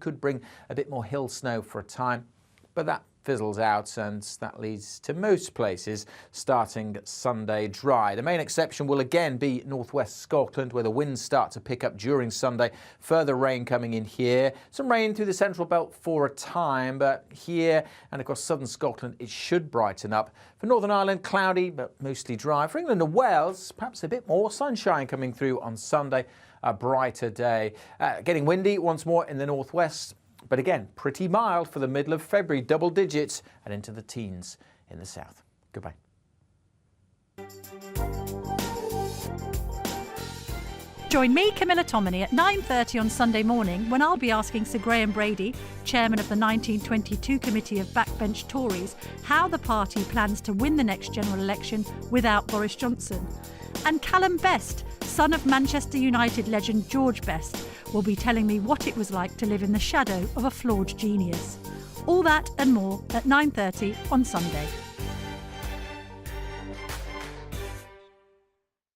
could bring a bit more hill snow for a time, but that fizzles out, and that leads to most places starting Sunday dry. The main exception will again be northwest Scotland, where the winds start to pick up during Sunday. Further rain coming in here. Some rain through the central belt for a time, but here and across southern Scotland it should brighten up. For Northern Ireland, cloudy but mostly dry. For England and Wales, perhaps a bit more sunshine coming through on Sunday. A brighter day. Getting windy once more in the northwest. But again, pretty mild for the middle of February, double digits and into the teens in the south. Goodbye. Join me, Camilla Tominey, at 9:30 on Sunday morning when I'll be asking Sir Graham Brady, chairman of the 1922 Committee of Backbench Tories, how the party plans to win the next general election without Boris Johnson. And Callum Best, son of Manchester United legend George Best, will be telling me what it was like to live in the shadow of a flawed genius. All that and more at 9:30 on Sunday.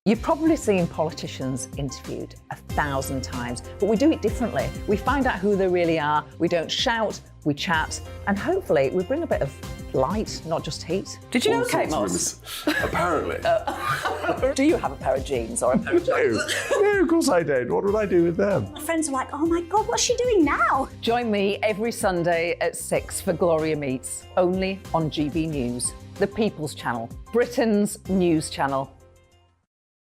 You've probably seen politicians interviewed 1,000 times, but we do it differently. We find out who they really are, we don't shout, we chat, and hopefully we bring a bit of light, not just heat. Did you know Kate Moss? Apparently. Do you have a pair of jeans or a pair of jeans? No, of course I don't. What would I do with them? My friends are like, oh my God, what's she doing now? Join me every Sunday at 6 for Gloria Meets, only on GB News, the People's Channel, Britain's news channel.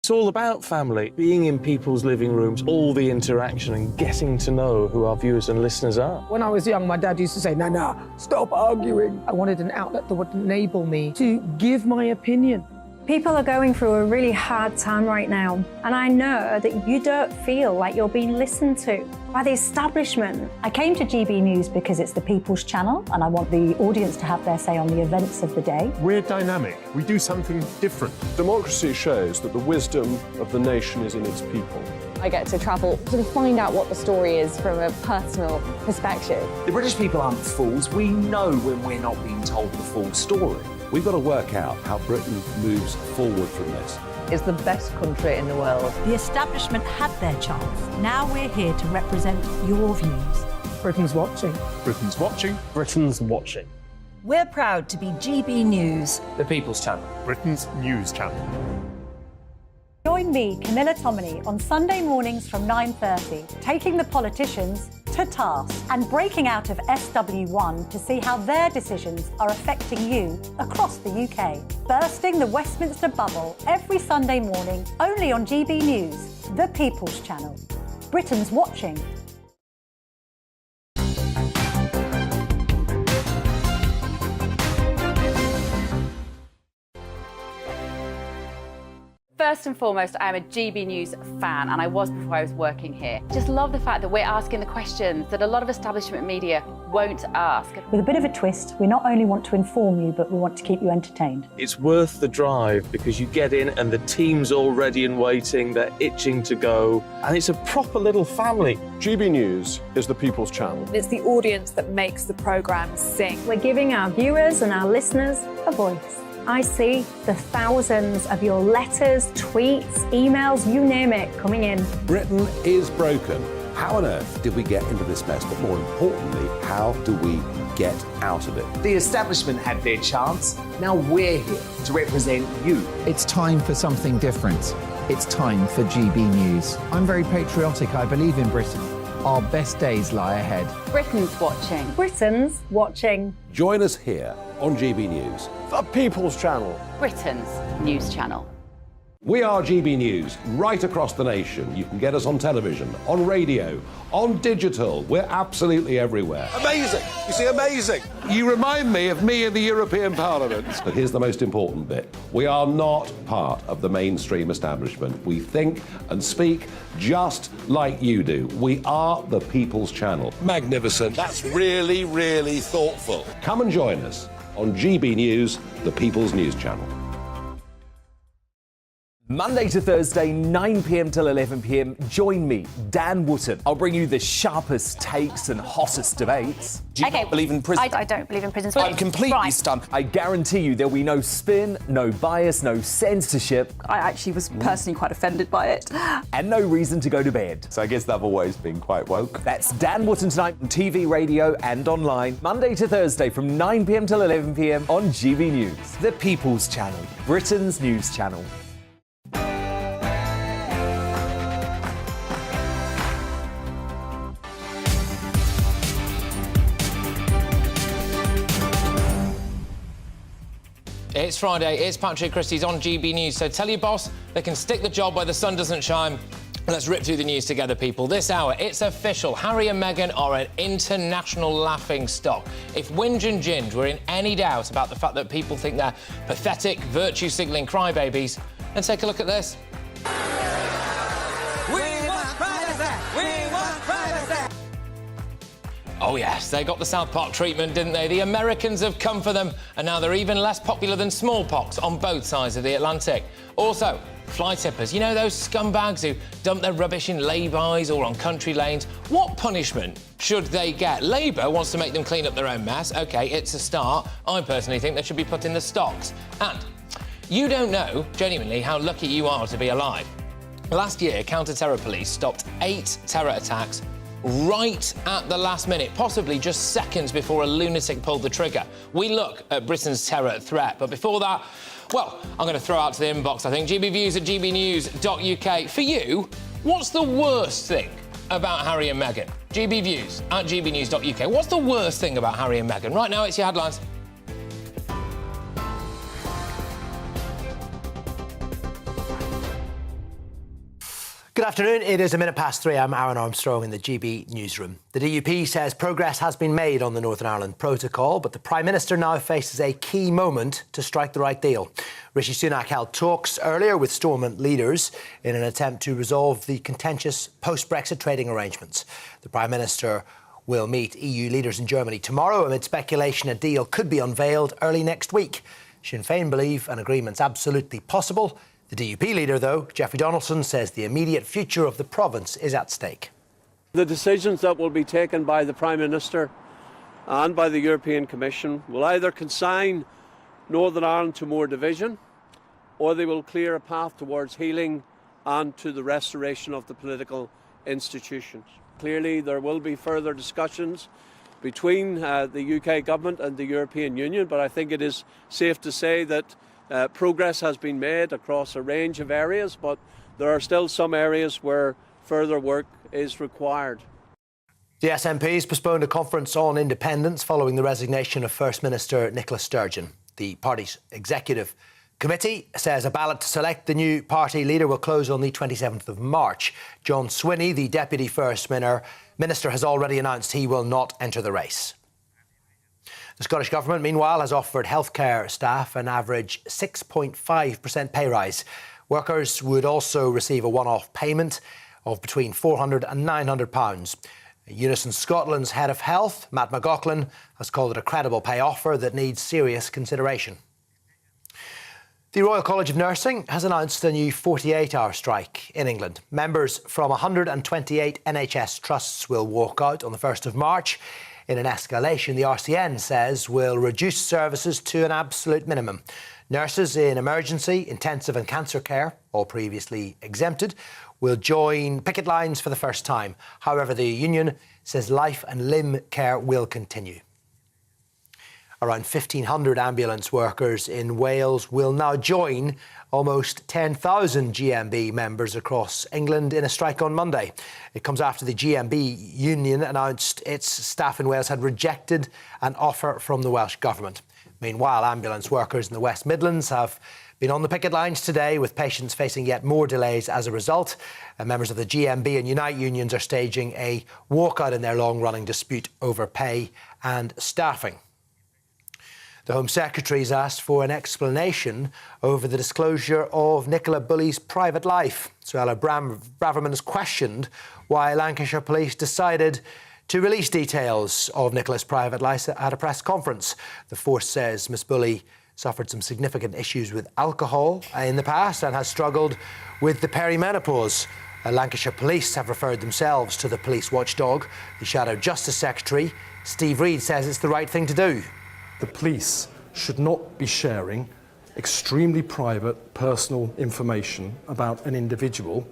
It's all about family, being in people's living rooms, all the interaction and getting to know who our viewers and listeners are. When I was young, my dad used to say, no, stop arguing. I wanted an outlet that would enable me to give my opinion. People are going through a really hard time right now, and I know that you don't feel like you're being listened to by the establishment. I came to GB News because it's the People's Channel, and I want the audience to have their say on the events of the day. We're dynamic. We do something different. Democracy shows that the wisdom of the nation is in its people. I get to travel to find out what the story is from a personal perspective. The British people aren't fools. We know when we're not being told the full story. We've got to work out how Britain moves forward from this. It's the best country in the world. The establishment had their chance. Now we're here to represent your views. Britain's watching. Britain's watching. Britain's watching. We're proud to be GB News, The People's Channel. Britain's news channel. Join me, Camilla Tominey, on Sunday mornings from 9:30, taking the politicians to task and breaking out of SW1 to see how their decisions are affecting you across the UK. Bursting the Westminster bubble every Sunday morning, only on GB News, the People's Channel. Britain's watching. First and foremost, I'm a GB News fan, and I was before I was working here. Just love the fact that we're asking the questions that a lot of establishment media won't ask. With a bit of a twist, we not only want to inform you, but we want to keep you entertained. It's worth the drive because you get in and the team's all ready and waiting, they're itching to go, and it's a proper little family. GB News is the People's Channel. It's the audience that makes the programme sing. We're giving our viewers and our listeners a voice. I see the thousands of your letters, tweets, emails, you name it, coming in. Britain is broken. How on earth did we get into this mess? But more importantly, how do we get out of it? The establishment had their chance. Now we're here to represent you. It's time for something different. It's time for GB News. I'm very patriotic. I believe in Britain. Our best days lie ahead. Britain's watching. Britain's watching. Join us here on GB News. The People's Channel. Britain's news channel. We are GB News, right across the nation. You can get us on television, on radio, on digital. We're absolutely everywhere. Amazing. You see, amazing. You remind me of me in the European Parliament. But here's the most important bit. We are not part of the mainstream establishment. We think and speak just like you do. We are the People's Channel. Magnificent. That's really, really thoughtful. Come and join us on GB News, the People's News Channel. Monday to Thursday, 9 p.m. till 11 p.m. Join me, Dan Wootton. I'll bring you the sharpest takes and hottest debates. Do you not believe in prison? I don't believe in prison. I'm completely stunned. I guarantee you there'll be no spin, no bias, no censorship. I actually was personally quite offended by it. And no reason to go to bed. So I guess they've always been quite woke. That's Dan Wootton tonight on TV, radio and online. Monday to Thursday from 9 p.m. till 11 p.m. on GB News. The People's Channel, Britain's news channel. It's Friday, it's Patrick Christys on GB News, so tell your boss they can stick the job where the sun doesn't shine. Let's rip through the news together, people. This hour, it's official. Harry and Meghan are an international laughing stock. If Whinge and Ginge were in any doubt about the fact that people think they're pathetic, virtue-signalling crybabies, then take a look at this. Oh yes, they got the South Park treatment, didn't they? The Americans have come for them, and now they're even less popular than smallpox on both sides of the Atlantic. Also, fly tippers, you know those scumbags who dump their rubbish in lay-bys or on country lanes? What punishment should they get? Labour wants to make them clean up their own mess. OK, it's a start. I personally think they should be put in the stocks. And you don't know, genuinely, how lucky you are to be alive. Last year, counter-terror police stopped 8 terror attacks right at the last minute, possibly just seconds before a lunatic pulled the trigger. We look at Britain's terror threat, but before that, well, I'm going to throw out to the inbox, I think. GBviews at gbnews.uk. For you, what's the worst thing about Harry and Meghan? GBviews at gbnews.uk. What's the worst thing about Harry and Meghan? Right now, it's your headlines. Good afternoon. It is 3:01. I'm Aaron Armstrong in the GB newsroom. The DUP says progress has been made on the Northern Ireland Protocol, but the Prime Minister now faces a key moment to strike the right deal. Rishi Sunak held talks earlier with Stormont leaders in an attempt to resolve the contentious post-Brexit trading arrangements. The Prime Minister will meet EU leaders in Germany tomorrow amid speculation a deal could be unveiled early next week. Sinn Féin believe an agreement's absolutely possible. The DUP leader, though, Jeffrey Donaldson, says the immediate future of the province is at stake. The decisions that will be taken by the Prime Minister and by the European Commission will either consign Northern Ireland to more division, or they will clear a path towards healing and to the restoration of the political institutions. Clearly, there will be further discussions between the UK government and the European Union, but I think it is safe to say that progress has been made across a range of areas, but there are still some areas where further work is required. The SNP's postponed a conference on independence following the resignation of First Minister Nicola Sturgeon. The party's executive committee says a ballot to select the new party leader will close on the 27th of March. John Swinney, the Deputy First Minister, has already announced he will not enter the race. The Scottish Government, meanwhile, has offered healthcare staff an average 6.5% pay rise. Workers would also receive a one-off payment of between £400 and £900. Unison Scotland's head of health, Matt McLaughlin, has called it a credible pay offer that needs serious consideration. The Royal College of Nursing has announced a new 48-hour strike in England. Members from 128 NHS trusts will walk out on the 1st of March. In an escalation, the RCN says will reduce services to an absolute minimum. Nurses in emergency, intensive and cancer care, all previously exempted, will join picket lines for the first time. However, the union says life and limb care will continue. Around 1,500 ambulance workers in Wales will now join almost 10,000 GMB members across England in a strike on Monday. It comes after the GMB union announced its staff in Wales had rejected an offer from the Welsh Government. Meanwhile, ambulance workers in the West Midlands have been on the picket lines today, with patients facing yet more delays as a result. Members of the GMB and Unite unions are staging a walkout in their long-running dispute over pay and staffing. The Home Secretary has asked for an explanation over the disclosure of Nicola Bulley's private life. Suella Braverman has questioned why Lancashire Police decided to release details of Nicola's private life at a press conference. The force says Miss Bulley's suffered some significant issues with alcohol in the past and has struggled with the perimenopause. Lancashire Police have referred themselves to the police watchdog. The Shadow Justice Secretary, Steve Reid, says it's the right thing to do. The police should not be sharing extremely private, personal information about an individual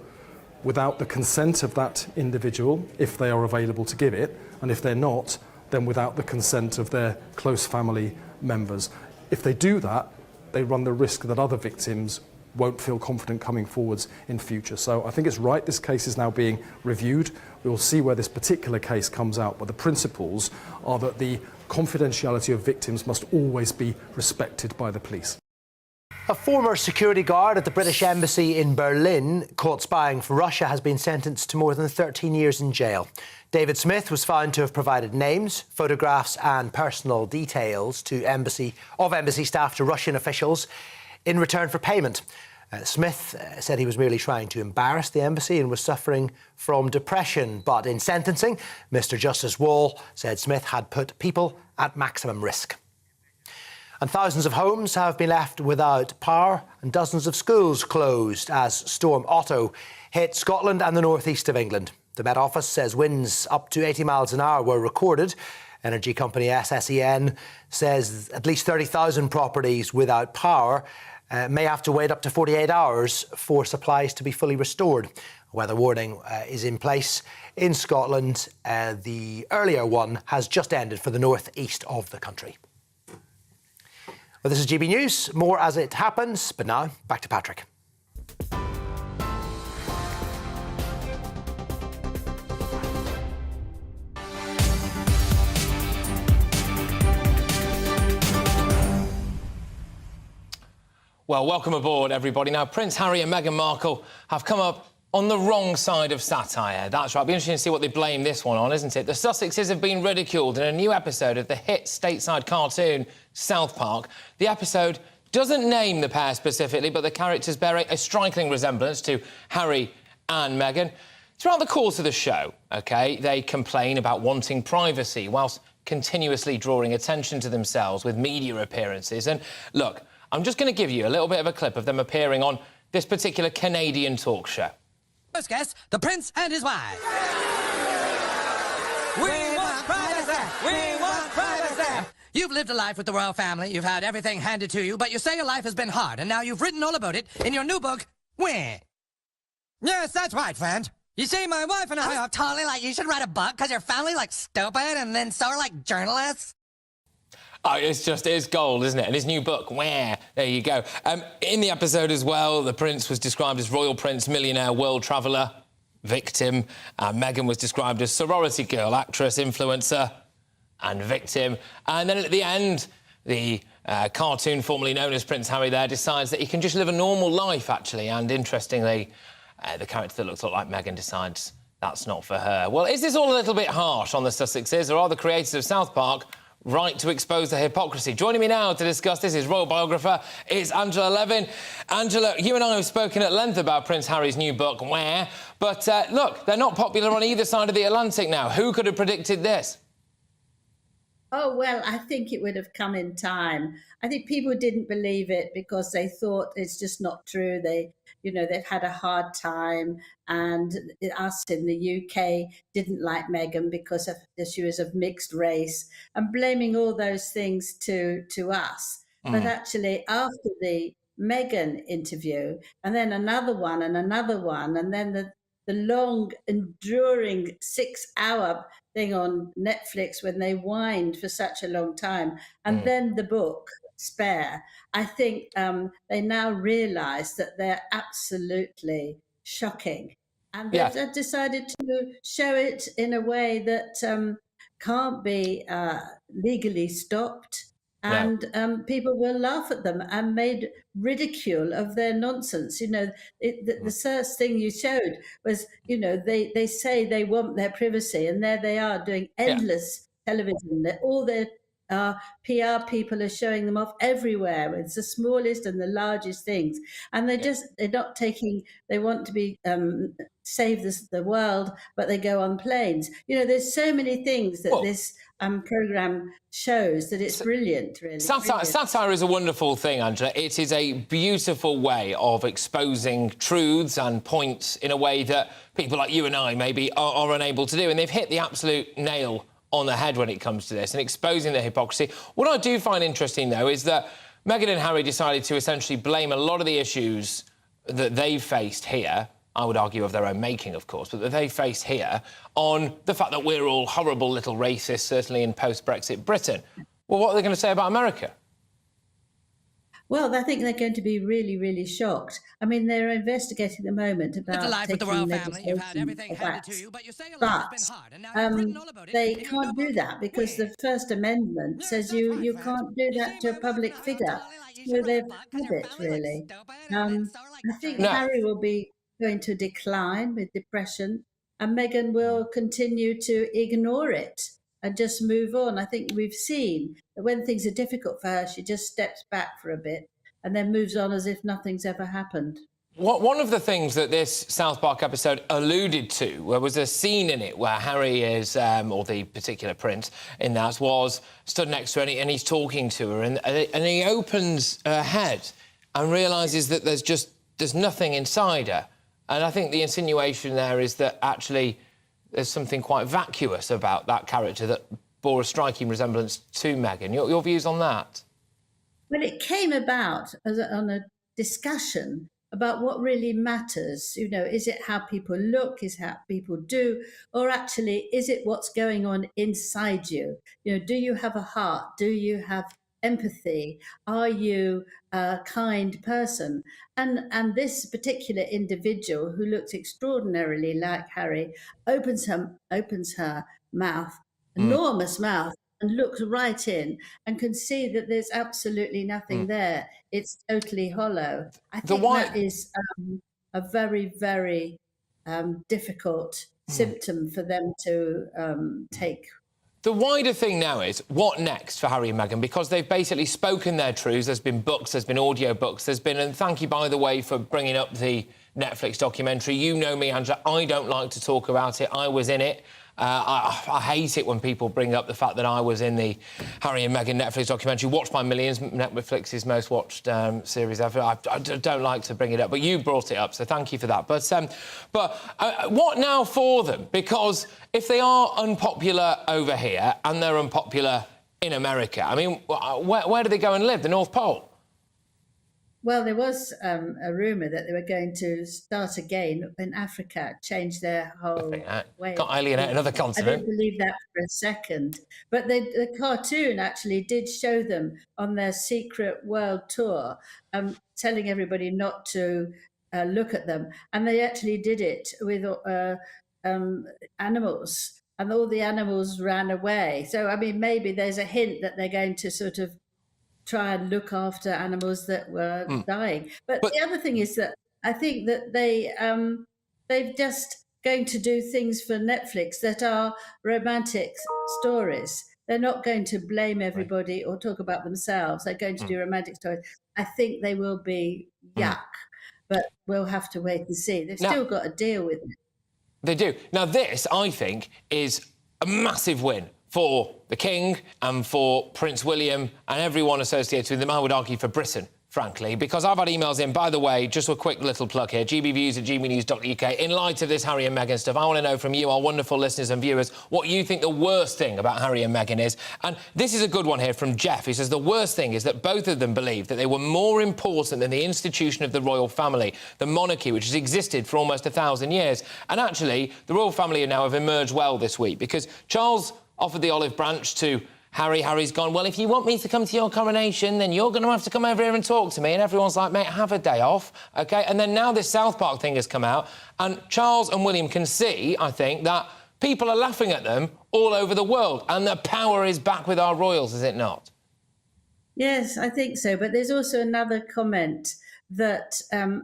without the consent of that individual, if they are available to give it, and if they're not, then without the consent of their close family members. If they do that, they run the risk that other victims won't feel confident coming forwards in future. So I think it's right this case is now being reviewed. We will see where this particular case comes out, but the principles are that the confidentiality of victims must always be respected by the police. A former security guard at the British Embassy in Berlin caught spying for Russia has been sentenced to more than 13 years in jail. David Smith was found to have provided names, photographs and personal details to embassy staff to Russian officials in return for payment. Smith said he was merely trying to embarrass the embassy and was suffering from depression. But in sentencing, Mr Justice Wall said Smith had put people at maximum risk. And thousands of homes have been left without power and dozens of schools closed as Storm Otto hit Scotland and the northeast of England. The Met Office says winds up to 80 miles an hour were recorded. Energy company SSEN says at least 30,000 properties without power may have to wait up to 48 hours for supplies to be fully restored. A weather warning is in place in Scotland. The earlier one has just ended for the northeast of the country. Well, this is GB News. More as it happens, but now back to Patrick. Well, welcome aboard, everybody. Now, Prince Harry and Meghan Markle have come up on the wrong side of satire. That's right. It'll be interesting to see what they blame this one on, isn't it? The Sussexes have been ridiculed in a new episode of the hit stateside cartoon South Park. The episode doesn't name the pair specifically, but the characters bear a striking resemblance to Harry and Meghan. Throughout the course of the show, OK, they complain about wanting privacy whilst continuously drawing attention to themselves with media appearances. And look, I'm just going to give you a little bit of a clip of them appearing on this particular Canadian talk show. First guest, the Prince and his wife. We want privacy! We want privacy! You've lived a life with the royal family, you've had everything handed to you, but you say your life has been hard, and now you've written all about it in your new book, Where? Yes, that's right, friend. You see, my wife and I are totally like, you should write a book because your family like stupid, and then so are like journalists. Oh, it's gold, isn't it? And his new book, Where? There you go. In the episode as well, the Prince was described as royal prince, millionaire, world traveller, victim. Meghan was described as sorority girl, actress, influencer, and victim. And then at the end, the cartoon formerly known as Prince Harry there decides that he can just live a normal life, actually. And interestingly, the character that looks a lot like Meghan decides that's not for her. Well, is this all a little bit harsh on the Sussexes, or are the creators of South Park right to expose the hypocrisy? Joining me now to discuss this is royal biographer, it's Angela Levin. Angela, you and I have spoken at length about Prince Harry's new book, Where? But look, they're not popular on either side of the Atlantic now. Who could have predicted this? Oh, well, I think it would have come in time. I think people didn't believe it because they thought it's just not true. They've had a hard time, and us in the UK didn't like Meghan because she was of mixed race, and blaming all those things to us. But actually, after the Meghan interview, and then another one, and then the long, enduring 6-hour thing on Netflix when they whined for such a long time, and then the book, Spare, I think they now realise that they're absolutely shocking. And they've decided to show it in a way that can't be legally stopped. And people will laugh at them and made ridicule of their nonsense. The first thing you showed was, they say they want their privacy, and there they are doing endless television. All their Our PR people are showing them off everywhere. It's the smallest and the largest things, and they're not taking. They want to be save the world, but they go on planes. There's so many things that this program shows that it's brilliant, really. Satire is a wonderful thing, Angela. It is a beautiful way of exposing truths and points in a way that people like you and I maybe are unable to do. And they've hit the absolute nail on the head when it comes to this and exposing the hypocrisy. What I do find interesting, though, is that Meghan and Harry decided to essentially blame a lot of the issues that they've faced here, I would argue of their own making, of course, but that they faced here, on the fact that we're all horrible little racists, certainly in post-Brexit Britain. Well, what are they going to say about America? Well, I think they're going to be really, really shocked. I mean, they're investigating at the moment about taking the royal family. You've had everything handed to you, but you say a lot's been hard, and now you've written all about it. They can't do that because the First Amendment says you can't do that to a public figure. So they've had it, really. I think Harry will be going to decline with depression, and Meghan will continue to ignore it and just move on. I think we've seen that when things are difficult for her, she just steps back for a bit and then moves on as if nothing's ever happened. One of the things that this South Park episode alluded to, there was a scene in it where Harry is, or the particular prince in that, was stood next to her and he's talking to her and he opens her head and realises that there's nothing inside her. And I think the insinuation there is that actually there's something quite vacuous about that character that bore a striking resemblance to Meghan. Your views on that? Well, it came about on a discussion about what really matters. Is it how people look, is how people do, or actually is it what's going on inside you? Do you have a heart? Do you have empathy? Are you a kind person? And this particular individual, who looks extraordinarily like Harry, opens her mouth, enormous mouth, and looks right in and can see that there's absolutely nothing there. It's totally hollow. I think that is a very, very difficult symptom for them to take. The wider thing now is, what next for Harry and Meghan? Because they've basically spoken their truths. There's been books, there's been audio books, and thank you, by the way, for bringing up the Netflix documentary. You know me, Angela, I don't like to talk about it. I was in it. I hate it when people bring up the fact that I was in the Harry and Meghan Netflix documentary, watched by millions, Netflix's most watched series ever. I don't like to bring it up, but you brought it up, so thank you for that. But what now for them? Because if they are unpopular over here and they're unpopular in America, I mean, where do they go and live? The North Pole? Well, there was a rumour that they were going to start again in Africa, change their whole way. Can't alienate another continent. I don't believe that for a second. But the cartoon actually did show them on their secret world tour, telling everybody not to look at them. And they actually did it with animals, and all the animals ran away. So, I mean, maybe there's a hint that they're going to sort of try and look after animals that were dying. But the other thing is that I think that they've just going to do things for Netflix that are romantic stories. They're not going to blame everybody or talk about themselves. They're going to do romantic stories. I think they will be yuck, but we'll have to wait and see. They've still got to deal with it. They do. Now, this, I think, is a massive win for the King and for Prince William and everyone associated with them, I would argue, for Britain, frankly, because I've had emails in, by the way, just a quick little plug here, gbviews@gbnews.uk. In light of this Harry and Meghan stuff, I want to know from you, our wonderful listeners and viewers, what you think the worst thing about Harry and Meghan is. And this is a good one here from Jeff. He says the worst thing is that both of them believe that they were more important than the institution of the royal family, the monarchy, which has existed for almost 1,000 years. And actually, the royal family now have emerged well this week, because Charles offered the olive branch to Harry. Harry's gone, well, if you want me to come to your coronation, then you're going to have to come over here and talk to me. And everyone's like, mate, have a day off, OK? And then now this South Park thing has come out, and Charles and William can see, I think, that people are laughing at them all over the world, and the power is back with our royals, is it not? Yes, I think so. But there's also another comment that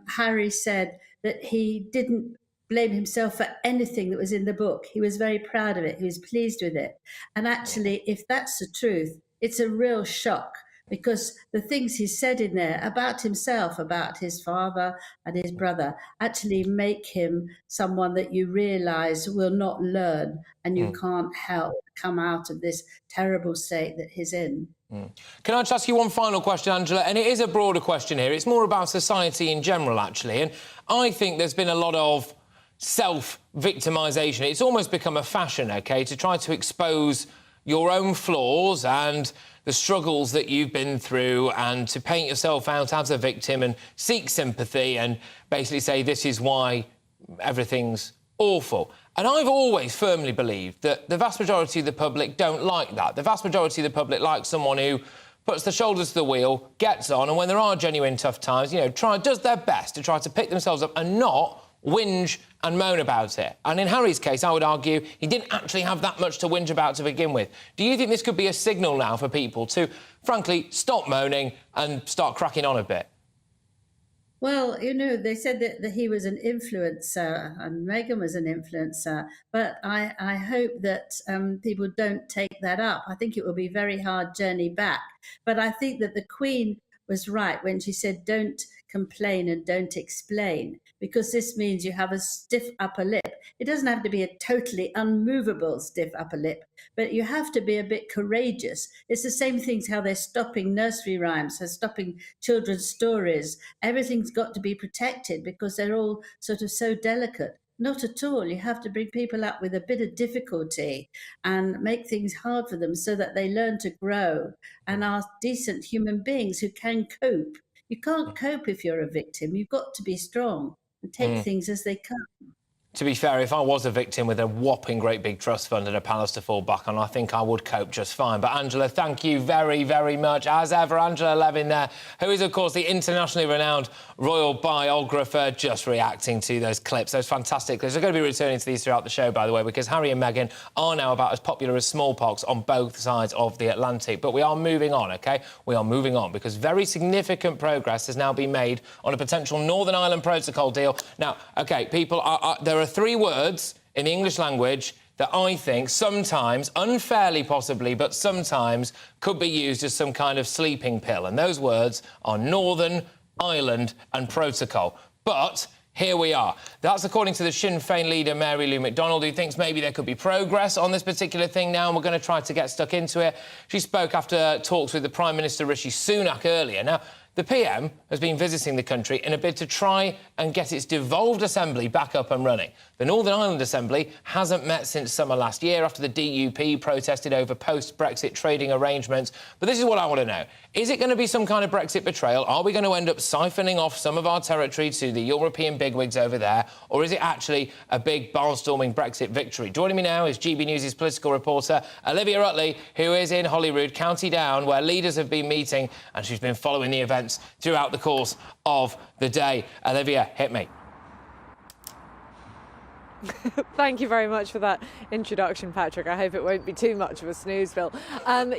Harry said that he didn't blame himself for anything that was in the book. He was very proud of it. He was pleased with it. And actually, if that's the truth, it's a real shock, because the things he said in there about himself, about his father and his brother, actually make him someone that you realise will not learn, and you can't help come out of this terrible state that he's in. Can I just ask you one final question, Angela? And it is a broader question here. It's more about society in general, actually. And I think there's been a lot of self-victimisation. It's almost become a fashion, OK, to try to expose your own flaws and the struggles that you've been through, and to paint yourself out as a victim and seek sympathy and basically say this is why everything's awful. And I've always firmly believed that the vast majority of the public don't like that. The vast majority of the public likes someone who puts their shoulders to the wheel, gets on, and when there are genuine tough times, you know, does their best to try to pick themselves up and not whinge and moan about it. And in Harry's case, I would argue he didn't actually have that much to whinge about to begin with. Do you think this could be a signal now for people to, frankly, stop moaning and start cracking on a bit? Well, you know, they said that he was an influencer and Meghan was an influencer, but I hope that people don't take that up. I think it will be a very hard journey back. But I think that the Queen was right when she said don't complain and don't explain, because this means you have a stiff upper lip. It doesn't have to be a totally unmovable stiff upper lip, but you have to be a bit courageous. It's the same things how they're stopping nursery rhymes, they're stopping children's stories. Everything's got to be protected because they're all sort of so delicate. Not at all. You have to bring people up with a bit of difficulty and make things hard for them so that they learn to grow and are decent human beings who can cope. You can't cope if you're a victim. You've got to be strong and take things as they come. To be fair, if I was a victim with a whopping great big trust fund and a palace to fall back on, I think I would cope just fine. But, Angela, thank you very, very much. As ever, Angela Levin there, who is, of course, the internationally renowned royal biographer, just reacting to those clips, those fantastic clips. We're going to be returning to these throughout the show, by the way, because Harry and Meghan are now about as popular as smallpox on both sides of the Atlantic. But we are moving on, OK? We are moving on, because very significant progress has now been made on a potential Northern Ireland Protocol deal. Now, OK, people, there are 3 words in the English language that I think sometimes, unfairly possibly, but sometimes could be used as some kind of sleeping pill. And those words are Northern Ireland and Protocol. But here we are. That's according to the Sinn Féin leader, Mary Lou McDonald, who thinks maybe there could be progress on this particular thing now, and we're going to try to get stuck into it. She spoke after talks with the Prime Minister, Rishi Sunak, earlier. Now, the PM has been visiting the country in a bid to try and get its devolved assembly back up and running. The Northern Ireland Assembly hasn't met since summer last year after the DUP protested over post-Brexit trading arrangements. But this is what I want to know. Is it going to be some kind of Brexit betrayal? Are we going to end up siphoning off some of our territory to the European bigwigs over there? Or is it actually a big barnstorming Brexit victory? Joining me now is GB News' political reporter Olivia Utley, who is in Holyrood, County Down, where leaders have been meeting, and she's been following the events throughout the course of the day. Olivia, hit me. Thank you very much for that introduction, Patrick. I hope it won't be too much of a snoozeville.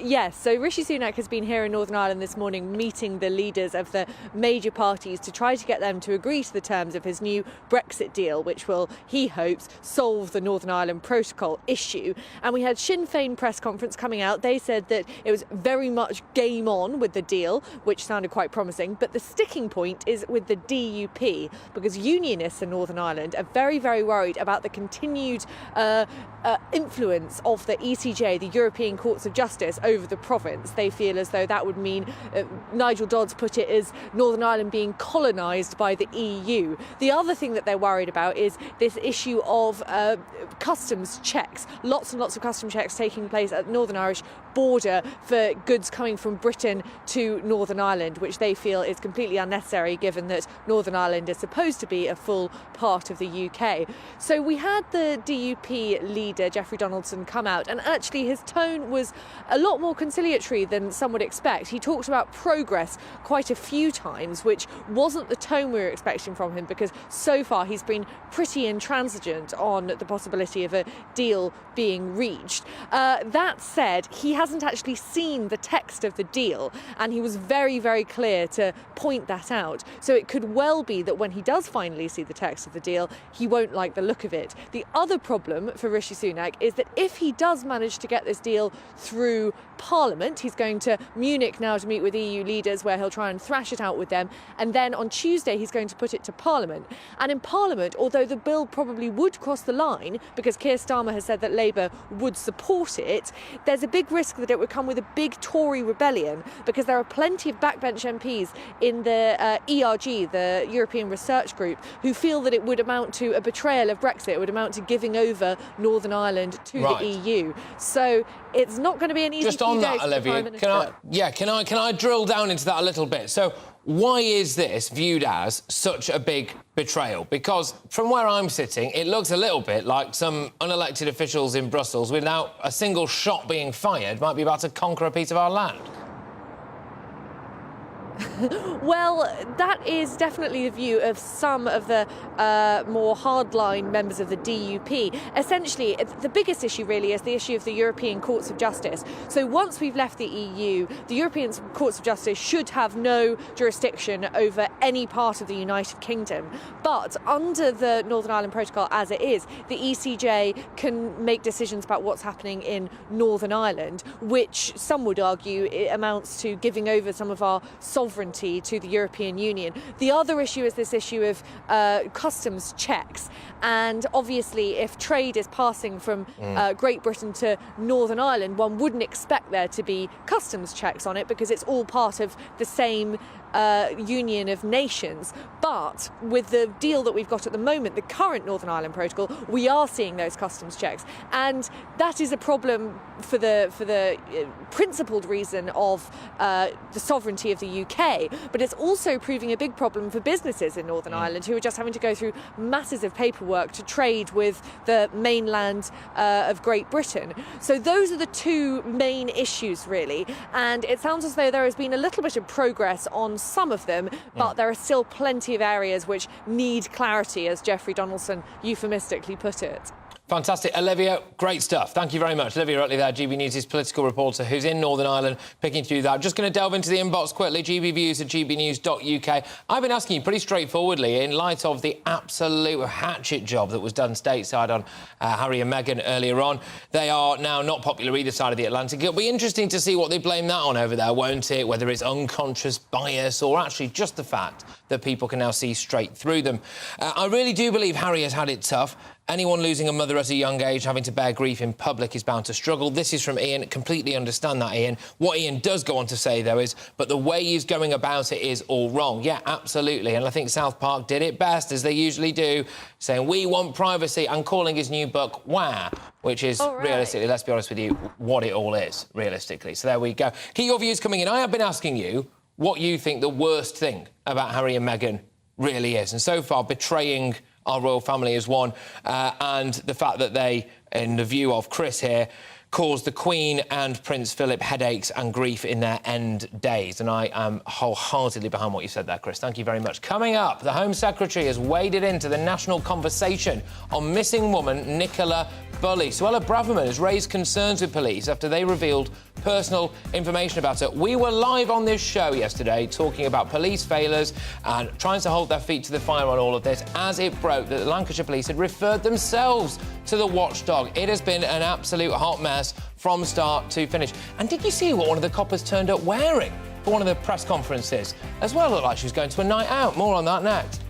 Yes, so Rishi Sunak has been here in Northern Ireland this morning meeting the leaders of the major parties to try to get them to agree to the terms of his new Brexit deal, which will, he hopes, solve the Northern Ireland Protocol issue. And we had Sinn Féin press conference coming out. They said that it was very much game on with the deal, which sounded quite promising. But the sticking point is with the DUP, because unionists in Northern Ireland are very, very worried about the continued influence of the ECJ, the European Courts of Justice, over the province. They feel as though that would mean, Nigel Dodds put it as Northern Ireland being colonised by the EU. The other thing that they're worried about is this issue of customs checks. Lots and lots of customs checks taking place at the Northern Irish border for goods coming from Britain to Northern Ireland, which they feel is completely unnecessary given that Northern Ireland is supposed to be a full part of the UK. So we had the DUP leader, Geoffrey Donaldson, come out, and actually his tone was a lot more conciliatory than some would expect. He talked about progress quite a few times, which wasn't the tone we were expecting from him, because so far he's been pretty intransigent on the possibility of a deal being reached. That said, he hasn't actually seen the text of the deal, and he was very, very clear to point that out. So it could well be that when he does finally see the text of the deal, he won't like the look of of it. The other problem for Rishi Sunak is that if he does manage to get this deal through Parliament, he's going to Munich now to meet with EU leaders where he'll try and thrash it out with them, and then on Tuesday he's going to put it to Parliament. And in Parliament, although the bill probably would cross the line because Keir Starmer has said that Labour would support it, there's a big risk that it would come with a big Tory rebellion, because there are plenty of backbench MPs in the ERG, the European Research Group, who feel that it would amount to a betrayal of Brexit. It would amount to giving over Northern Ireland to the EU. So it's not going to be an easy Just on that, Olivia, can I drill down into that a little bit? So why is this viewed as such a big betrayal? Because from where I'm sitting, it looks a little bit like some unelected officials in Brussels, without a single shot being fired, might be about to conquer a piece of our land. Well, that is definitely the view of some of the more hardline members of the DUP. Essentially, the biggest issue really is the issue of the European Courts of Justice. So once we've left the EU, the European Courts of Justice should have no jurisdiction over any part of the United Kingdom. But under the Northern Ireland Protocol as it is, the ECJ can make decisions about what's happening in Northern Ireland, which some would argue it amounts to giving over some of our sovereignty to the European Union. The other issue is this issue of customs checks. And obviously, if trade is passing from Great Britain to Northern Ireland, one wouldn't expect there to be customs checks on it because it's all part of the same union of nations. But with the deal that we've got at the moment, the current Northern Ireland Protocol, we are seeing those customs checks, and that is a problem for the principled reason of the sovereignty of the UK. But it's also proving a big problem for businesses in Northern Ireland who are just having to go through masses of paperwork to trade with the mainland of Great Britain. So those are the two main issues really, and it sounds as though there has been a little bit of progress on some of them, but there are still plenty of areas which need clarity, as Geoffrey Donaldson euphemistically put it. Fantastic. Olivia, great stuff. Thank you very much. Olivia Rutley there, GB News' political reporter who's in Northern Ireland, picking through that. Just going to delve into the inbox quickly, gbviews@gbnews.uk. I've been asking you pretty straightforwardly, in light of the absolute hatchet job that was done stateside on Harry and Meghan earlier on. They are now not popular either side of the Atlantic. It'll be interesting to see what they blame that on over there, won't it? Whether it's unconscious bias or actually just the fact that people can now see straight through them. I really do believe Harry has had it tough. Anyone losing a mother at a young age, having to bear grief in public, is bound to struggle. This is from Ian. Completely understand that, Ian. What Ian does go on to say, though, is, but the way he's going about it is all wrong. Yeah, absolutely. And I think South Park did it best, as they usually do, saying, we want privacy, and calling his new book Wah, which is, realistically, let's be honest with you, what it all is, realistically. So there we go. Keep your views coming in. I have been asking you what you think the worst thing about Harry and Meghan really is. And so far, betraying our royal family is one, and the fact that they, in the view of Chris here, caused the Queen and Prince Philip headaches and grief in their end days. And I am wholeheartedly behind what you said there, Chris. Thank you very much. Coming up, the Home Secretary has waded into the national conversation on missing woman Nicola Bulley. Suella Braverman has raised concerns with police after they revealed personal information about her. We were live on this show yesterday talking about police failures and trying to hold their feet to the fire on all of this as it broke that the Lancashire police had referred themselves to the watchdog. It has been an absolute hot mess from start to finish. And did you see what one of the coppers turned up wearing for one of the press conferences? As well, looked like she was going to a night out. More on that next.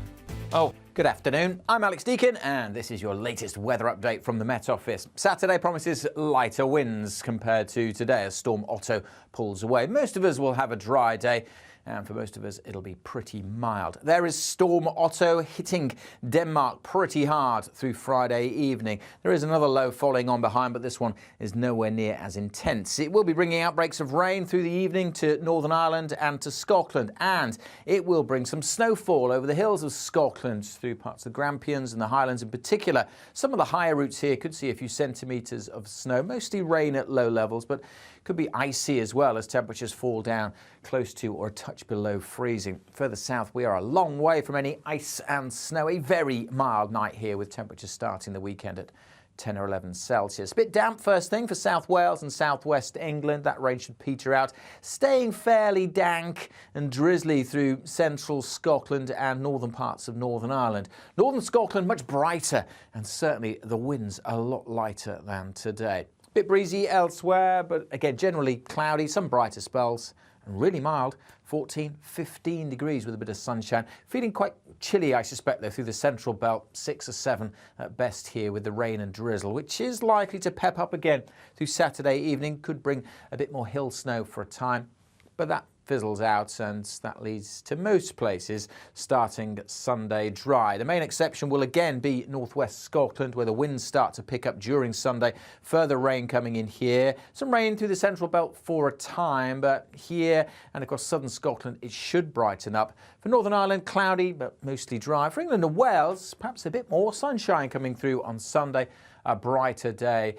Oh. Good afternoon, I'm Alex Deakin and this is your latest weather update from the Met Office. Saturday promises lighter winds compared to today as Storm Otto pulls away. Most of us will have a dry day, and for most of us it'll be pretty mild. There is Storm Otto hitting Denmark pretty hard through Friday evening. There is another low following on behind, but this one is nowhere near as intense. It will be bringing outbreaks of rain through the evening to Northern Ireland and to Scotland, and it will bring some snowfall over the hills of Scotland through parts of the Grampians and the Highlands in particular. Some of the higher routes here could see a few centimetres of snow, mostly rain at low levels, but could be icy as well as temperatures fall down close to or a touch below freezing. Further south, we are a long way from any ice and snow. A very mild night here with temperatures starting the weekend at 10 or 11 Celsius. A bit damp first thing for South Wales and southwest England. That rain should peter out, staying fairly dank and drizzly through central Scotland and northern parts of Northern Ireland. Northern Scotland much brighter, and certainly the winds a lot lighter than today. Bit breezy elsewhere, but again generally cloudy, some brighter spells, and really mild. 14, 15 degrees with a bit of sunshine. Feeling quite chilly, I suspect, though, through the central belt. 6 or 7 at best here with the rain and drizzle, which is likely to pep up again through Saturday evening. Could bring a bit more hill snow for a time, but that fizzles out, and that leads to most places starting Sunday dry. The main exception will again be northwest Scotland, where the winds start to pick up during Sunday. Further rain coming in here. Some rain through the central belt for a time, but here and across southern Scotland it should brighten up. For Northern Ireland, cloudy but mostly dry. For England and Wales, perhaps a bit more sunshine coming through on Sunday. A brighter day.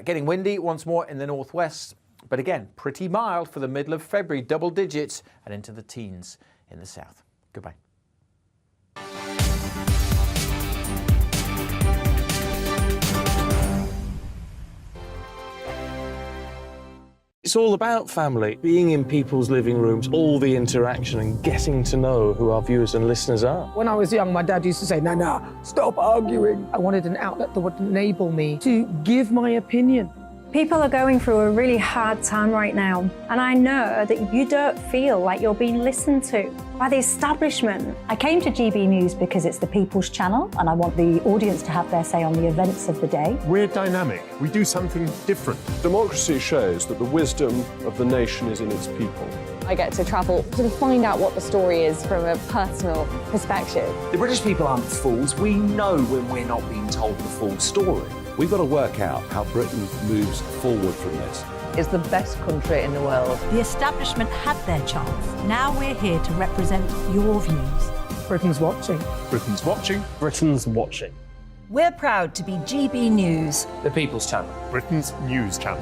Getting windy once more in the northwest. But again, pretty mild for the middle of February, double digits and into the teens in the south. Goodbye. It's all about family, being in people's living rooms, all the interaction and getting to know who our viewers and listeners are. When I was young, my dad used to say, no, stop arguing. I wanted an outlet that would enable me to give my opinion. People are going through a really hard time right now, and I know that you don't feel like you're being listened to by the establishment. I came to GB News because it's the People's Channel, and I want the audience to have their say on the events of the day. We're dynamic. We do something different. Democracy shows that the wisdom of the nation is in its people. I get to travel to find out what the story is from a personal perspective. The British people aren't fools. We know when we're not being told the full story. We've got to work out how Britain moves forward from this. It's the best country in the world. The establishment had their chance. Now we're here to represent your views. Britain's watching. Britain's watching. Britain's watching. We're proud to be GB News. The People's Channel. Britain's news channel.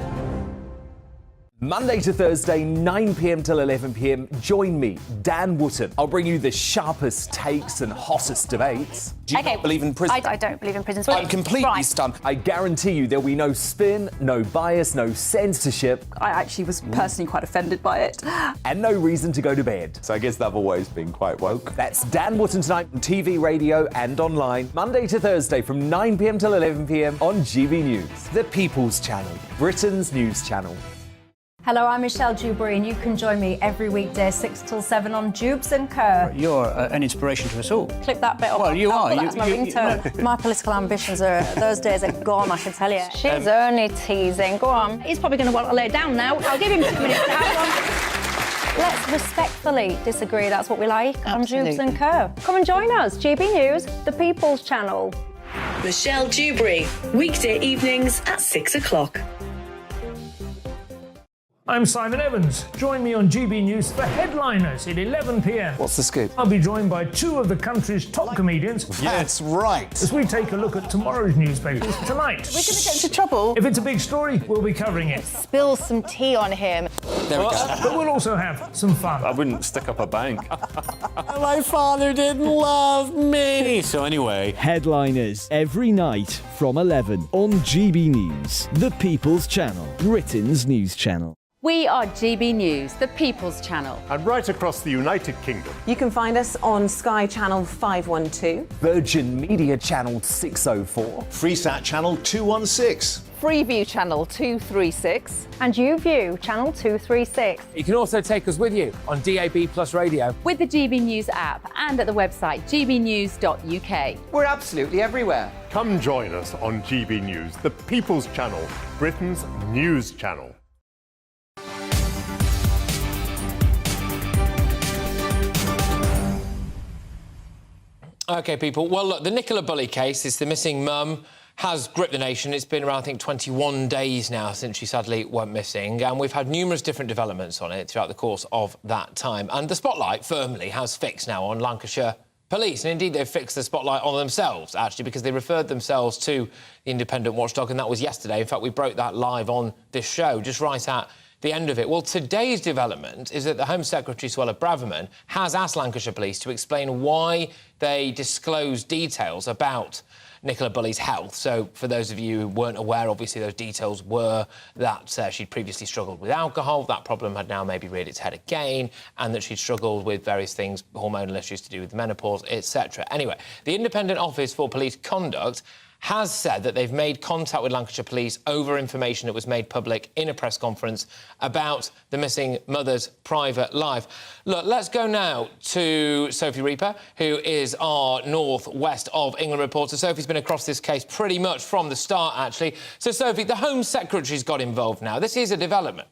Monday to Thursday, 9 p.m. till 11 p.m. Join me, Dan Wootton. I'll bring you the sharpest takes and hottest debates. Do you not believe in prison? I don't believe in prison. I'm completely stunned. I guarantee you there'll be no spin, no bias, no censorship. I actually was personally quite offended by it. And no reason to go to bed. So I guess they've always been quite woke. That's Dan Wootton tonight on TV, radio and online. Monday to Thursday from 9 p.m. till 11 p.m. on GB News. The People's Channel, Britain's news channel. Hello, I'm Michelle Dewberry, and you can join me every weekday 6 till 7 on Jubes and Kerr. You're an inspiration to us all. Clip that bit off. Well, you are. That's my ringtone. My political ambitions those days are gone, I can tell you. She's only teasing. Go on. He's probably going to want to lay down now. I'll give him 2 minutes to have one. Let's respectfully disagree. That's what we like on Jubes and Kerr. Come and join us. GB News, the People's Channel. Michelle Dewberry, weekday evenings at 6 o'clock. I'm Simon Evans. Join me on GB News for Headliners at 11 p.m. What's the scoop? I'll be joined by 2 of the country's top comedians. That's right. As we take a look at tomorrow's newspapers tonight. We're going to get into trouble. If it's a big story, we'll be covering it. Spill some tea on him. There we go. But we'll also have some fun. I wouldn't stick up a bank. My father didn't love me. So anyway. Headliners every night from 11 on GB News, the People's Channel, Britain's news channel. We are GB News, the People's Channel. And right across the United Kingdom. You can find us on Sky Channel 512. Virgin Media Channel 604. Freesat Channel 216. Freeview Channel 236. And YouView Channel 236. You can also take us with you on DAB Plus Radio. With the GB News app and at the website gbnews.uk. We're absolutely everywhere. Come join us on GB News, the People's Channel, Britain's news channel. OK, people. Well, look, the Nicola Bulley case, it's the missing mum, has gripped the nation. It's been around, I think, 21 days now since she sadly went missing, and we've had numerous different developments on it throughout the course of that time. And the spotlight firmly has fixed now on Lancashire Police, and indeed they've fixed the spotlight on themselves, actually, because they referred themselves to the independent watchdog, and that was yesterday. In fact, we broke that live on this show, just right at the end of it. Well, today's development is that the Home Secretary, Suella Braverman, has asked Lancashire Police to explain why they disclosed details about Nicola Bulley's health. So for those of you who weren't aware, obviously those details were that she'd previously struggled with alcohol. That problem had now maybe reared its head again, and that she'd struggled with various things, hormonal issues to do with menopause, etc. Anyway, the Independent Office for Police Conduct has said that they've made contact with Lancashire Police over information that was made public in a press conference about the missing mother's private life. Look, let's go now to Sophie Reaper, who is our North West of England reporter. Sophie's been across this case pretty much from the start, actually. So, Sophie, the Home Secretary's got involved now. This is a development.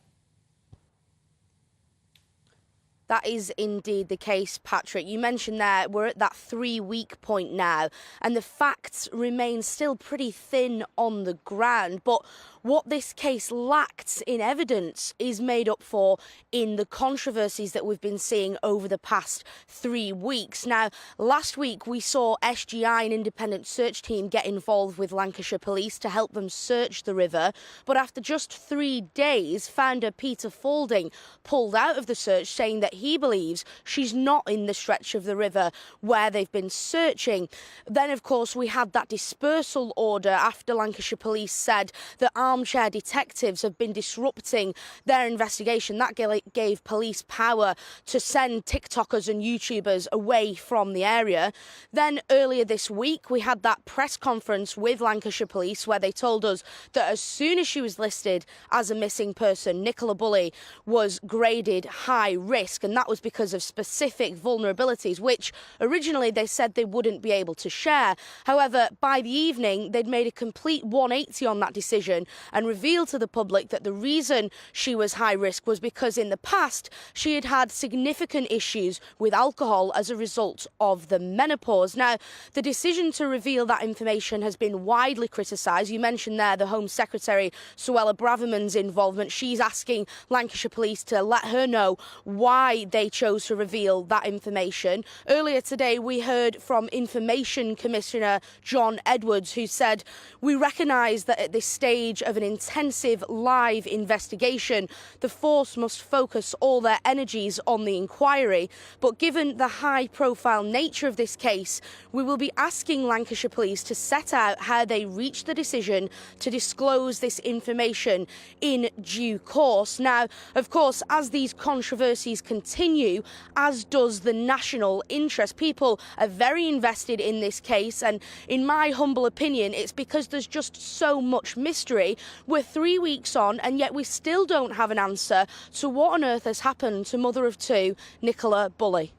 That is indeed the case, Patrick. You mentioned there we're at that 3-week point now, and the facts remain still pretty thin on the ground. But what this case lacked in evidence is made up for in the controversies that we've been seeing over the past 3 weeks. Now, last week we saw SGI, an independent search team, get involved with Lancashire Police to help them search the river. But after just 3 days, founder Peter Faulding pulled out of the search, saying that he believes she's not in the stretch of the river where they've been searching. Then, of course, we had that dispersal order after Lancashire Police said that armchair detectives have been disrupting their investigation. That gave police power to send TikTokers and YouTubers away from the area. Then earlier this week, we had that press conference with Lancashire Police where they told us that as soon as she was listed as a missing person, Nicola Bulley was graded high risk, and that was because of specific vulnerabilities, which originally they said they wouldn't be able to share. However, by the evening, they'd made a complete 180 on that decision and revealed to the public that the reason she was high risk was because in the past she had had significant issues with alcohol as a result of the menopause. Now, the decision to reveal that information has been widely criticised. You mentioned there the Home Secretary, Suella Braverman's involvement. She's asking Lancashire Police to let her know why they chose to reveal that information. Earlier today, we heard from Information Commissioner John Edwards, who said, "We recognise that at this stage of an intensive live investigation, the force must focus all their energies on the inquiry. But given the high-profile nature of this case, we will be asking Lancashire Police to set out how they reached the decision to disclose this information in due course." Now, of course, as these controversies continue, as does the national interest, people are very invested in this case, and in my humble opinion, it's because there's just so much mystery. We're 3 weeks on, and yet we still don't have an answer to what on earth has happened to mother of two, Nicola Bulley.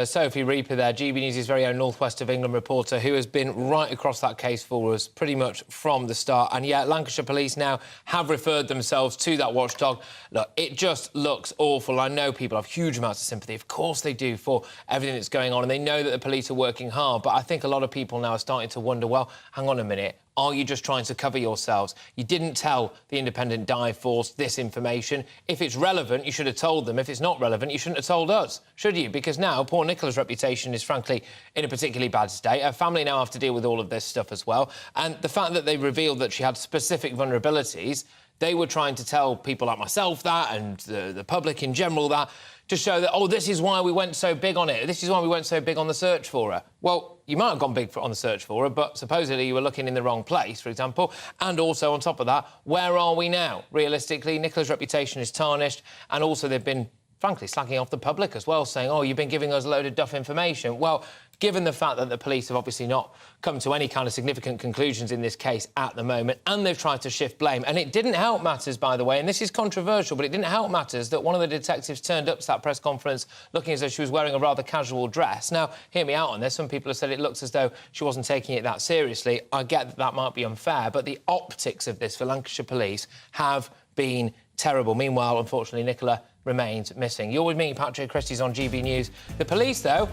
Sophie Reaper there, GB News' very own North West of England reporter, who has been right across that case for us pretty much from the start. And yet Lancashire Police now have referred themselves to that watchdog. Look, it just looks awful. I know people have huge amounts of sympathy. Of course they do, for everything that's going on. And they know that the police are working hard. But I think a lot of people now are starting to wonder, well, hang on a minute. Are you just trying to cover yourselves? You didn't tell the independent dive force this information. If it's relevant, you should have told them. If it's not relevant, you shouldn't have told us, should you? Because now poor Nicola's reputation is, frankly, in a particularly bad state. Her family now have to deal with all of this stuff as well. And the fact that they revealed that she had specific vulnerabilities, they were trying to tell people like myself that, and the public in general that, to show that, oh, this is why we went so big on it. This is why we went so big on the search for her. Well, you might have gone big on the search for her, but supposedly you were looking in the wrong place, for example. And also, on top of that, where are we now? Realistically, Nicola's reputation is tarnished, and also they've been, frankly, slacking off the public as well, saying, oh, you've been giving us a load of duff information. Well, given the fact that the police have obviously not come to any kind of significant conclusions in this case at the moment, and they've tried to shift blame. And it didn't help matters, by the way, and this is controversial, but it didn't help matters that one of the detectives turned up to that press conference looking as though she was wearing a rather casual dress. Now, hear me out on this. Some people have said it looks as though she wasn't taking it that seriously. I get that that might be unfair, but the optics of this for Lancashire Police have been terrible. Meanwhile, unfortunately, Nicola remains missing. You're with me, Patrick. Christys on GB News. The police, though,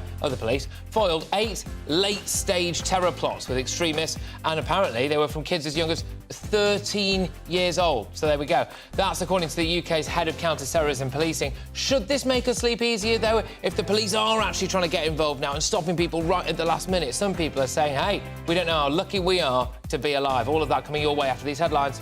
foiled 8 late-stage terror plots with extremists, and apparently they were from kids as young as 13 years old. So there we go. That's according to the UK's head of counter-terrorism policing. Should this make us sleep easier, though, if the police are actually trying to get involved now and stopping people right at the last minute? Some people are saying, hey, we don't know how lucky we are to be alive. All of that coming your way after these headlines.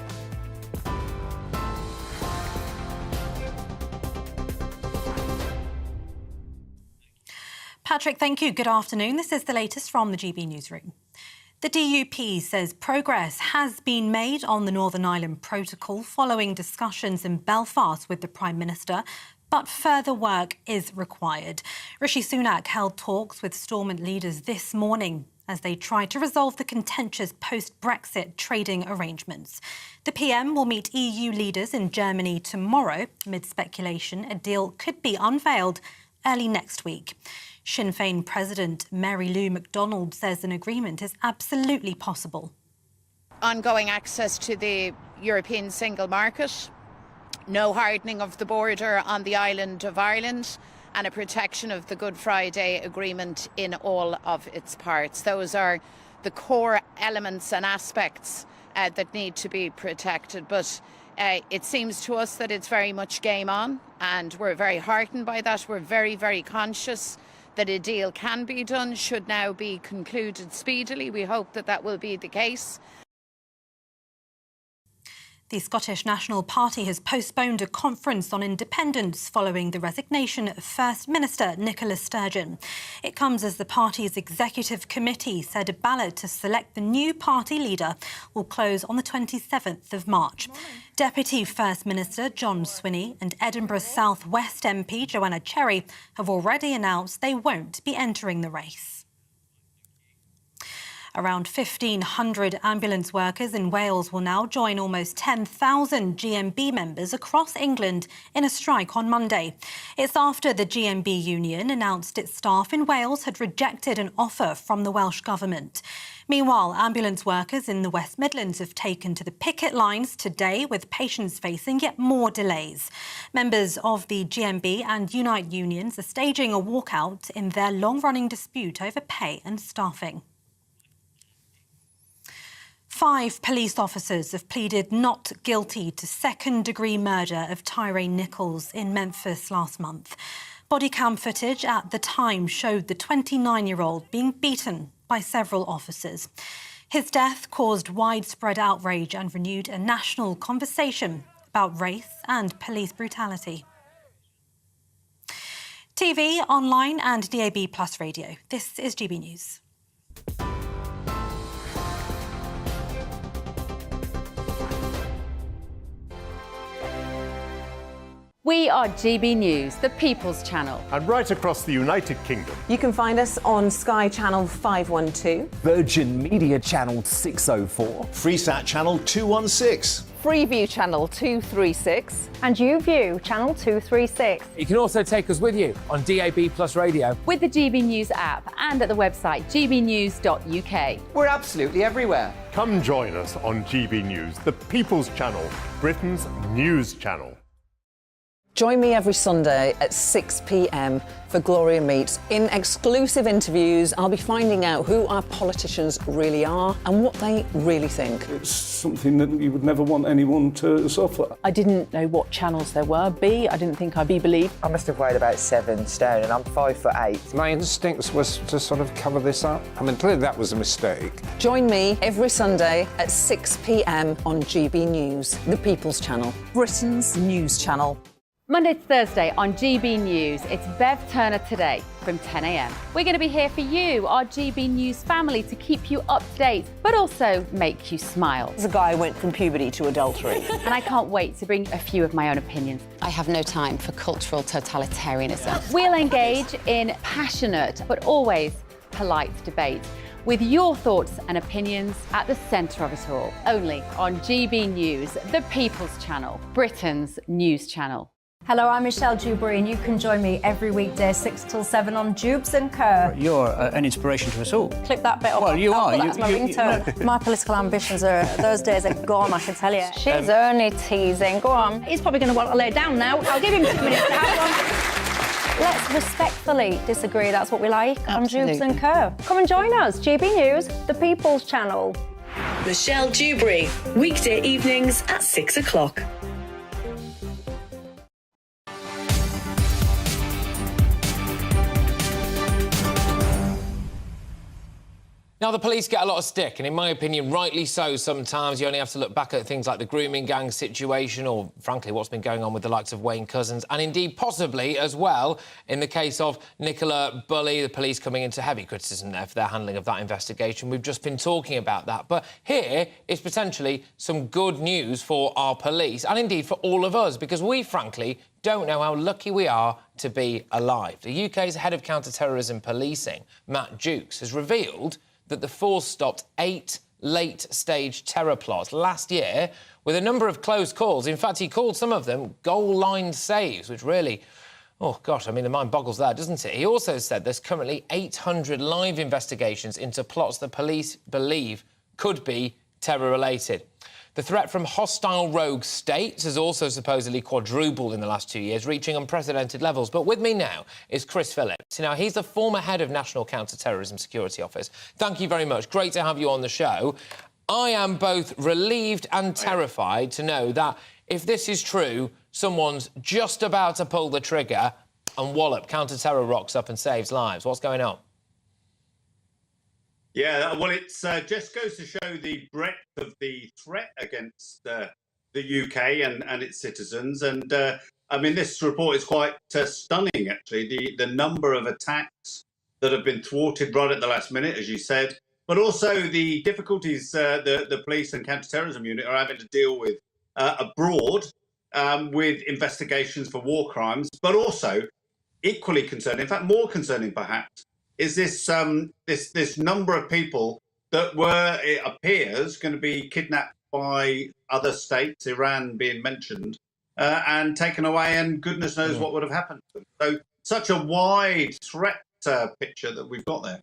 Patrick, thank you. Good afternoon. This is the latest from the GB Newsroom. The DUP says progress has been made on the Northern Ireland Protocol following discussions in Belfast with the Prime Minister, but further work is required. Rishi Sunak held talks with Stormont leaders this morning as they try to resolve the contentious post-Brexit trading arrangements. The PM will meet EU leaders in Germany tomorrow. Amid speculation, a deal could be unveiled early next week. Sinn Féin President Mary Lou MacDonald says an agreement is absolutely possible. Ongoing access to the European single market, no hardening of the border on the island of Ireland, and a protection of the Good Friday Agreement in all of its parts. Those are the core elements and aspects that need to be protected. But it seems to us that it's very much game on, and we're very heartened by that. We're very, very conscious that a deal can be done, should now be concluded speedily. We hope that that will be the case. The Scottish National Party has postponed a conference on independence following the resignation of First Minister Nicola Sturgeon. It comes as the party's executive committee said a ballot to select the new party leader will close on the 27th of March. Deputy First Minister John Swinney and Edinburgh South West MP Joanna Cherry have already announced they won't be entering the race. Around 1,500 ambulance workers in Wales will now join almost 10,000 GMB members across England in a strike on Monday. It's after the GMB union announced its staff in Wales had rejected an offer from the Welsh Government. Meanwhile, ambulance workers in the West Midlands have taken to the picket lines today, with patients facing yet more delays. Members of the GMB and Unite unions are staging a walkout in their long-running dispute over pay and staffing. 5 police officers have pleaded not guilty to second-degree murder of Tyre Nichols in Memphis last month. Body cam footage at the time showed the 29-year-old being beaten by several officers. His death caused widespread outrage and renewed a national conversation about race and police brutality. TV, online and DAB+ radio. This is GB News. We are GB News, the People's Channel. And right across the United Kingdom. You can find us on Sky Channel 512. Virgin Media Channel 604. Freesat Channel 216. Freeview Channel 236. And YouView Channel 236. You can also take us with you on DAB+ radio. With the GB News app and at the website gbnews.uk. We're absolutely everywhere. Come join us on GB News, the People's Channel, Britain's news channel. Join me every Sunday at 6 p.m. for Gloria Meets. In exclusive interviews, I'll be finding out who our politicians really are and what they really think. It's something that you would never want anyone to suffer. I didn't know what channels there were. I didn't think I'd be believed. I must have weighed about 7 stone and I'm 5'8". My instincts was to sort of cover this up. I mean, clearly that was a mistake. Join me every Sunday at 6 p.m. on GB News, the People's Channel, Britain's news channel. Monday to Thursday on GB News, it's Bev Turner Today from 10 a.m. We're going to be here for you, our GB News family, to keep you up to date, but also make you smile. There's a guy who went from puberty to adultery. And I can't wait to bring a few of my own opinions. I have no time for cultural totalitarianism. We'll engage in passionate, but always polite debate, with your thoughts and opinions at the centre of it all. Only on GB News, the People's Channel, Britain's news channel. Hello, I'm Michelle Dewberry, and you can join me every weekday 6 till 7 on Jubes and Kerr. You're an inspiration to us all. Clip that bit up. Well, you are. That's my ringtone. My political ambitions those days are gone, I can tell you. She's only teasing. Go on. He's probably going to want to lay down now. I'll give him 2 minutes to have one. Let's respectfully disagree. That's what we like on Jubes and Kerr. Come and join us. GB News, the People's Channel. Michelle Dewberry, weekday evenings at 6 o'clock. Now, the police get a lot of stick, and in my opinion, rightly so sometimes. You only have to look back at things like the grooming gang situation or, frankly, what's been going on with the likes of Wayne Couzens, and indeed possibly as well in the case of Nicola Bulley, the police coming into heavy criticism there for their handling of that investigation. We've just been talking about that. But here is potentially some good news for our police and indeed for all of us, because we, frankly, don't know how lucky we are to be alive. The UK's head of counter-terrorism policing, Matt Jukes, has revealed that the force stopped 8 late-stage terror plots last year with a number of close calls. In fact, he called some of them goal-line saves, which really... Oh, gosh, I mean, the mind boggles there, doesn't it? He also said there's currently 800 live investigations into plots the police believe could be terror-related. The threat from hostile rogue states has also supposedly quadrupled in the last 2 years, reaching unprecedented levels. But with me now is Chris Phillips. Now, he's the former head of National Counter-terrorism Security Office. Thank you very much. Great to have you on the show. I am both relieved and terrified to know that if this is true, someone's just about to pull the trigger and wallop, counter-terror rocks up and saves lives. What's going on? Yeah, well, it just goes to show the breadth of the threat against the UK and its citizens. And, I mean, this report is quite stunning, actually, the number of attacks that have been thwarted right at the last minute, as you said, but also the difficulties the police and counter-terrorism unit are having to deal with abroad with investigations for war crimes, but also equally concerning, in fact, more concerning perhaps, is this this number of people that were, it appears, going to be kidnapped by other states, Iran being mentioned, and taken away, and goodness knows what would have happened to them. So such a wide threat picture that we've got there.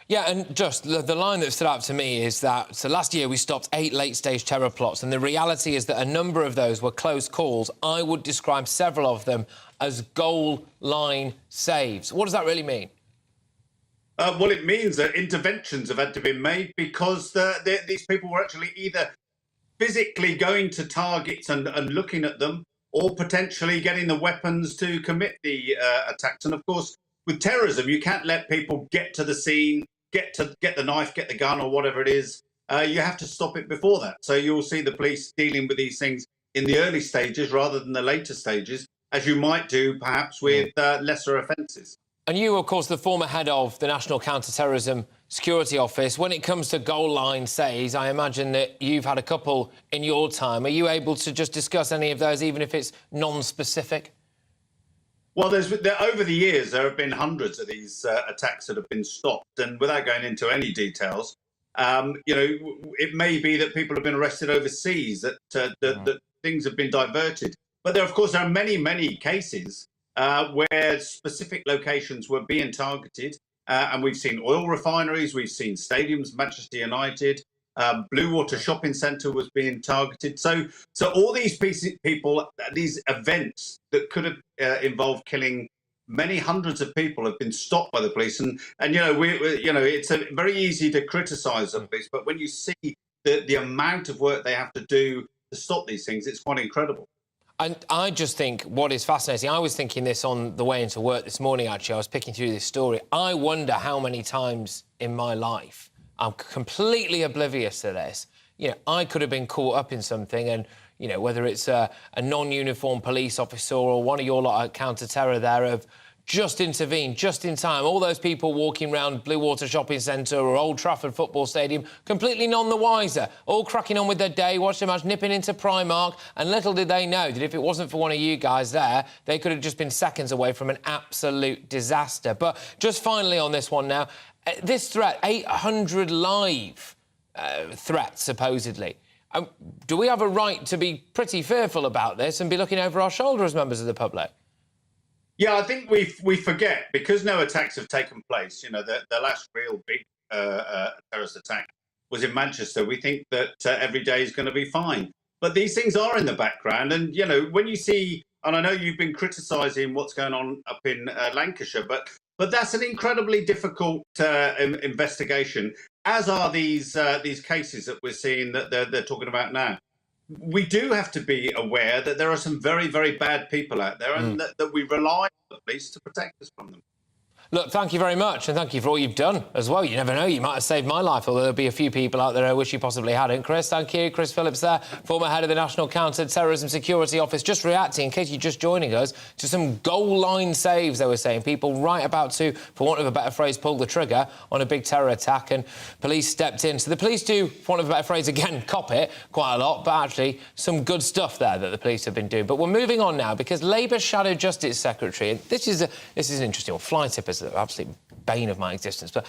Yeah, and just the line that stood out to me is that, so last year we stopped 8 late-stage terror plots, and the reality is that a number of those were close calls. I would describe several of them as goal-line saves. What does that really mean? Well, it means that interventions have had to be made because these people were actually either physically going to targets and looking at them, or potentially getting the weapons to commit the attacks. And of course, with terrorism, you can't let people get to the scene, get the knife, get the gun, or whatever it is. You have to stop it before that. So you'll see the police dealing with these things in the early stages rather than the later stages, as you might do perhaps with lesser offences. And you, of course, the former head of the National Counter-terrorism Security Office. When it comes to goal-line saves, I imagine that you've had a couple in your time. Are you able to just discuss any of those, even if it's non-specific? Well, over the years, there have been hundreds of these attacks that have been stopped. And without going into any details, you know, it may be that people have been arrested overseas, that things have been diverted. But there, of course, are many, many cases where specific locations were being targeted. And we've seen oil refineries, we've seen stadiums, Manchester United, Blue Water Shopping Centre was being targeted. So all these people, these events that could have involved killing many hundreds of people have been stopped by the police. And you know, it's very easy to criticise the police, but when you see the amount of work they have to do to stop these things, it's quite incredible. And I just think what is fascinating, I was thinking this on the way into work this morning, actually. I was picking through this story. I wonder how many times in my life I'm completely oblivious to this. You know, I could have been caught up in something and, you know, whether it's a non-uniformed police officer or one of your lot at counter-terror there have just intervened, just in time. All those people walking around Blue Water Shopping Centre or Old Trafford Football Stadium, completely none the wiser, all cracking on with their day, watching the match, nipping into Primark, and little did they know that if it wasn't for one of you guys there, they could have just been seconds away from an absolute disaster. But just finally on this one now, this threat, 800 live threats, supposedly. Do we have a right to be pretty fearful about this and be looking over our shoulder as members of the public? Yeah, I think we forget, because no attacks have taken place. You know, the last real big terrorist attack was in Manchester. We think that every day is going to be fine. But these things are in the background. And, you know, when you see, and I know you've been criticising what's going on up in Lancashire, but that's an incredibly difficult investigation, as are these cases that we're seeing that they're talking about now. We do have to be aware that there are some very, very bad people out there and that we rely on the police to protect us from them. Look, thank you very much, and thank you for all you've done as well. You never know, you might have saved my life, although there'll be a few people out there I wish you possibly hadn't. Chris, thank you. Chris Phillips there, former head of the National Counter-terrorism Security Office, just reacting, in case you're just joining us, to some goal line saves, they were saying. People right about to, for want of a better phrase, pull the trigger on a big terror attack, and police stepped in. So the police do, for want of a better phrase, again, cop it quite a lot, but actually some good stuff there that the police have been doing. But we're moving on now, because Labour Shadow Justice Secretary, and this is an interesting one, fly tippers, the absolute bane of my existence, but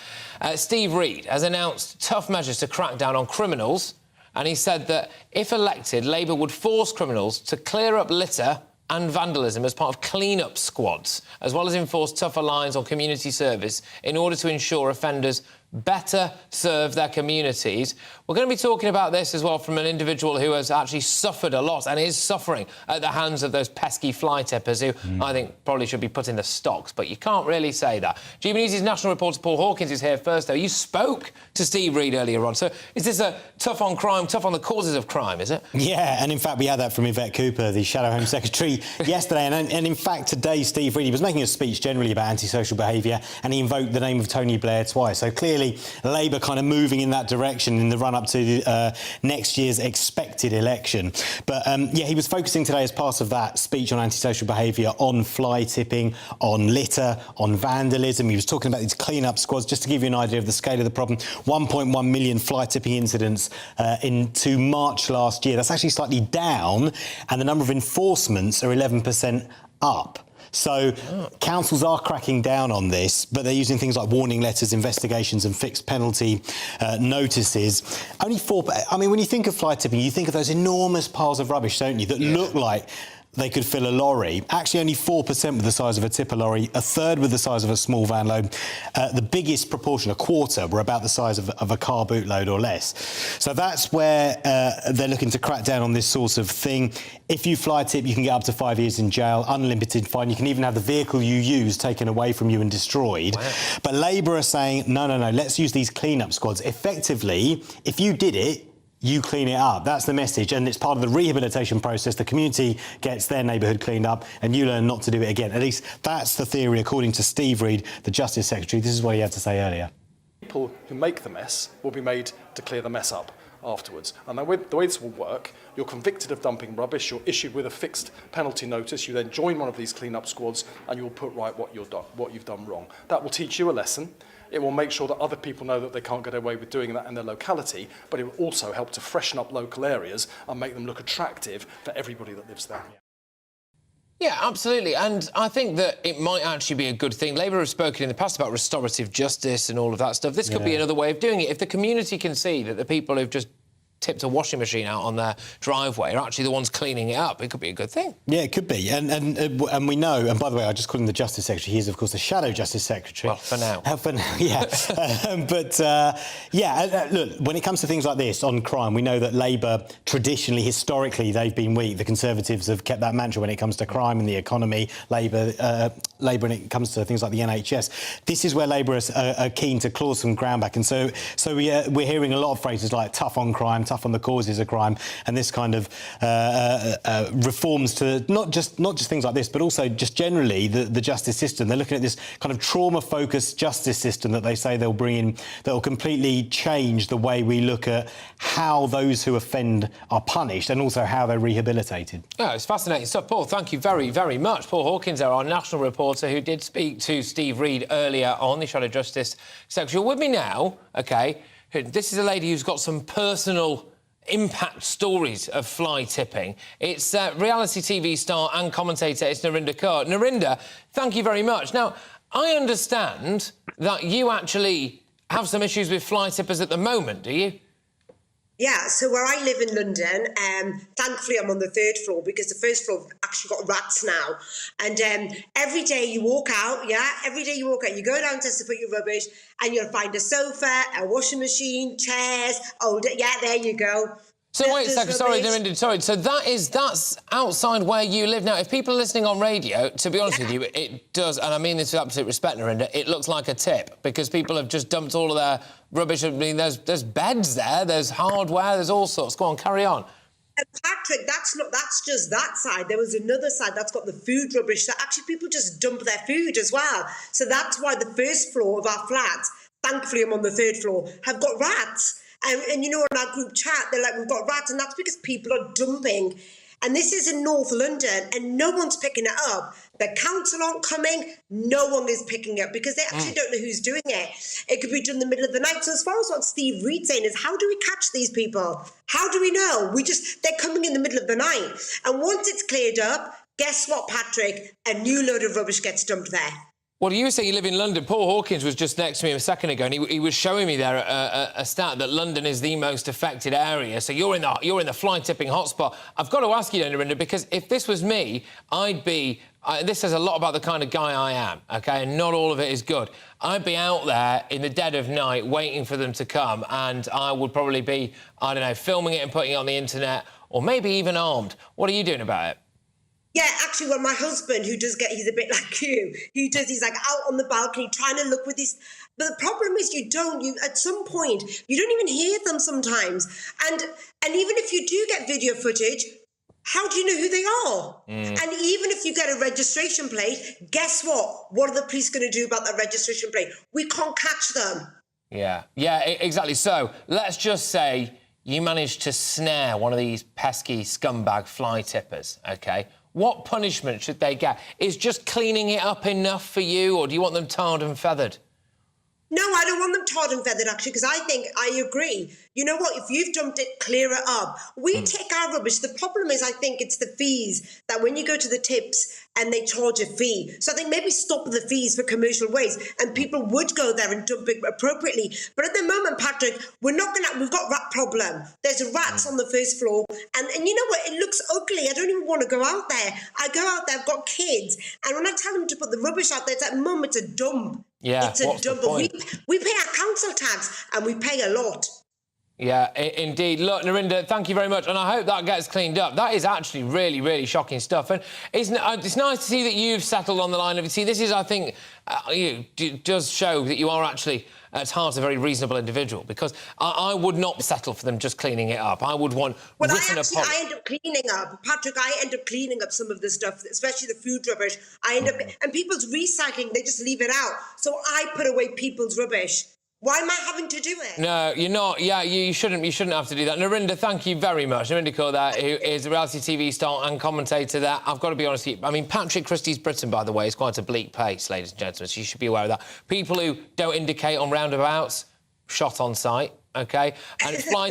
Steve Reid has announced tough measures to crack down on criminals, and he said that if elected, Labour would force criminals to clear up litter and vandalism as part of clean-up squads, as well as enforce tougher lines on community service in order to ensure offenders better serve their communities. We're going to be talking about this as well from an individual who has actually suffered a lot and is suffering at the hands of those pesky fly tippers who I think probably should be put in the stocks, but you can't really say that. GBNews' national reporter Paul Hawkins is here first, though. You spoke to Steve Reid earlier on, so is this a tough on crime, tough on the causes of crime, is it? Yeah, and in fact we had that from Yvette Cooper, the Shadow Home Secretary, yesterday, and in fact today Steve Reid was making a speech generally about antisocial behaviour, and he invoked the name of Tony Blair twice, so clearly Labour kind of moving in that direction in the run-up to next year's expected election. But, yeah, he was focusing today as part of that speech on antisocial behaviour on fly tipping, on litter, on vandalism. He was talking about these clean-up squads. Just to give you an idea of the scale of the problem, 1.1 million fly tipping incidents into March last year. That's actually slightly down, and the number of enforcements are 11% up. So councils are cracking down on this, but they're using things like warning letters, investigations and fixed penalty notices. Only 4... I mean, when you think of fly tipping, you think of those enormous piles of rubbish, don't you, that look like they could fill a lorry. Actually, only 4% with the size of a tipper lorry, a third with the size of a small van load. The biggest proportion, a quarter, were about the size of a car boot load or less. So that's where they're looking to crack down on this sort of thing. If you fly tip, you can get up to 5 years in jail, unlimited fine. You can even have the vehicle you use taken away from you and destroyed. Wow. But Labour are saying, no, let's use these clean-up squads. Effectively, if you did it, you clean it up. That's the message, and it's part of the rehabilitation process. The community gets their neighbourhood cleaned up, and you learn not to do it again. At least that's the theory, according to Steve Reid, the Justice Secretary. This is what he had to say earlier. People who make the mess will be made to clear the mess up afterwards. And the way this will work, you're convicted of dumping rubbish, you're issued with a fixed penalty notice, you then join one of these clean-up squads, and you'll put right what you've done wrong. That will teach you a lesson. It will make sure that other people know that they can't get away with doing that in their locality, but it will also help to freshen up local areas and make them look attractive for everybody that lives there. Yeah, absolutely. And I think that it might actually be a good thing. Labour have spoken in the past about restorative justice and all of that stuff. This could be another way of doing it. If the community can see that the people who've just tipped a washing machine out on their driveway are actually the ones cleaning it up, it could be a good thing. Yeah, it could be. And we know, and by the way, I just call him the Justice Secretary. He is, of course, the Shadow Justice Secretary. Well, for now. For now, yeah. Look, when it comes to things like this on crime, we know that Labour, traditionally, historically, they've been weak. The Conservatives have kept that mantra when it comes to crime and the economy. Labour when it comes to things like the NHS. This is where Labour are keen to claw some ground back. And so we're hearing a lot of phrases like tough on crime, tough on the causes of crime, and this kind of reforms to not just things like this, but also just generally the justice system. They're looking at this kind of trauma-focused justice system that they say they'll bring in, that will completely change the way we look at how those who offend are punished and also how they're rehabilitated. Yeah, it's fascinating stuff. Paul, thank you very, very much. Paul Hawkins there, our national reporter, who did speak to Steve Reid earlier on, the Shadow Justice Secretary. With me now, OK, this is a lady who's got some personal impact stories of fly tipping. It's reality TV star and commentator, it's Narinder Kaur. Narinder, thank you very much. Now, I understand that you actually have some issues with fly tippers at the moment, do you? Yeah, so where I live in London, thankfully I'm on the 3rd floor because the 1st floor actually got rats now. And every day you walk out, you go downstairs to put your rubbish and you'll find a sofa, a washing machine, chairs, there you go. So wait a second, sorry, Narinder, sorry. So that's outside where you live now. If people are listening on radio, to be honest with you, it does, and I mean this with absolute respect, Narinder, it looks like a tip because people have just dumped all of their rubbish. I mean, there's beds there, there's hardware, there's all sorts. Go on, carry on. Patrick, that's just that side. There was another side that's got the food rubbish that actually people just dump their food as well. So that's why the first floor of our flat, thankfully I'm on the third floor, have got rats. And you know, in our group chat, they're like, we've got rats, and that's because people are dumping. And this is in North London, and no one's picking it up. The council aren't coming, no one is picking it up because they actually don't know who's doing it. It could be done in the middle of the night. So as far as what Steve Reed's saying is, how do we catch these people? How do we know? They're coming in the middle of the night. And once it's cleared up, guess what, Patrick? A new load of rubbish gets dumped there. Well, you say you live in London. Paul Hawkins was just next to me a second ago, and he was showing me there a stat that London is the most affected area. So you're in the fly-tipping hotspot. I've got to ask you, Narinder, because if this was me, I'd be... this says a lot about the kind of guy I am, OK? And not all of it is good. I'd be out there in the dead of night waiting for them to come, and I would probably be, I don't know, filming it and putting it on the internet, or maybe even armed. What are you doing about it? Yeah, actually, well, my husband, he's a bit like you. He's like out on the balcony trying to look with his... But the problem is at some point, you don't even hear them sometimes. And even if you do get video footage, how do you know who they are? And even if you get a registration plate, guess what? What are the police going to do about that registration plate? We can't catch them. Yeah, exactly. So let's just say you managed to snare one of these pesky scumbag fly tippers, OK? What punishment should they get? Is just cleaning it up enough for you, or do you want them tarred and feathered? No, I don't want them tarred and feathered, actually, because I agree. You know what? If you've dumped it, clear it up. We take our rubbish. The problem is, I think it's the fees, that when you go to the tips and they charge a fee. So I think maybe stop the fees for commercial waste, and people would go there and dump it appropriately. But at the moment, Patrick, we've got rat problem. There's rats on the first floor, and you know what? It looks ugly. I don't even want to go out there. I go out there, I've got kids, and when I tell them to put the rubbish out there, it's like, Mum, it's a dump. Yeah, it's a dump. We pay our council tax, and we pay a lot. Yeah, indeed. Look, Narinder, thank you very much, and I hope that gets cleaned up. That is actually really, really shocking stuff, and it's nice to see that you've settled on the line of it. See, this is, I think, does show that you are actually, at heart, a very reasonable individual, because I would not settle for them just cleaning it up. I would want... Well, I end up cleaning up. Patrick, I end up cleaning up some of the stuff, especially the food rubbish. And people's recycling, they just leave it out. So I put away people's rubbish. Why am I having to do it? No, you're not. Yeah, you shouldn't have to do that. Narinder, thank you very much. Narinder Kaur, who is a reality TV star and commentator there. I've got to be honest with you. I mean, Patrick Christys' Britain, by the way, is quite a bleak place, ladies and gentlemen, so you should be aware of that. People who don't indicate on roundabouts, shot on sight, OK? And fly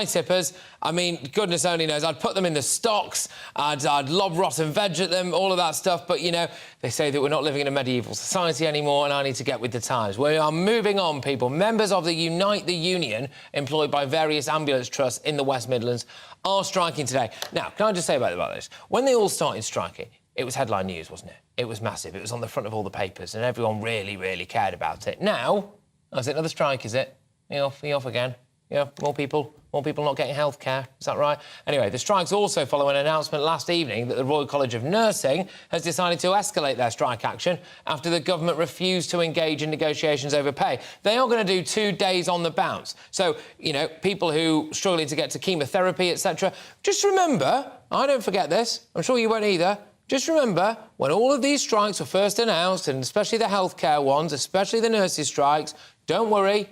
tippers, I mean, goodness only knows, I'd put them in the stocks, I'd lob rotten veg at them, all of that stuff, but, you know, they say that we're not living in a medieval society anymore, and I need to get with the times. We are moving on, people. Members of the Unite the Union, employed by various ambulance trusts in the West Midlands, are striking today. Now, can I just say about this? When they all started striking, it was headline news, wasn't it? It was massive. It was on the front of all the papers, and everyone really, really cared about it. Now, is it another strike, is it? You're off again. Yeah, more people not getting health care. Is that right? Anyway, the strikes also follow an announcement last evening that the Royal College of Nursing has decided to escalate their strike action after the government refused to engage in negotiations over pay. They are going to do 2 days on the bounce. So, you know, people who struggling to get to chemotherapy, etc. Just remember, I don't forget this, I'm sure you won't either, just remember, when all of these strikes were first announced, and especially the healthcare ones, especially the nurses' strikes, don't worry,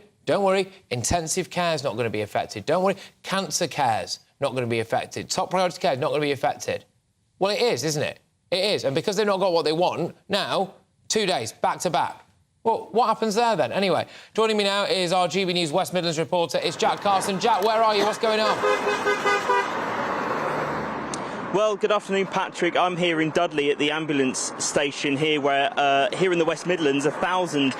intensive care is not going to be affected. Don't worry, cancer care's not going to be affected. Top priority care is not going to be affected. Well, it is, isn't it? It is. And because they've not got what they want, now, 2 days, back to back. Well, what happens there, then? Anyway, joining me now is our GB News West Midlands reporter. It's Jack Carson. Jack, where are you? What's going on? Well, good afternoon, Patrick. I'm here in Dudley at the ambulance station here, where here in the West Midlands, 1,000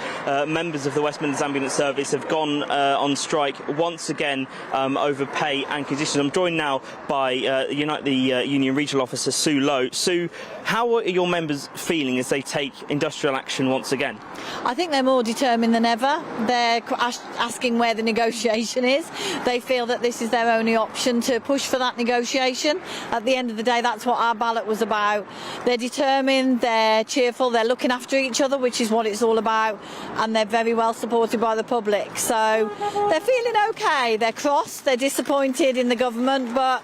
members of the West Midlands Ambulance Service have gone on strike once again over pay and conditions. I'm joined now by Unite the Union Regional Officer Sue Lowe. Sue, how are your members feeling as they take industrial action once again? I think they're more determined than ever. They're asking where the negotiation is. They feel that this is their only option to push for that negotiation. At the end of the day, that's what our ballot was about. They're determined, they're cheerful, they're looking after each other, which is what it's all about, and they're very well supported by the public. So they're feeling okay. They're cross, they're disappointed in the government, but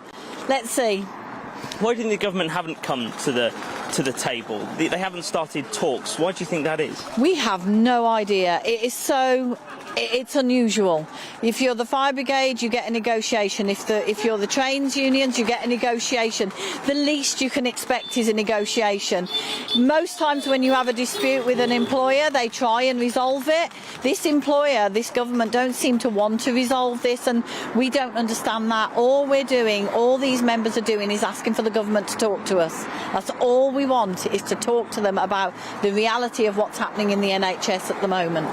let's see. Why do you think the government haven't come to the table? They haven't started talks. Why do you think that is? We have no idea. It's unusual. If you're the fire brigade, you get a negotiation. If you're the trains unions, you get a negotiation. The least you can expect is a negotiation. Most times when you have a dispute with an employer, they try and resolve it. This employer, this government don't seem to want to resolve this, and we don't understand that. All we're doing, all these members are doing, is asking for the government to talk to us. That's all we want, is to talk to them about the reality of what's happening in the NHS at the moment.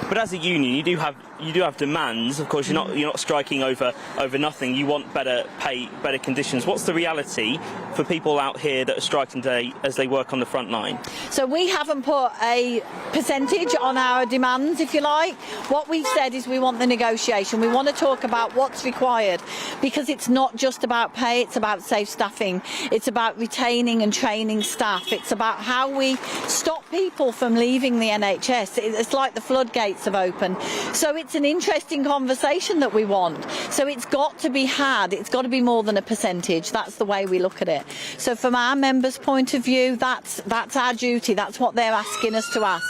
But as a union, you do have demands. Of course, you're not striking over nothing. You want better pay, better conditions. What's the reality for people out here that are striking today as they work on the front line? So we haven't put a percentage on our demands, if you like. What we've said is we want the negotiation. We want to talk about what's required, because it's not just about pay, it's about safe staffing. It's about retaining and training staff. It's about how we stop people from leaving the NHS. It's like the floodgates have opened. So it's an interesting conversation that we want. So it's got to be had. It's got to be more than a percentage. That's the way we look at it. So from our members' point of view, that's our duty. That's what they're asking us to ask.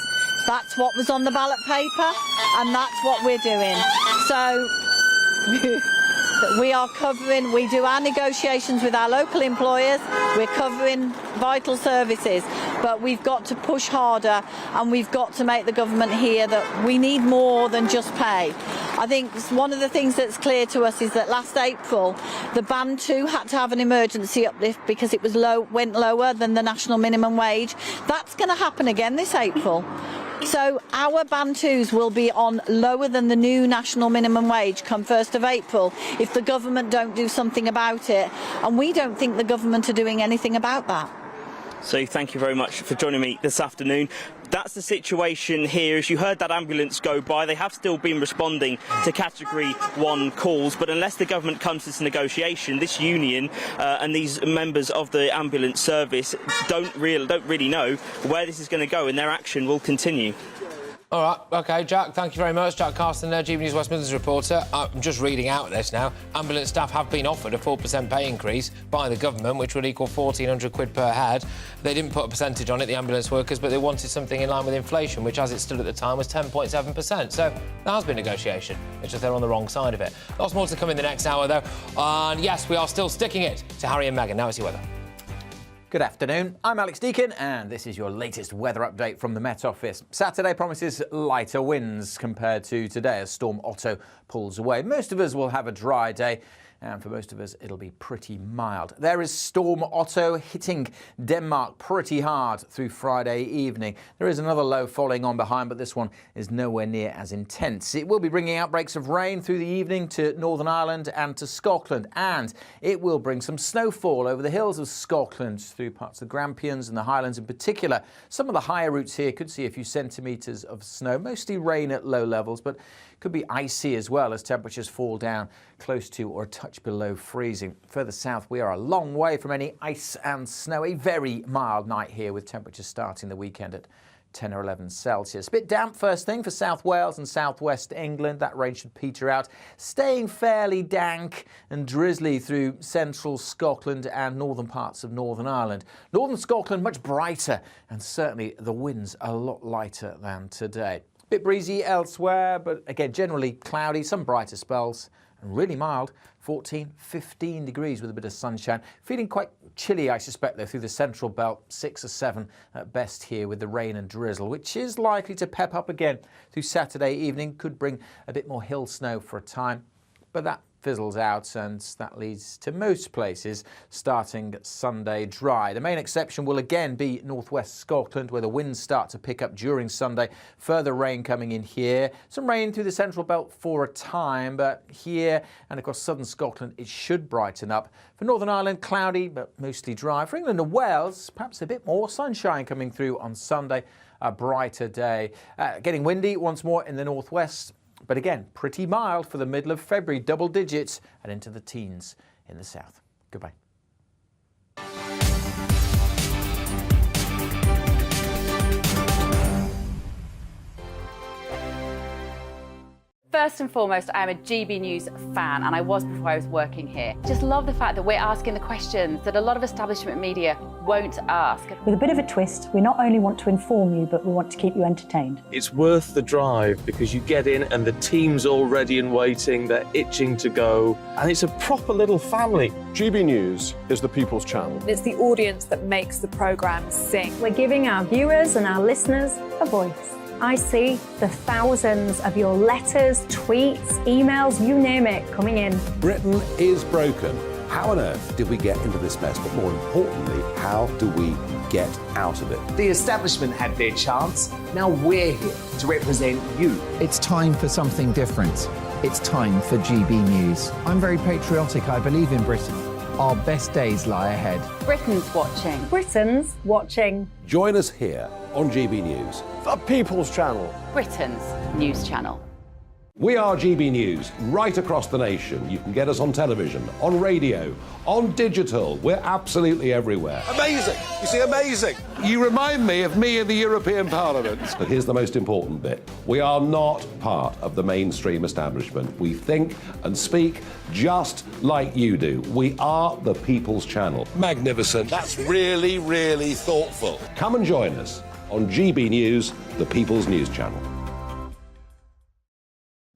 That's what was on the ballot paper, and that's what we're doing. So we are covering, we do our negotiations with our local employers, we're covering vital services, but we've got to push harder, and we've got to make the government hear that we need more than just pay. I think one of the things that's clear to us is that last April the Band 2 had to have an emergency uplift because it was went lower than the national minimum wage. That's going to happen again this April. So our Band 2s will be on lower than the new national minimum wage come 1st of April if the government don't do something about it. And we don't think the government are doing anything about that. So thank you very much for joining me this afternoon. That's the situation here. As you heard that ambulance go by, they have still been responding to Category 1 calls, but unless the government comes to this negotiation, this union and these members of the ambulance service don't really know where this is going to go, and their action will continue. All right, OK, Jack, thank you very much. Jack Carson, GBNews West Midlands reporter. I'm just reading out this now. Ambulance staff have been offered a 4% pay increase by the government, which would equal £1,400 per head. They didn't put a percentage on it, the ambulance workers, but they wanted something in line with inflation, which, as it stood at the time, was 10.7%. So there has been negotiation. It's just they're on the wrong side of it. Lots more to come in the next hour, though. And yes, we are still sticking it to Harry and Meghan. Now it's your weather. Good afternoon, I'm Alex Deakin, and this is your latest weather update from the Met Office. Saturday promises lighter winds compared to today as Storm Otto pulls away. Most of us will have a dry day, and for most of us it'll be pretty mild. There is Storm Otto hitting Denmark pretty hard through Friday evening. There is another low following on behind, but this one is nowhere near as intense. It will be bringing outbreaks of rain through the evening to Northern Ireland and to Scotland, and it will bring some snowfall over the hills of Scotland through parts of the Grampians and the Highlands in particular. Some of the higher routes here could see a few centimetres of snow, mostly rain at low levels, but could be icy as well as temperatures fall down close to or a touch below freezing. Further south, we are a long way from any ice and snow. A very mild night here with temperatures starting the weekend at 10 or 11 Celsius. A bit damp first thing for South Wales and southwest England. That rain should peter out, staying fairly dank and drizzly through central Scotland and northern parts of Northern Ireland. Northern Scotland much brighter, and certainly the winds a lot lighter than today. Bit breezy elsewhere, but again, generally cloudy, some brighter spells, and really mild, 14, 15 degrees with a bit of sunshine. Feeling quite chilly, I suspect, though, through the central belt, 6 or 7 at best here with the rain and drizzle, which is likely to pep up again through Saturday evening. Could bring a bit more hill snow for a time, but that fizzles out, and that leads to most places starting Sunday dry. The main exception will again be northwest Scotland, where the winds start to pick up during Sunday. Further rain coming in here. Some rain through the central belt for a time, but here and across southern Scotland it should brighten up. For Northern Ireland, cloudy but mostly dry. For England and Wales, perhaps a bit more sunshine coming through on Sunday. A brighter day. Getting windy once more in the northwest. But again, pretty mild for the middle of February, double digits and into the teens in the south. Goodbye. First and foremost, I am a GB News fan, and I was before I was working here. Just love the fact that we're asking the questions that a lot of establishment media won't ask. With a bit of a twist, we not only want to inform you, but we want to keep you entertained. It's worth the drive because you get in and the team's all ready and waiting, they're itching to go, and it's a proper little family. GB News is the People's Channel. It's the audience that makes the programme sing. We're giving our viewers and our listeners a voice. I see the thousands of your letters, tweets, emails, you name it, coming in. Britain is broken. How on earth did we get into this mess? But more importantly, how do we get out of it? The establishment had their chance. Now we're here to represent you. It's time for something different. It's time for GB News. I'm very patriotic. I believe in Britain. Our best days lie ahead. Britain's watching. Britain's watching. Join us here on GB News. The People's Channel. Britain's news channel. We are GB News, right across the nation. You can get us on television, on radio, on digital. We're absolutely everywhere. Amazing. You see, amazing. You remind me of me in the European Parliament. But here's the most important bit. We are not part of the mainstream establishment. We think and speak just like you do. We are the People's Channel. Magnificent. That's really, really thoughtful. Come and join us on GB News, the People's News Channel.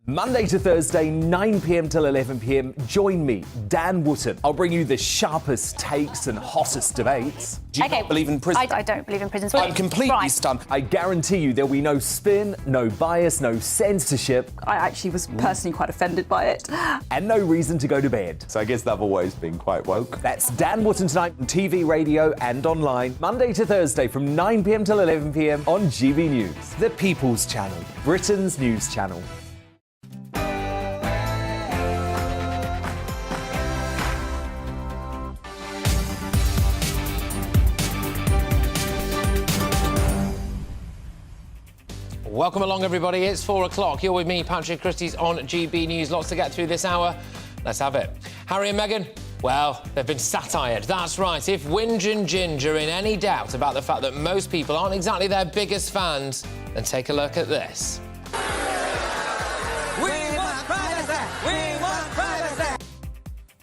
Monday to Thursday, 9 p.m. till 11 p.m. Join me, Dan Wootton. I'll bring you the sharpest takes and hottest debates. Do you not believe in prisons? I don't believe in prisons. I'm completely stunned. I guarantee you there'll be no spin, no bias, no censorship. I actually was personally quite offended by it. And no reason to go to bed. So I guess they've always been quite woke. That's Dan Wootton tonight on TV, radio and online. Monday to Thursday from 9 p.m. till 11 p.m. on GB News. The People's Channel, Britain's news channel. Welcome along, everybody. It's 4 o'clock. You're with me, Patrick Christys, on GB News. Lots to get through this hour. Let's have it. Harry and Meghan, well, they've been satired. That's right. If Whinge and Ginge are in any doubt about the fact that most people aren't exactly their biggest fans, then take a look at this.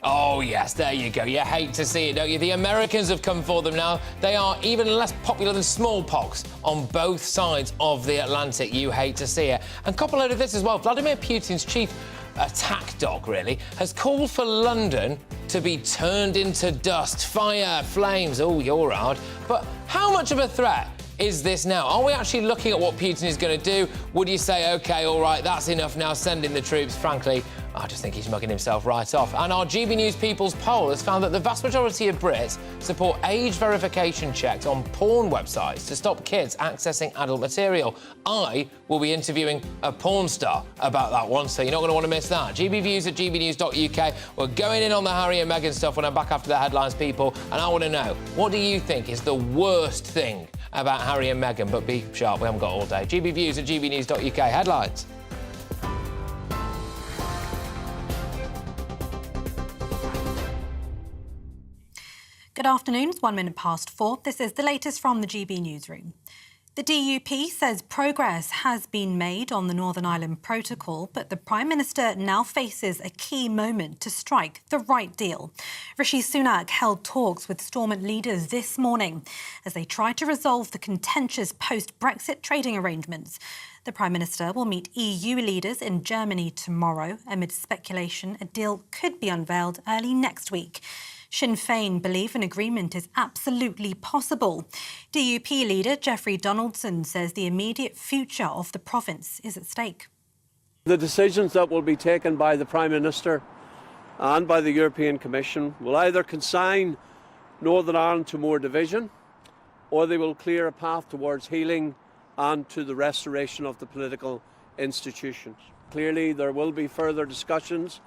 Oh, yes, there you go. You hate to see it, don't you? The Americans have come for them now. They are even less popular than smallpox on both sides of the Atlantic. You hate to see it. And couple of this as well. Vladimir Putin's chief attack dog, really, has called for London to be turned into dust. Fire, flames. Oh, you're hard. But how much of a threat is this now? Are we actually looking at what Putin is going to do? Would you say, OK, all right, that's enough now, send in the troops? Frankly, I just think he's mugging himself right off. And our GB News People's poll has found that the vast majority of Brits support age verification checks on porn websites to stop kids accessing adult material. I will be interviewing a porn star about that one, so you're not going to want to miss that. GBviews at gbnews.uk. We're going in on the Harry and Meghan stuff when I'm back after the headlines, people, and I want to know, what do you think is the worst thing about Harry and Meghan? But be sharp, we haven't got all day. GBviews at gbnews.uk. Headlines. Good afternoon, it's 1 minute past 4. This is the latest from the GB Newsroom. The DUP says progress has been made on the Northern Ireland Protocol, but the Prime Minister now faces a key moment to strike the right deal. Rishi Sunak held talks with Stormont leaders this morning as they try to resolve the contentious post-Brexit trading arrangements. The Prime Minister will meet EU leaders in Germany tomorrow. Amid speculation, a deal could be unveiled early next week. Sinn Féin believe an agreement is absolutely possible. DUP leader Geoffrey Donaldson says the immediate future of the province is at stake. The decisions that will be taken by the Prime Minister and by the European Commission will either consign Northern Ireland to more division, or they will clear a path towards healing and to the restoration of the political institutions. Clearly, there will be further discussions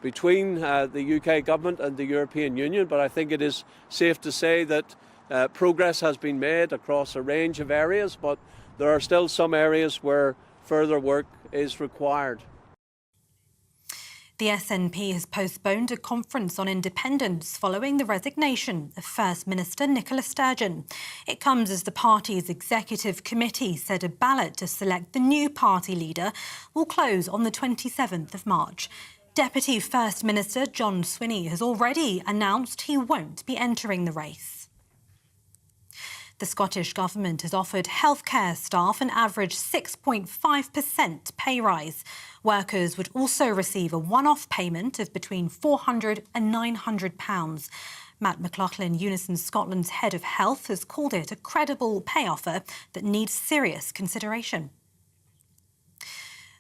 between the UK government and the European Union, but I think it is safe to say that progress has been made across a range of areas, but there are still some areas where further work is required. The SNP has postponed a conference on independence following the resignation of First Minister Nicola Sturgeon. It comes as the party's executive committee said a ballot to select the new party leader will close on the 27th of March. Deputy First Minister John Swinney has already announced he won't be entering the race. The Scottish Government has offered healthcare staff an average 6.5% pay rise. Workers would also receive a one-off payment of between £400 and £900. Matt McLaughlin, Unison Scotland's head of health, has called it a credible pay offer that needs serious consideration.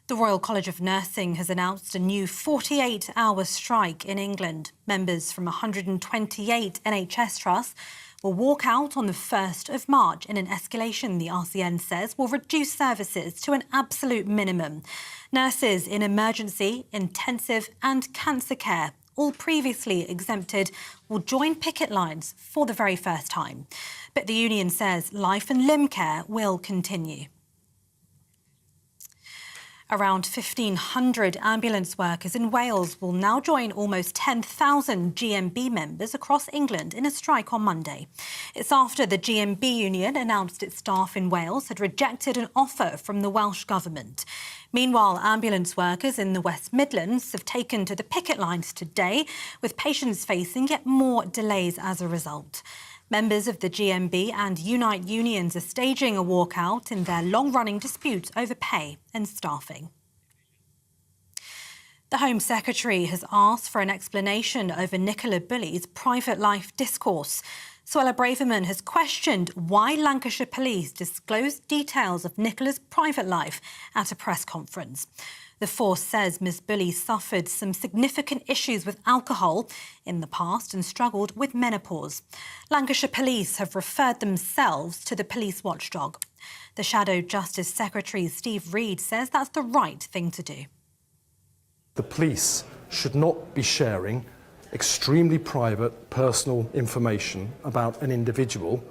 The Royal College of Nursing has announced a new 48-hour strike in England. Members from 128 NHS trusts will walk out on the 1st of March in an escalation the RCN says will reduce services to an absolute minimum. Nurses in emergency, intensive and cancer care, all previously exempted, will join picket lines for the very first time. But the union says life and limb care will continue. Around 1,500 ambulance workers in Wales will now join almost 10,000 GMB members across England in a strike on Monday. It's after the GMB union announced its staff in Wales had rejected an offer from the Welsh Government. Meanwhile, ambulance workers in the West Midlands have taken to the picket lines today, with patients facing yet more delays as a result. Members of the GMB and Unite unions are staging a walkout in their long-running dispute over pay and staffing. The Home Secretary has asked for an explanation over Nicola Bulley's private life discourse. Suella Braverman has questioned why Lancashire Police disclosed details of Nicola's private life at a press conference. The force says Ms Bulley suffered some significant issues with alcohol in the past and struggled with menopause. Lancashire Police have referred themselves to the police watchdog. The Shadow Justice Secretary Steve Reid says that's the right thing to do. The police should not be sharing extremely private personal information about an individual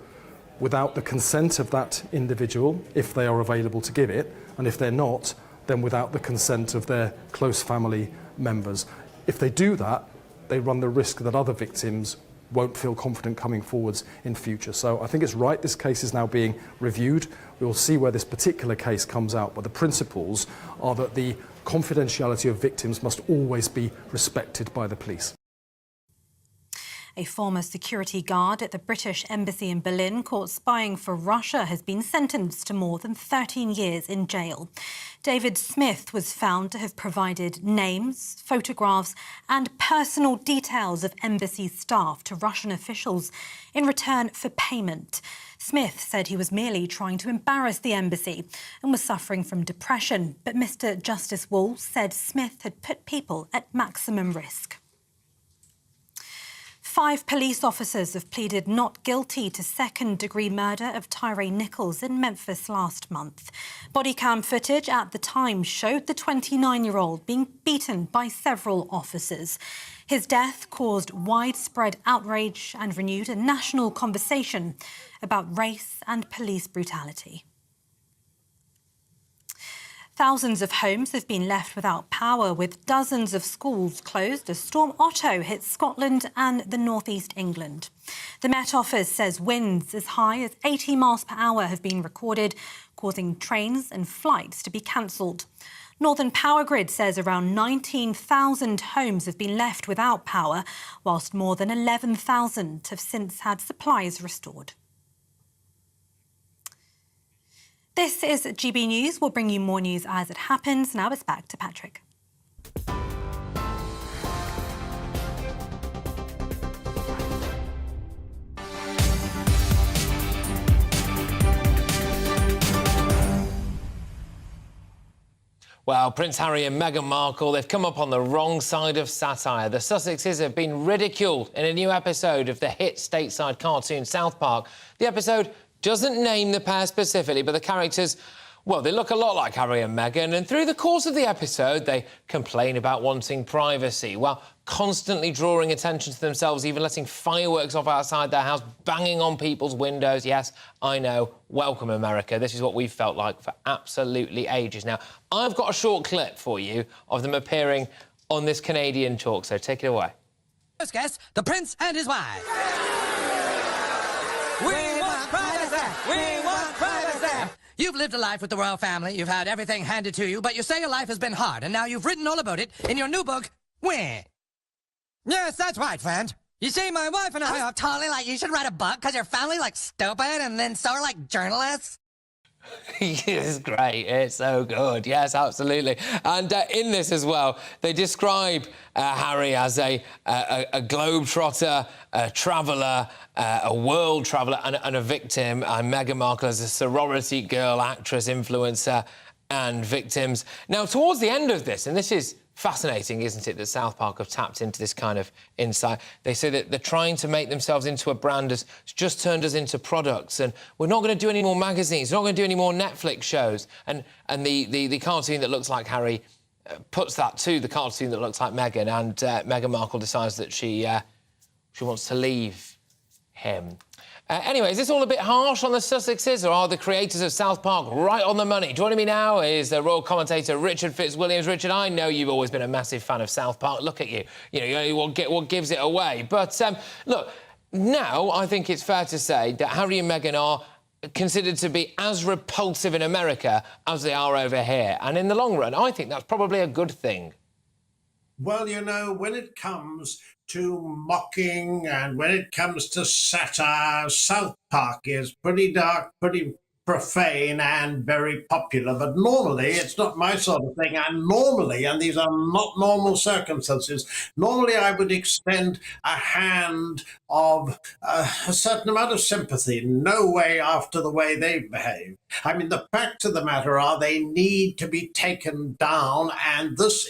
without the consent of that individual, if they are available to give it, and if they're not, then without the consent of their close family members. If they do that, they run the risk that other victims won't feel confident coming forwards in future. So I think it's right this case is now being reviewed. We will see where this particular case comes out, but the principles are that the confidentiality of victims must always be respected by the police. A former security guard at the British Embassy in Berlin caught spying for Russia has been sentenced to more than 13 years in jail. David Smith was found to have provided names, photographs and personal details of embassy staff to Russian officials in return for payment. Smith said he was merely trying to embarrass the embassy and was suffering from depression, but Mr Justice Wall said Smith had put people at maximum risk. 5 police officers have pleaded not guilty to second-degree murder of Tyre Nichols in Memphis last month. Body cam footage at the time showed the 29-year-old being beaten by several officers. His death caused widespread outrage and renewed a national conversation about race and police brutality. Thousands of homes have been left without power, with dozens of schools closed as Storm Otto hit Scotland and the northeast England. The Met Office says winds as high as 80 miles per hour have been recorded, causing trains and flights to be cancelled. Northern Power Grid says around 19,000 homes have been left without power, whilst more than 11,000 have since had supplies restored. This is GB News. We'll bring you more news as it happens. Now it's back to Patrick. Well, Prince Harry and Meghan Markle, they've come up on the wrong side of satire. The Sussexes have been ridiculed in a new episode of the hit stateside cartoon South Park. The episode doesn't name the pair specifically, but the characters, well, they look a lot like Harry and Meghan, and through the course of the episode, they complain about wanting privacy, while constantly drawing attention to themselves, even letting fireworks off outside their house, banging on people's windows. Yes, I know, welcome America. This is what we've felt like for absolutely ages now. I've got a short clip for you of them appearing on this Canadian talk, so take it away. First guest, the Prince and his wife. We want privacy! We want privacy! You've lived a life with the royal family, you've had everything handed to you, but you say your life has been hard, and now you've written all about it in your new book, Where? Yes, that's right, friend. You see, my wife and I are totally like, you should write a book because your family like stupid and then so are like journalists. It's great. It's so good. Yes, absolutely. And in this as well, they describe Harry as a globetrotter, a traveller, a world traveller and a victim, and Meghan Markle as a sorority girl, actress, influencer and victims. Now, towards the end of this, and this is fascinating, isn't it, that South Park have tapped into this kind of insight. They say that they're trying to make themselves into a brand that's just turned us into products, and we're not going to do any more magazines, we're not going to do any more Netflix shows. And the cartoon that looks like Harry puts that to the cartoon that looks like Meghan, and Meghan Markle decides that she wants to leave him. Anyway, is this all a bit harsh on the Sussexes, or are the creators of South Park right on the money? Joining me now is the royal commentator Richard Fitzwilliams. Richard, I know you've always been a massive fan of South Park. Look at you. You know, what gives it away. But, look, now I think it's fair to say that Harry and Meghan are considered to be as repulsive in America as they are over here. And in the long run, I think that's probably a good thing. Well, you know, when it comes to mocking and when it comes to satire, South Park is pretty dark, pretty profane and very popular. But normally, it's not my sort of thing. And normally, and these are not normal circumstances, normally I would extend a hand of a certain amount of sympathy. No way after the way they've behaved. I mean, the facts of the matter are they need to be taken down, and this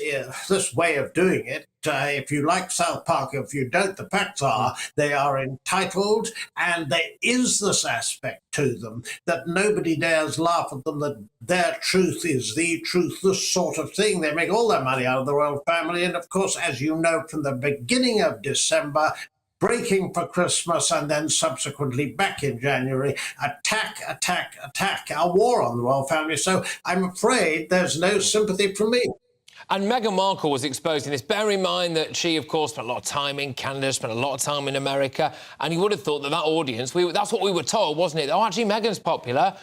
way of doing it, if you like South Park, if you don't, the facts are they are entitled, and there is this aspect to them that nobody dares laugh at them, that their truth is the truth, this sort of thing. They make all their money out of the royal family, and of course, as you know, from the beginning of December, breaking for Christmas and then subsequently back in January, attack, a war on the royal family. So I'm afraid there's no sympathy from me. And Meghan Markle was exposed in this. Bear in mind that she, of course, spent a lot of time in Canada, spent a lot of time in America, and you would have thought that audience, that's what we were told, wasn't it? Oh, actually, Meghan's popular.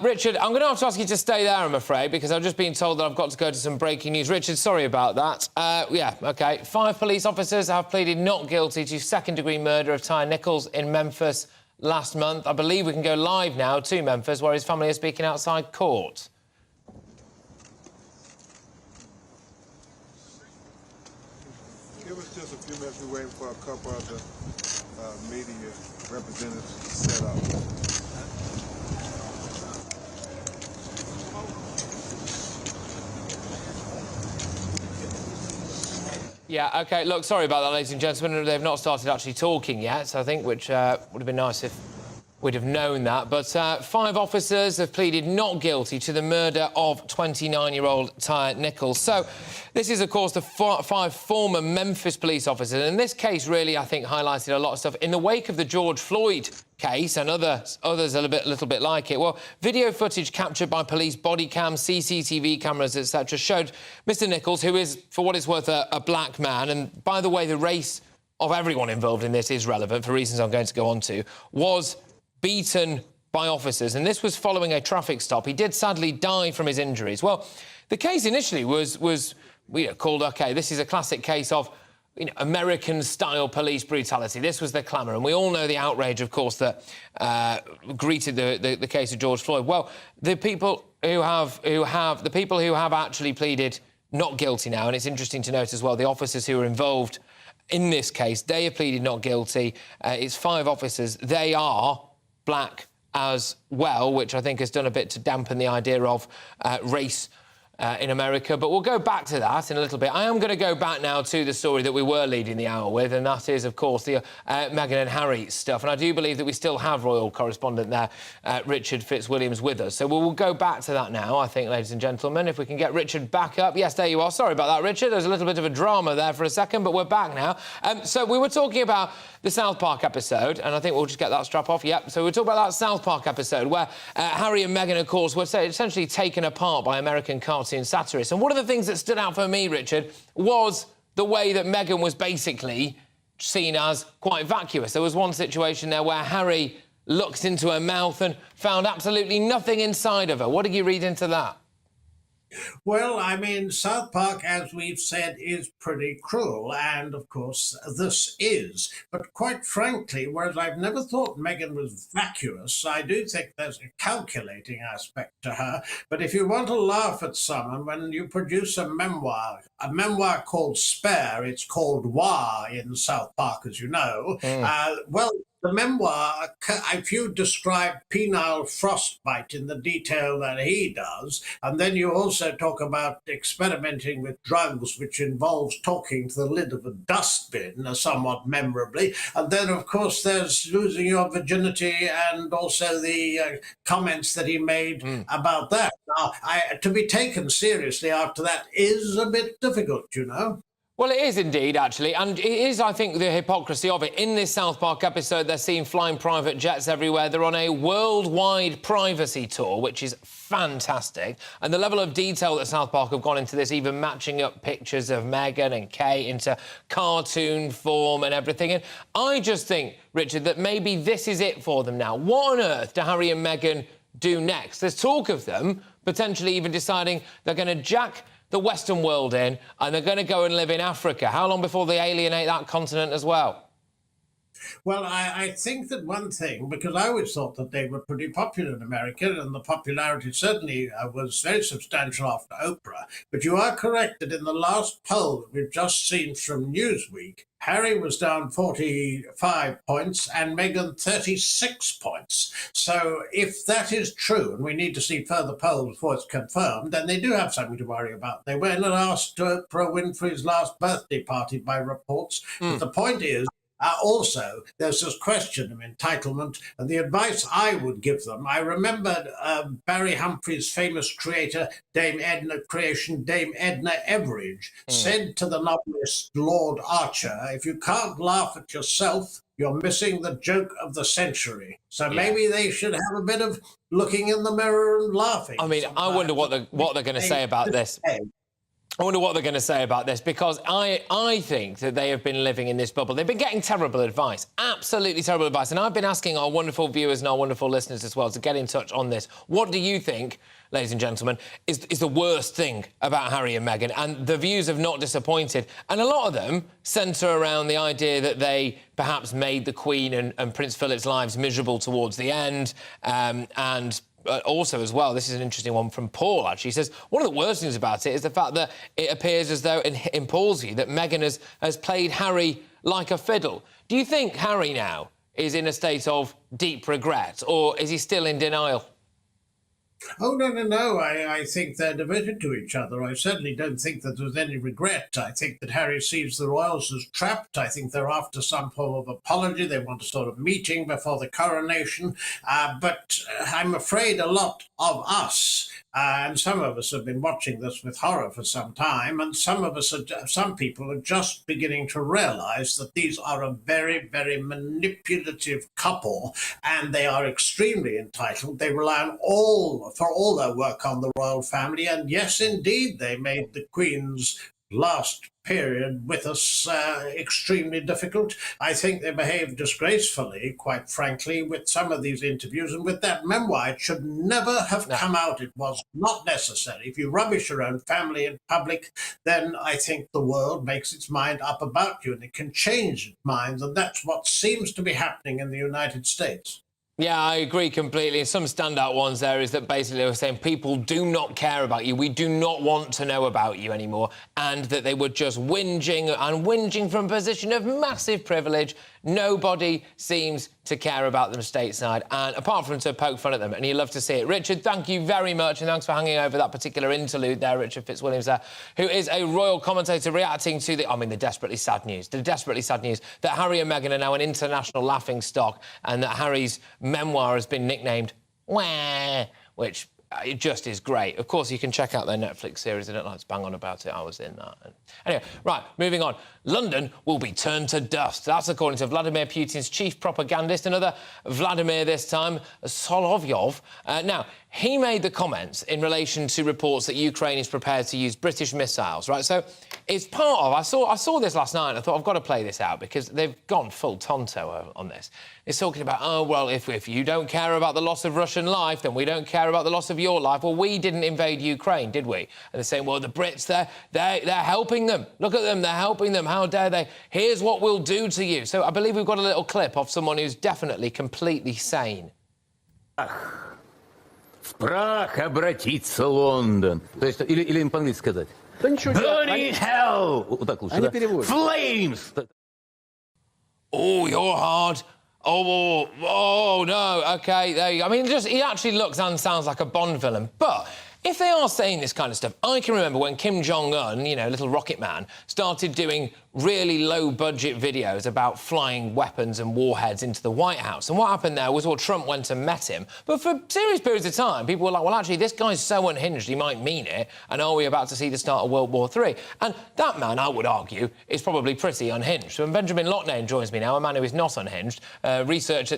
Richard, I'm going to have to ask you to stay there, I'm afraid, because I've just been told that I've got to go to some breaking news. Richard, sorry about that. Yeah, OK. 5 police officers have pleaded not guilty to second-degree murder of Tyre Nichols in Memphis last month. I believe we can go live now to Memphis, where his family is speaking outside court. Give us just a few minutes. We're waiting for a couple of the media representatives to set up. Yeah, OK, look, sorry about that, ladies and gentlemen. They've not started actually talking yet, so I think, which would have been nice if we'd have known that. But 5 officers have pleaded not guilty to the murder of 29-year-old Tyre Nichols. So this is, of course, the 5 former Memphis police officers. And this case really, I think, highlighted a lot of stuff. In the wake of the George Floyd case and others a little bit like it, well, video footage captured by police body cams, CCTV cameras, etc., showed Mr Nichols, who is, for what it's worth, a black man, and by the way, the race of everyone involved in this is relevant for reasons I'm going to go on to, was beaten by officers, and this was following a traffic stop. He did sadly die from his injuries. Well, the case initially was called, OK, this is a classic case of American-style police brutality. This was the clamour, and we all know the outrage, of course, that greeted the case of George Floyd. Well, the people who have actually pleaded not guilty now, and it's interesting to note as well, the officers who were involved in this case, they have pleaded not guilty. It's 5 officers. They are black as well, which I think has done a bit to dampen the idea of race in America. But we'll go back to that in a little bit. I am going to go back now to the story that we were leading the hour with, and that is, of course, the Meghan and Harry stuff. And I do believe that we still have royal correspondent there, Richard Fitzwilliams, with us. So we'll go back to that now, I think, ladies and gentlemen. If we can get Richard back up. Yes, there you are. Sorry about that, Richard. There's a little bit of a drama there for a second, but we're back now. So we were talking about the South Park episode, and I think we'll just get that strap off. Yep. So we're talking about that South Park episode where Harry and Meghan, of course, were essentially taken apart by American cartoon cartoon satirist. And one of the things that stood out for me, Richard, was the way that Meghan was basically seen as quite vacuous. There was one situation there where Harry looked into her mouth and found absolutely nothing inside of her. What did you read into that? Well, I mean, South Park, as we've said, is pretty cruel, and of course this is. But quite frankly, whereas I've never thought Meghan was vacuous, I do think there's a calculating aspect to her. But if you want to laugh at someone, when you produce a memoir called Spare, it's called War in South Park, as you know, well, the memoir, if you describe penile frostbite in the detail that he does, and then you also talk about experimenting with drugs, which involves talking to the lid of a dustbin, somewhat memorably, and then, of course, there's losing your virginity and also the comments that he made about that. Now, to be taken seriously after that is a bit difficult, you know. Well, it is indeed, actually, and it is, I think, the hypocrisy of it. In this South Park episode, they're seen flying private jets everywhere. They're on a worldwide privacy tour, which is fantastic. And the level of detail that South Park have gone into this, even matching up pictures of Meghan and Kate into cartoon form and everything. And I just think, Richard, that maybe this is it for them now. What on earth do Harry and Meghan do next? There's talk of them potentially even deciding they're going to jack the Western world in, and they're going to go and live in Africa. How long before they alienate that continent as well? Well, I think that one thing, because I always thought that they were pretty popular in America, and the popularity certainly was very substantial after Oprah, but you are correct that in the last poll that we've just seen from Newsweek, Harry was down 45 points and Meghan 36 points. So if that is true, and we need to see further polls before it's confirmed, then they do have something to worry about. They weren't asked to Oprah Winfrey's last birthday party by reports. But the point is, also, there's this question of entitlement, and the advice I would give them, I remembered Barry Humphrey's famous creator, Dame Edna Everage, said to the novelist Lord Archer, if you can't laugh at yourself, you're missing the joke of the century. So maybe they should have a bit of looking in the mirror and laughing. I mean, I wonder what they're going to say about this. I wonder what they're going to say about this, because I think that they have been living in this bubble. They've been getting terrible advice, absolutely terrible advice. And I've been asking our wonderful viewers and our wonderful listeners as well to get in touch on this. What do you think, ladies and gentlemen, is the worst thing about Harry and Meghan? And the views have not disappointed. And a lot of them centre around the idea that they perhaps made the Queen and Prince Philip's lives miserable towards the end, and also, as well, this is an interesting one from Paul, actually. He says, one of the worst things about it is the fact that it appears as though, in Paul's view, that Meghan has played Harry like a fiddle. Do you think Harry now is in a state of deep regret, or is he still in denial? Oh, no. I think they're devoted to each other. I certainly don't think that there's any regret. I think that Harry sees the royals as trapped. I think they're after some form of apology. They want a sort of meeting before the coronation. But I'm afraid a lot of us, and some of us have been watching this with horror for some time, and some people are just beginning to realise that these are a very, very manipulative couple, and they are extremely entitled. They rely on for all their work on the royal family, and yes, indeed, they made the Queen's last period with us extremely difficult. I think they behaved disgracefully, quite frankly, with some of these interviews, and with that memoir. It should never have come out. It was not necessary. If you rubbish your own family in public, then I think the world makes its mind up about you, and it can change its mind, and that's what seems to be happening in the United States. Yeah, I agree completely. And some standout ones there is that basically they were saying people do not care about you. We do not want to know about you anymore. And that they were just whinging from a position of massive privilege. Nobody seems to care about them stateside, and apart from to poke fun at them, and you love to see it. Richard, thank you very much, and thanks for hanging over that particular interlude there, Richard Fitzwilliams there, who is a royal commentator reacting to the desperately sad news that Harry and Meghan are now an international laughingstock, and that Harry's memoir has been nicknamed Wah, which it just is great. Of course, you can check out their Netflix series. I don't like to bang on about it. I was in that. Anyway, right, moving on. London will be turned to dust. That's according to Vladimir Putin's chief propagandist, another Vladimir this time, Solovyov. Now, he made the comments in relation to reports that Ukraine is prepared to use British missiles, right? So it's part of... I saw this last night and I thought, I've got to play this out because they've gone full tonto on this. It's talking about, oh, well, if you don't care about the loss of Russian life, then we don't care about the loss of your life. Well, we didn't invade Ukraine, did we? And they're saying, well, the Brits, they're helping them. Look at them, they're helping them. How dare they? Here's what we'll do to you. So I believe we've got a little clip of someone who's definitely completely sane. В прах обратится Лондон. То есть, или им по-английски сказать. Да ничего. Burning hell! Вот так лучше, да? Flames! Oh, you're hard. Oh, no. OK, there you go. I mean, he actually looks and sounds like a Bond villain. But if they are saying this kind of stuff, I can remember when Kim Jong-un, you know, little rocket man, started doing really low-budget videos about flying weapons and warheads into the White House. And what happened there was, well, Trump went and met him. But for serious periods of time, people were like, well, actually, this guy's so unhinged, he might mean it, and are we about to see the start of World War III? And that man, I would argue, is probably pretty unhinged. So when Benjamin Loughnane joins me now, a man who is not unhinged, a research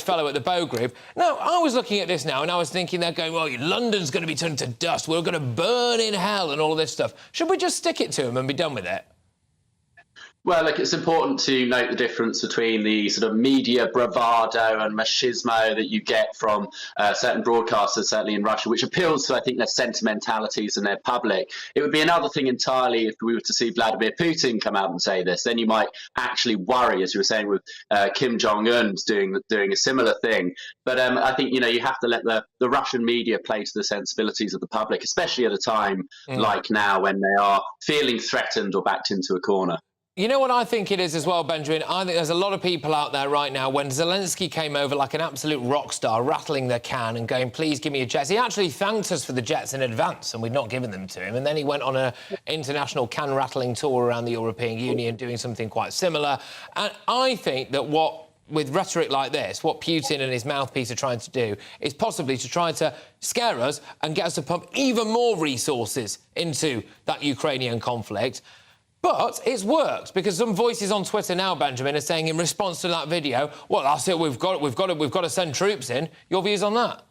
fellow at the Bow Group. Now, I was looking at this now, and I was thinking they're going, well, London's going to be turned to dust, we're going to burn in hell and all of this stuff. Should we just stick it to him and be done with it? Well, look, it's important to note the difference between the sort of media bravado and machismo that you get from certain broadcasters, certainly in Russia, which appeals to, I think, their sentimentalities and their public. It would be another thing entirely if we were to see Vladimir Putin come out and say this. Then you might actually worry, as you were saying, with Kim Jong-un doing a similar thing. But I think, you know, you have to let the Russian media play to the sensibilities of the public, especially at a time like now when they are feeling threatened or backed into a corner. You know what I think it is as well, Benjamin? I think there's a lot of people out there right now, when Zelensky came over like an absolute rock star, rattling the can and going, please give me a jet. He actually thanked us for the jets in advance, and we'd not given them to him. And then he went on an international can-rattling tour around the European Union, doing something quite similar. And I think that with rhetoric like this, what Putin and his mouthpiece are trying to do is possibly to try to scare us and get us to pump even more resources into that Ukrainian conflict. But it's worked, because some voices on Twitter now, Benjamin, are saying in response to that video, well, that's it, we've got to send troops in. Your views on that?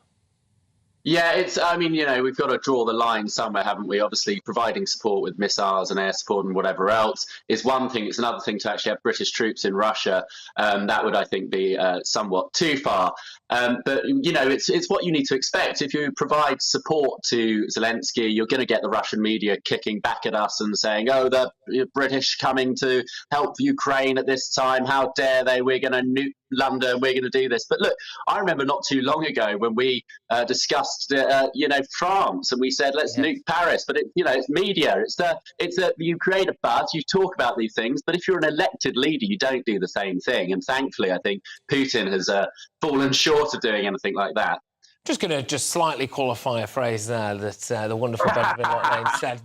Yeah, I mean, you know, we've got to draw the line somewhere, haven't we? Obviously, providing support with missiles and air support and whatever else is one thing. It's another thing to actually have British troops in Russia. That would, I think, be somewhat too far. But, you know, it's what you need to expect. If you provide support to Zelensky, you're going to get the Russian media kicking back at us and saying, oh, the British coming to help Ukraine at this time. How dare they? We're going to nuke London, we're going to do this. But look, I remember not too long ago when we discussed, you know, France, and we said, let's nuke Paris. But, it's media. You create a buzz, you talk about these things, but if you're an elected leader, you don't do the same thing. And thankfully, I think Putin has fallen short of doing anything like that. Just going to slightly qualify a phrase there that the wonderful Benjamin Loughnane said.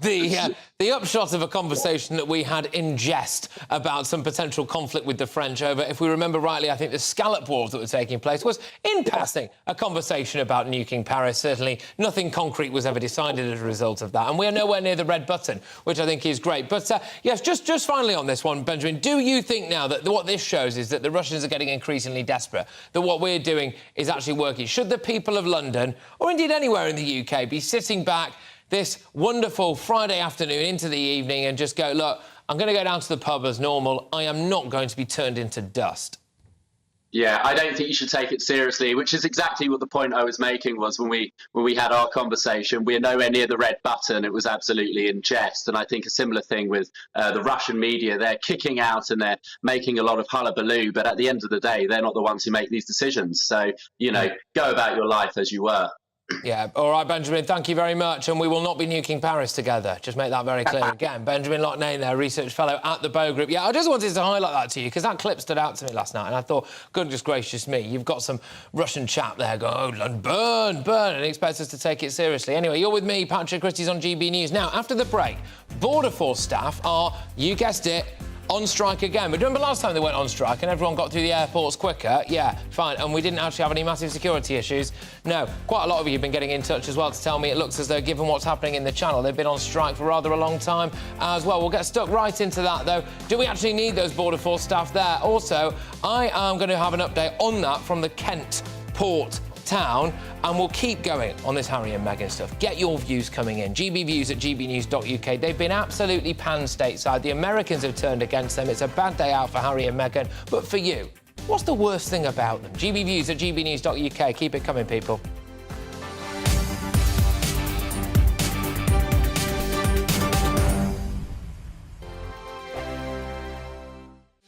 The upshot of a conversation that we had in jest about some potential conflict with the French over, if we remember rightly, I think the scallop wars that were taking place was, in passing, a conversation about nuking Paris. Certainly nothing concrete was ever decided as a result of that. And we are nowhere near the red button, which I think is great. But, yes, just finally on this one, Benjamin, do you think now that what this shows is that the Russians are getting increasingly desperate, that what we're doing is actually working? Should the people of London, or indeed anywhere in the UK, be sitting back this wonderful Friday afternoon into the evening and just go, look, I'm going to go down to the pub as normal. I am not going to be turned into dust? Yeah, I don't think you should take it seriously, which is exactly what the point I was making was when we had our conversation. We're nowhere near the red button. It was absolutely in jest. And I think a similar thing with the Russian media. They're kicking out and they're making a lot of hullabaloo, but at the end of the day, they're not the ones who make these decisions. So, you know, go about your life as you were. Yeah, all right, Benjamin, thank you very much, and we will not be nuking Paris together. Just make that very clear again. Benjamin Loughnane there, research fellow at the Bow Group. Yeah, I just wanted to highlight that to you, because that clip stood out to me last night, and I thought, goodness gracious me, you've got some Russian chap there going, oh, London, burn, and he expects us to take it seriously. Anyway, you're with me, Patrick Christys on GB News. Now, after the break, Border Force staff are, you guessed it, on strike again. But remember last time they went on strike and everyone got through the airports quicker? Yeah, fine. And we didn't actually have any massive security issues? No. Quite a lot of you have been getting in touch as well to tell me it looks as though, given what's happening in the Channel, they've been on strike for rather a long time as well. We'll get stuck right into that, though. Do we actually need those Border Force staff there? Also, I am going to have an update on that from the Kent port town, and we'll keep going on this Harry and Meghan stuff. Get your views coming in. GBviews at gbnews.uk. They've been absolutely panned stateside. The Americans have turned against them. It's a bad day out for Harry and Meghan. But for you, what's the worst thing about them? GBviews at gbnews.uk. Keep it coming, people.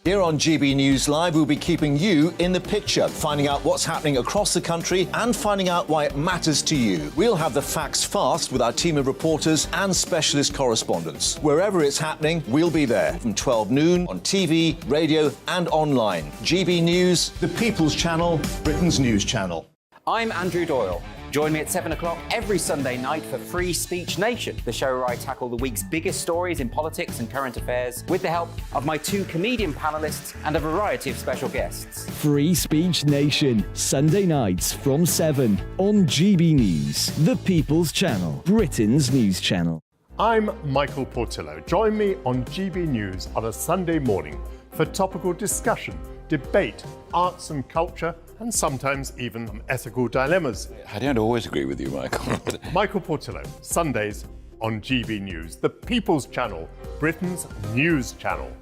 Here on GB News Live, we'll be keeping you in the picture, finding out what's happening across the country and finding out why it matters to you. We'll have the facts fast with our team of reporters and specialist correspondents. Wherever it's happening, we'll be there from 12 noon on TV, radio and online. GB News, the People's Channel, Britain's news channel. I'm Andrew Doyle. Join me at 7 o'clock every Sunday night for Free Speech Nation, the show where I tackle the week's biggest stories in politics and current affairs with the help of my 2 comedian panellists and a variety of special guests. Free Speech Nation, Sunday nights from 7 on GB News, the People's Channel, Britain's news channel. I'm Michael Portillo. Join me on GB News on a Sunday morning for topical discussion, debate, arts and culture, and sometimes even ethical dilemmas. I don't always agree with you, Michael. Michael Portillo, Sundays on GB News, the People's Channel, Britain's news channel.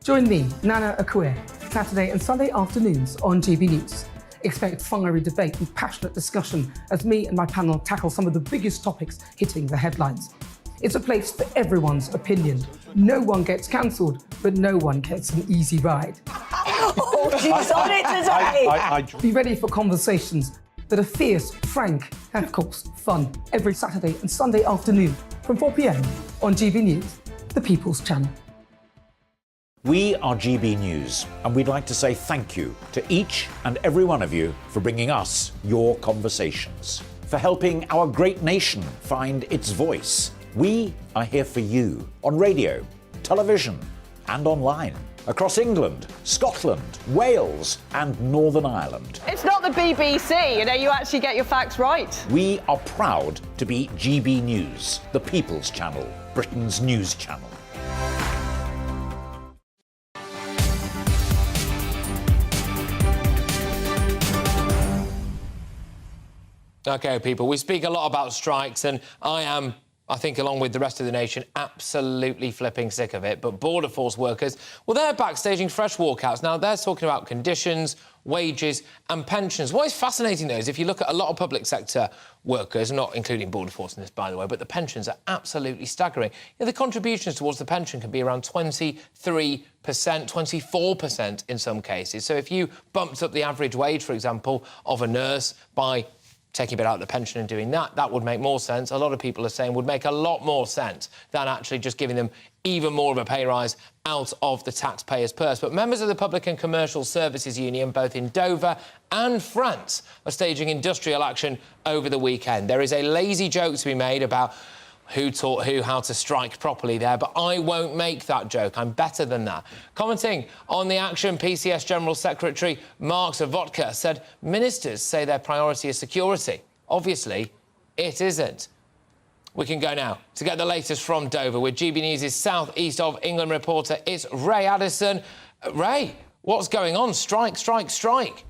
Join me, Nana Akue, Saturday and Sunday afternoons on GB News. Expect fiery debate and passionate discussion as me and my panel tackle some of the biggest topics hitting the headlines. It's a place for everyone's opinion. No one gets cancelled, but no one gets an easy ride. Oh, she's on it today! Be ready for conversations that are fierce, frank, and of course, fun. Every Saturday and Sunday afternoon from 4 p.m. on GB News, the People's Channel. We are GB News, and we'd like to say thank you to each and every one of you for bringing us your conversations, for helping our great nation find its voice. We are here for you on radio, television, and online. Across England, Scotland, Wales, and Northern Ireland. It's not the BBC, you actually get your facts right. We are proud to be GB News, the People's Channel, Britain's news channel. OK, people, we speak a lot about strikes, and I think, along with the rest of the nation, absolutely flipping sick of it. But Border Force workers, well, they're back staging fresh walkouts. Now, they're talking about conditions, wages and pensions. What is fascinating, though, is if you look at a lot of public sector workers, not including Border Force in this, by the way, but the pensions are absolutely staggering. The contributions towards the pension can be around 23%, 24% in some cases. So if you bumped up the average wage, for example, of a nurse by taking a bit out of the pension and doing that, that would make more sense. A lot of people are saying would make a lot more sense than actually just giving them even more of a pay rise out of the taxpayer's purse. But members of the Public and Commercial Services Union, both in Dover and France, are staging industrial action over the weekend. There is a lazy joke to be made about who taught who how to strike properly there, but I won't make that joke. I'm better than that. Commenting on the action, PCS General Secretary Mark Zavotka said ministers say their priority is security. Obviously, it isn't. We can go now to get the latest from Dover with GB News' South East of England reporter. It's Ray Addison. Ray, what's going on? Strike, strike, strike.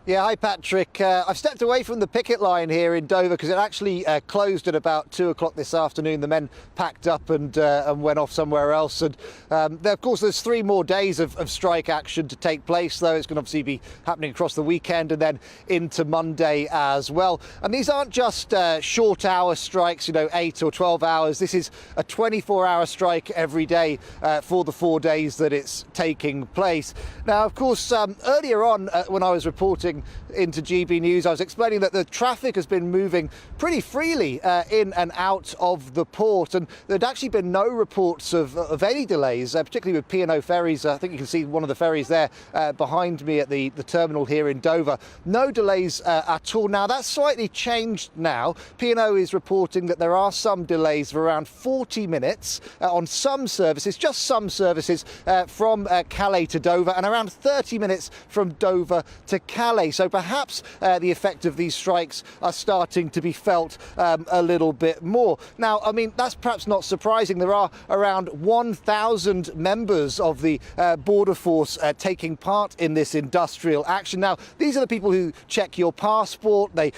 Yeah, hi Patrick. I've stepped away from the picket line here in Dover because it actually closed at about 2 o'clock this afternoon. The men packed up and went off somewhere else. And of course, there's 3 more days of strike action to take place, though. It's going to obviously be happening across the weekend and then into Monday as well. And these aren't just short hour strikes, 8 or 12 hours. This is a 24-hour strike every day for the 4 days that it's taking place. Now, of course, earlier on when I was reporting into GB News, I was explaining that the traffic has been moving pretty freely in and out of the port, and there'd actually been no reports of any delays, particularly with P&O ferries. I think you can see one of the ferries there behind me at the terminal here in Dover. No delays at all. Now, that's slightly changed now. P&O is reporting that there are some delays of around 40 minutes on some services, just some services from Calais to Dover, and around 30 minutes from Dover to Calais. place. So perhaps the effect of these strikes are starting to be felt a little bit more. Now, I mean, that's perhaps not surprising. There are around 1,000 members of the border force taking part in this industrial action. Now, these are the people who check your passport, they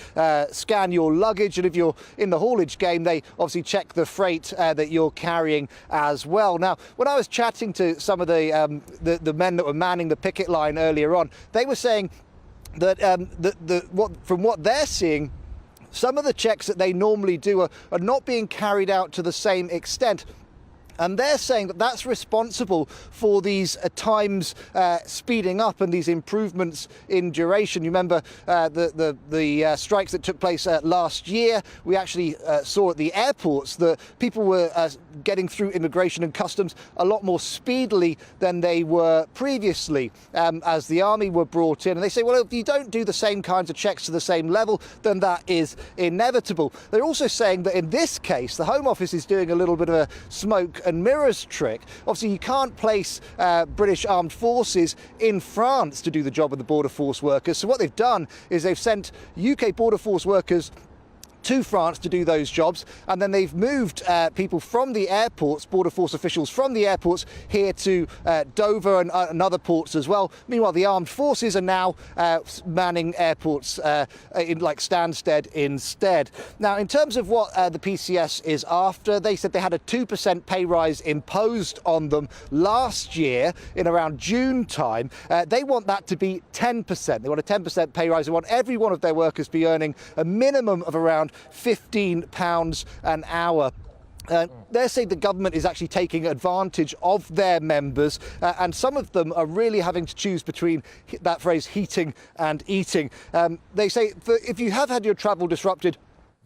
scan your luggage, and if you're in the haulage game, they obviously check the freight that you're carrying as well. Now, when I was chatting to some of the men that were manning the picket line earlier on, they were saying that from what they're seeing, some of the checks that they normally do are not being carried out to the same extent. And they're saying that that's responsible for these times speeding up and these improvements in duration. You remember the strikes that took place last year? We actually saw at the airports that people were getting through immigration and customs a lot more speedily than they were previously as the army were brought in. And they say, well, if you don't do the same kinds of checks to the same level, then that is inevitable. They're also saying that in this case, the Home Office is doing a little bit of a smoke and mirrors trick. Obviously, you can't place British armed forces in France to do the job of the border force workers. So what they've done is they've sent UK border force workers to France to do those jobs, and then they've moved people from the airports, border force officials from the airports, here to Dover and other ports as well. Meanwhile, the armed forces are now manning airports in like Stansted instead. Now, in terms of what the PCS is after, they said they had a 2% pay rise imposed on them last year in around June time. They want that to be 10%. They want a 10% pay rise. They want every one of their workers to be earning a minimum of around £15 an hour. They're saying the government is actually taking advantage of their members, and some of them are really having to choose between that phrase heating and eating. They say if you have had your travel disrupted,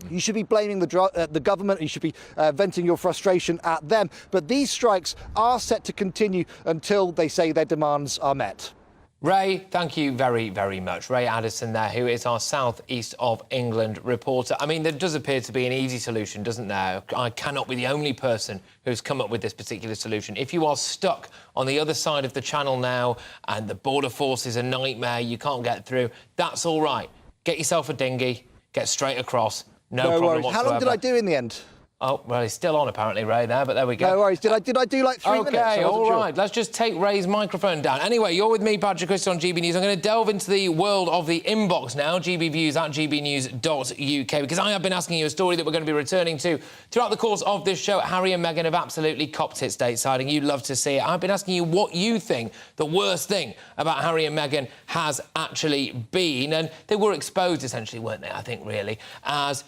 you should be blaming the government, and you should be venting your frustration at them. But these strikes are set to continue until they say their demands are met. Ray, thank you very, very much. Ray Addison there, who is our South East of England reporter. I mean, there does appear to be an easy solution, doesn't there? I cannot be the only person who's come up with this particular solution. If you are stuck on the other side of the channel now and the border force is a nightmare, you can't get through, that's all right. Get yourself a dinghy, get straight across, no problem worries. whatsoever. How long did I do in the end? Oh, well, he's still on, apparently, Ray, there, but there we go. No worries. Did I do like 3 minutes? OK, all right. Let's just take Ray's microphone down. Anyway, you're with me, Patrick Christys, on GB News. I'm going to delve into the world of the inbox now, gbviews at gbnews.uk, because I have been asking you a story that we're going to be returning to throughout the course of this show. Harry and Meghan have absolutely copped it stateside, and you'd love to see it. I've been asking you what you think the worst thing about Harry and Meghan has actually been, and they were exposed, essentially, weren't they, I think, really, as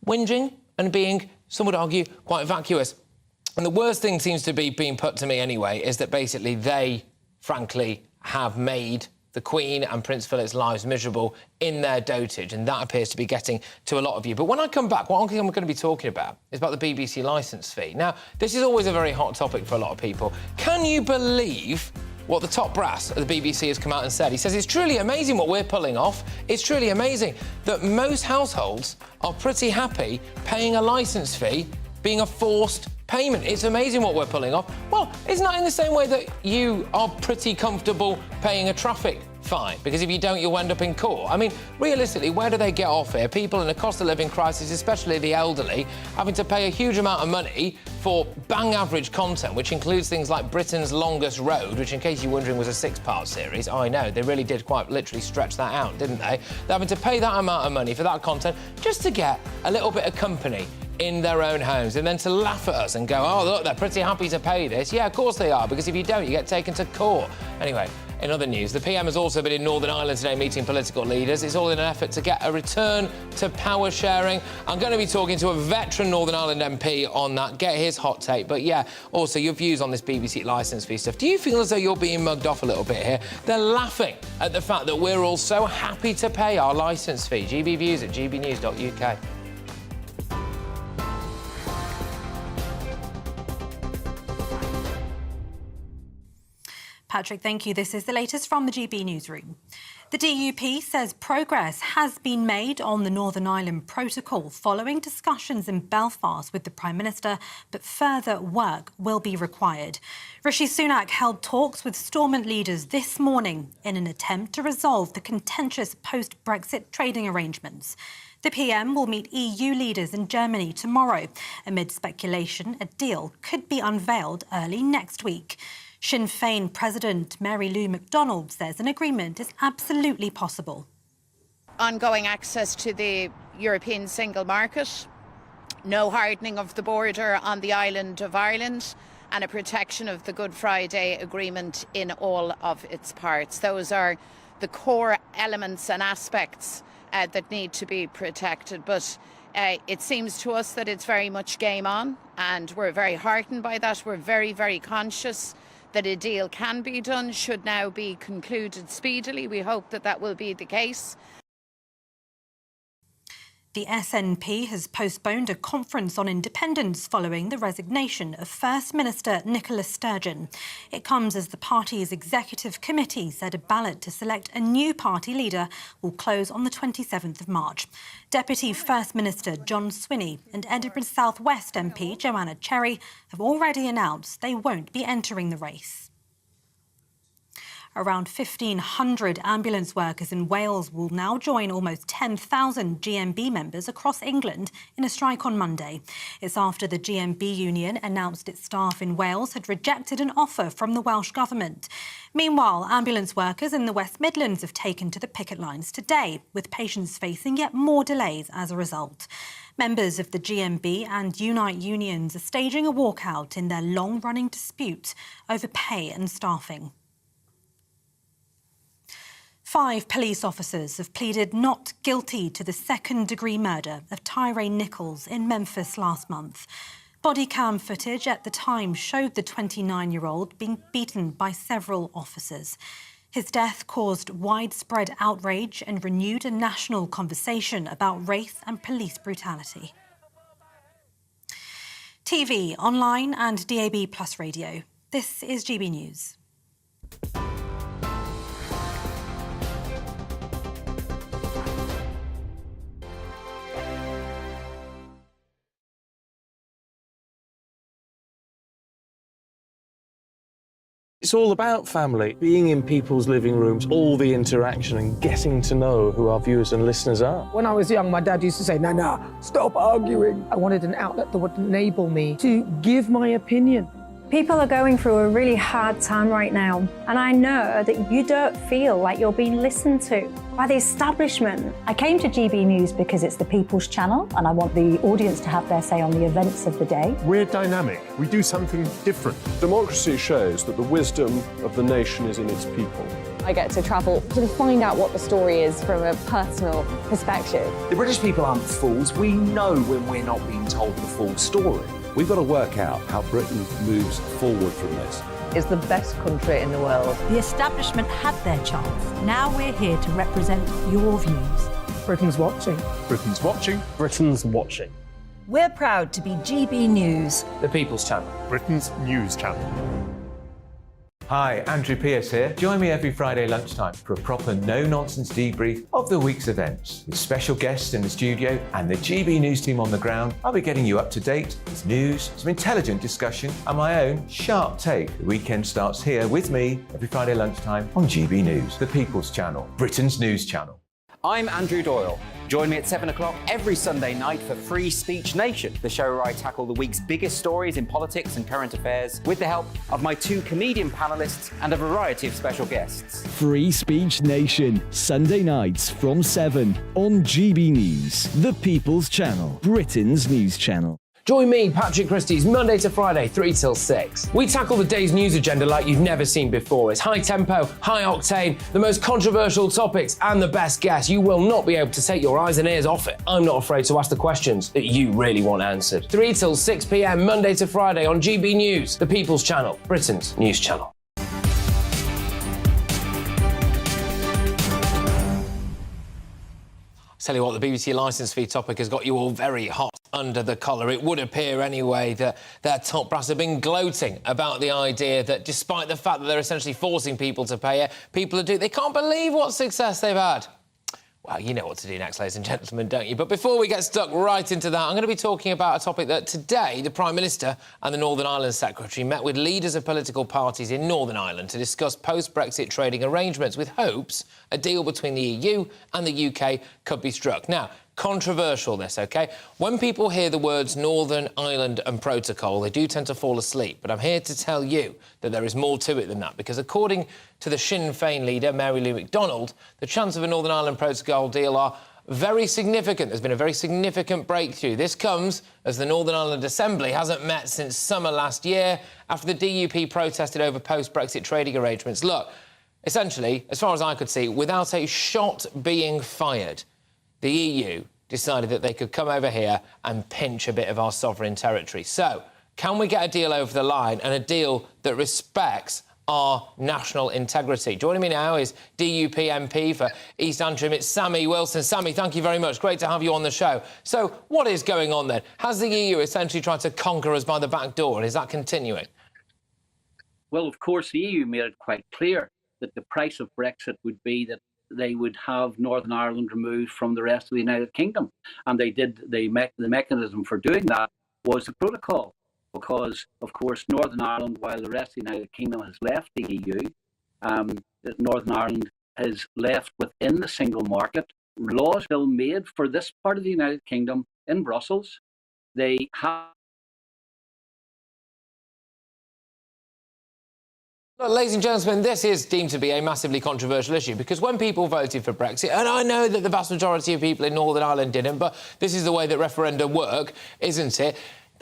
whinging and being, some would argue, quite vacuous. And the worst thing seems to be being put to me anyway is that basically they, frankly, have made the Queen and Prince Philip's lives miserable in their dotage, and that appears to be getting to a lot of you. But when I come back, what I'm going to be talking about is about the BBC licence fee. Now, this is always a very hot topic for a lot of people. Can you believe what the top brass of the BBC has come out and said? He says it's truly amazing what we're pulling off. It's truly amazing that most households are pretty happy paying a licence fee being a forced payment. It's amazing what we're pulling off. Well, it's not in the same way that you are pretty comfortable paying a traffic fine, because if you don't, you'll end up in court. I mean, realistically, where do they get off here? People in a cost of living crisis, especially the elderly, having to pay a huge amount of money for bang average content, which includes things like Britain's Longest Road, which, in case you're wondering, was a 6-part series. I know, they really did quite literally stretch that out, didn't they? They're having to pay that amount of money for that content just to get a little bit of company in their own homes, and then to laugh at us and go, oh, look, they're pretty happy to pay this. Yeah, of course they are, because if you don't, you get taken to court. Anyway, in other news, the PM has also been in Northern Ireland today meeting political leaders. It's all in an effort to get a return to power sharing. I'm going to be talking to a veteran Northern Ireland MP on that, get his hot take. But yeah, also your views on this BBC licence fee stuff. Do you feel as though you're being mugged off a little bit here? They're laughing at the fact that we're all so happy to pay our licence fee. GBviews at gbnews.uk. Patrick, thank you. This is the latest from the GB newsroom. The DUP says progress has been made on the Northern Ireland Protocol following discussions in Belfast with the Prime Minister, but further work will be required. Rishi Sunak held talks with Stormont leaders this morning in an attempt to resolve the contentious post-Brexit trading arrangements. The PM will meet EU leaders in Germany tomorrow. Amid speculation, a deal could be unveiled early next week. Sinn Féin President Mary Lou McDonald says an agreement is absolutely possible. Ongoing access to the European single market, no hardening of the border on the island of Ireland, and a protection of the Good Friday Agreement in all of its parts. Those are the core elements and aspects that need to be protected. But it seems to us that it's very much game on, and we're very heartened by that. We're very, very conscious that a deal can be done, should now be concluded speedily. We hope that that will be the case. The SNP has postponed a conference on independence following the resignation of First Minister Nicola Sturgeon. It comes as the party's executive committee said a ballot to select a new party leader will close on the 27th of March. Deputy First Minister John Swinney and Edinburgh South West MP Joanna Cherry have already announced they won't be entering the race. Around 1,500 ambulance workers in Wales will now join almost 10,000 GMB members across England in a strike on Monday. It's after the GMB union announced its staff in Wales had rejected an offer from the Welsh Government. Meanwhile, ambulance workers in the West Midlands have taken to the picket lines today, with patients facing yet more delays as a result. Members of the GMB and Unite unions are staging a walkout in their long-running dispute over pay and staffing. 5 police officers have pleaded not guilty to the second-degree murder of Tyre Nichols in Memphis last month. Body cam footage at the time showed the 29-year-old being beaten by several officers. His death caused widespread outrage and renewed a national conversation about race and police brutality. TV, online and DAB+ radio. This is GB News. It's all about family, being in people's living rooms, all the interaction and getting to know who our viewers and listeners are. When I was young, my dad used to say, "Nana, stop arguing." I wanted an outlet that would enable me to give my opinion. People are going through a really hard time right now, and I know that you don't feel like you're being listened to by the establishment. I came to GB News because it's the People's Channel, and I want the audience to have their say on the events of the day. We're dynamic. We do something different. Democracy shows that the wisdom of the nation is in its people. I get to travel to find out what the story is from a personal perspective. The British people aren't fools. We know when we're not being told the full story. We've got to work out how Britain moves forward from this. It's the best country in the world. The establishment had their chance. Now we're here to represent your views. Britain's watching. Britain's watching. Britain's watching. We're proud to be GB News. The People's Channel. Britain's news channel. Hi, Andrew Pierce here. Join me every Friday lunchtime for a proper no-nonsense debrief of the week's events. With special guests in the studio and the GB News team on the ground, I'll be getting you up to date with news, some intelligent discussion and my own sharp take. The weekend starts here with me every Friday lunchtime on GB News, the People's Channel, Britain's news channel. I'm Andrew Doyle. Join me at 7 o'clock every Sunday night for Free Speech Nation, the show where I tackle the week's biggest stories in politics and current affairs with the help of my 2 comedian panellists and a variety of special guests. Free Speech Nation, Sunday nights from 7 on GB News, the People's Channel, Britain's news channel. Join me, Patrick Christys, Monday to Friday, 3 till 6. We tackle the day's news agenda like you've never seen before. It's high tempo, high octane, the most controversial topics, and the best guests. You will not be able to take your eyes and ears off it. I'm not afraid to ask the questions that you really want answered. 3 till 6 p.m, Monday to Friday on GB News, the People's Channel, Britain's news channel. Tell you what, the BBC licence fee topic has got you all very hot. under the collar. It would appear anyway that their top brass have been gloating about the idea that despite the fact that they're essentially forcing people to pay it, people they can't believe what success they've had. Well, you know what to do next, ladies and gentlemen, don't you? But before we get stuck right into that, I'm going to be talking about a topic that today the Prime Minister and the Northern Ireland Secretary met with leaders of political parties in Northern Ireland to discuss post-Brexit trading arrangements with hopes a deal between the EU and the UK could be struck. Now, controversial this, OK? When people hear the words Northern Ireland and Protocol, they do tend to fall asleep. But I'm here to tell you that there is more to it than that, because according to the Sinn Féin leader, Mary Lou McDonald, the chance of a Northern Ireland Protocol deal are very significant. There's been a very significant breakthrough. This comes as the Northern Ireland Assembly hasn't met since summer last year after the DUP protested over post-Brexit trading arrangements. Look, essentially, as far as I could see, without a shot being fired, the EU decided that they could come over here and pinch a bit of our sovereign territory. So, can we get a deal over the line, and a deal that respects our national integrity? Joining me now is DUP MP for East Antrim. It's Sammy Wilson. Sammy, thank you very much. Great to have you on the show. So, what is going on then? Has the EU essentially tried to conquer us by the back door, and is that continuing? Well, of course, the EU made it quite clear that the price of Brexit would be that they would have Northern Ireland removed from the rest of the United Kingdom. And they did. The mechanism for doing that was the protocol, because, of course, Northern Ireland, while the rest of the United Kingdom has left the EU, Northern Ireland is left within the single market. Laws still made for this part of the United Kingdom in Brussels. They have... Look, ladies and gentlemen, this is deemed to be a massively controversial issue, because when people voted for Brexit, and I know that the vast majority of people in Northern Ireland didn't, but this is the way that referenda work, isn't it?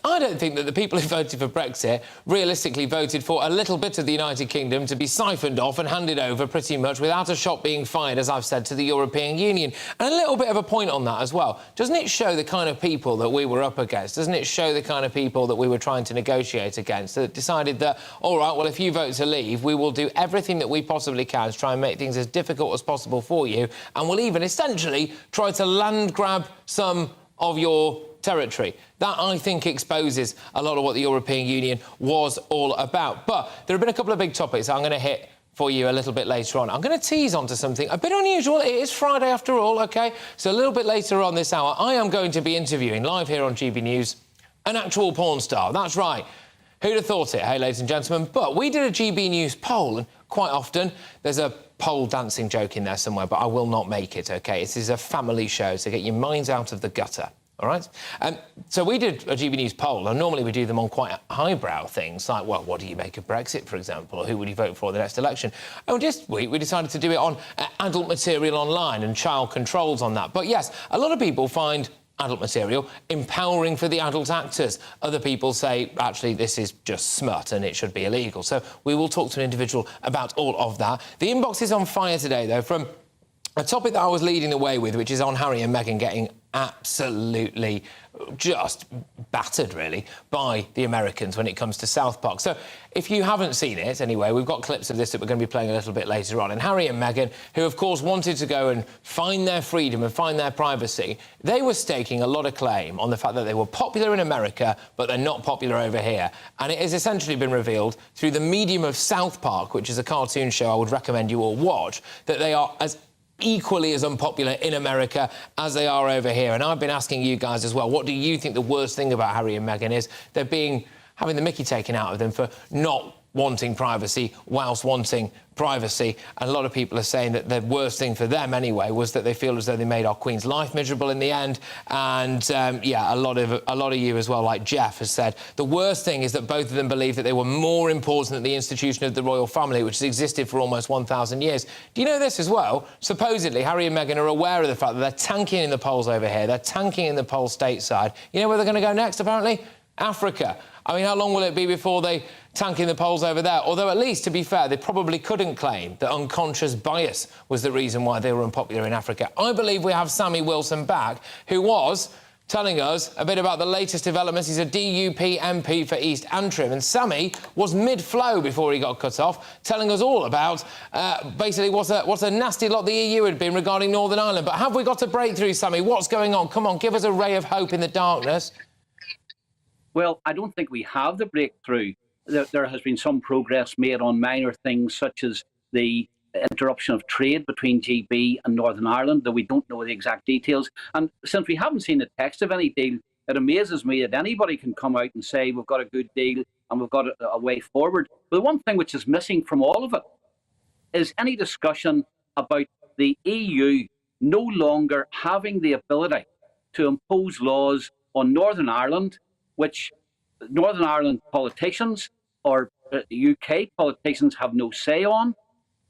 I don't think that the people who voted for Brexit realistically voted for a little bit of the United Kingdom to be siphoned off and handed over pretty much without a shot being fired, as I've said, to the European Union. And a little bit of a point on that as well. Doesn't it show the kind of people that we were up against? Doesn't it show the kind of people that we were trying to negotiate against, that decided that, all right, well, if you vote to leave, we will do everything that we possibly can to try and make things as difficult as possible for you, and we'll even essentially try to land grab some of your territory. That, I think, exposes a lot of what the European Union was all about. But there have been a couple of big topics I'm going to hit for you a little bit later on. I'm going to tease onto something a bit unusual. It is Friday after all, OK? So a little bit later on this hour, I am going to be interviewing, live here on GB News, an actual porn star. That's right. Who'd have thought it, hey, ladies and gentlemen? But we did a GB News poll, and quite often there's a pole dancing joke in there somewhere, but I will not make it, OK? This is a family show, so get your minds out of the gutter. All right? So we did a GB News poll, and normally we do them on quite highbrow things, like, well, what do you make of Brexit, for example, or who would you vote for in the next election? And this week we decided to do it on adult material online and child controls on that. But yes, a lot of people find adult material empowering for the adult actors. Other people say, actually, this is just smut and it should be illegal. So we will talk to an individual about all of that. The inbox is on fire today, though, from a topic that I was leading the way with, which is on Harry and Meghan getting absolutely just battered, really, by the Americans when it comes to South Park. So if you haven't seen it, anyway, we've got clips of this that we're going to be playing a little bit later on. And Harry and Meghan, who, of course, wanted to go and find their freedom and find their privacy, they were staking a lot of claim on the fact that they were popular in America, but they're not popular over here. And it has essentially been revealed through the medium of South Park, which is a cartoon show I would recommend you all watch, that they are as equally as unpopular in America as they are over here. And I've been asking you guys as well, what do you think the worst thing about Harry and Meghan is? They're having the mickey taken out of them for not wanting privacy whilst wanting privacy. And a lot of people are saying that the worst thing for them, anyway, was that they feel as though they made our Queen's life miserable in the end. And, yeah, a lot of you as well, like Jeff, has said the worst thing is that both of them believe that they were more important than the institution of the royal family, which has existed for almost 1,000 years. Do you know this as well? Supposedly, Harry and Meghan are aware of the fact that they're tanking in the polls over here. They're tanking in the polls stateside. You know where they're going to go next, apparently? Africa. I mean, how long will it be before they tank in the polls over there? Although, at least, to be fair, they probably couldn't claim that unconscious bias was the reason why they were unpopular in Africa. I believe we have Sammy Wilson back, who was telling us a bit about the latest developments. He's a DUP MP for East Antrim, and Sammy was mid-flow before he got cut off, telling us all about basically what a nasty lot the EU had been regarding Northern Ireland. But have we got a breakthrough, Sammy? What's going on? Come on, give us a ray of hope in the darkness. Well, I don't think we have the breakthrough. There has been some progress made on minor things, such as the interruption of trade between GB and Northern Ireland, though we don't know the exact details. And since we haven't seen the text of any deal, it amazes me that anybody can come out and say we've got a good deal and we've got a way forward. But the one thing which is missing from all of it is any discussion about the EU no longer having the ability to impose laws on Northern Ireland, which Northern Ireland politicians or UK politicians have no say on.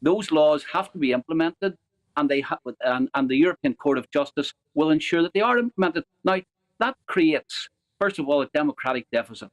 Those laws have to be implemented, and and the European Court of Justice will ensure that they are implemented. Now, that creates, first of all, a democratic deficit.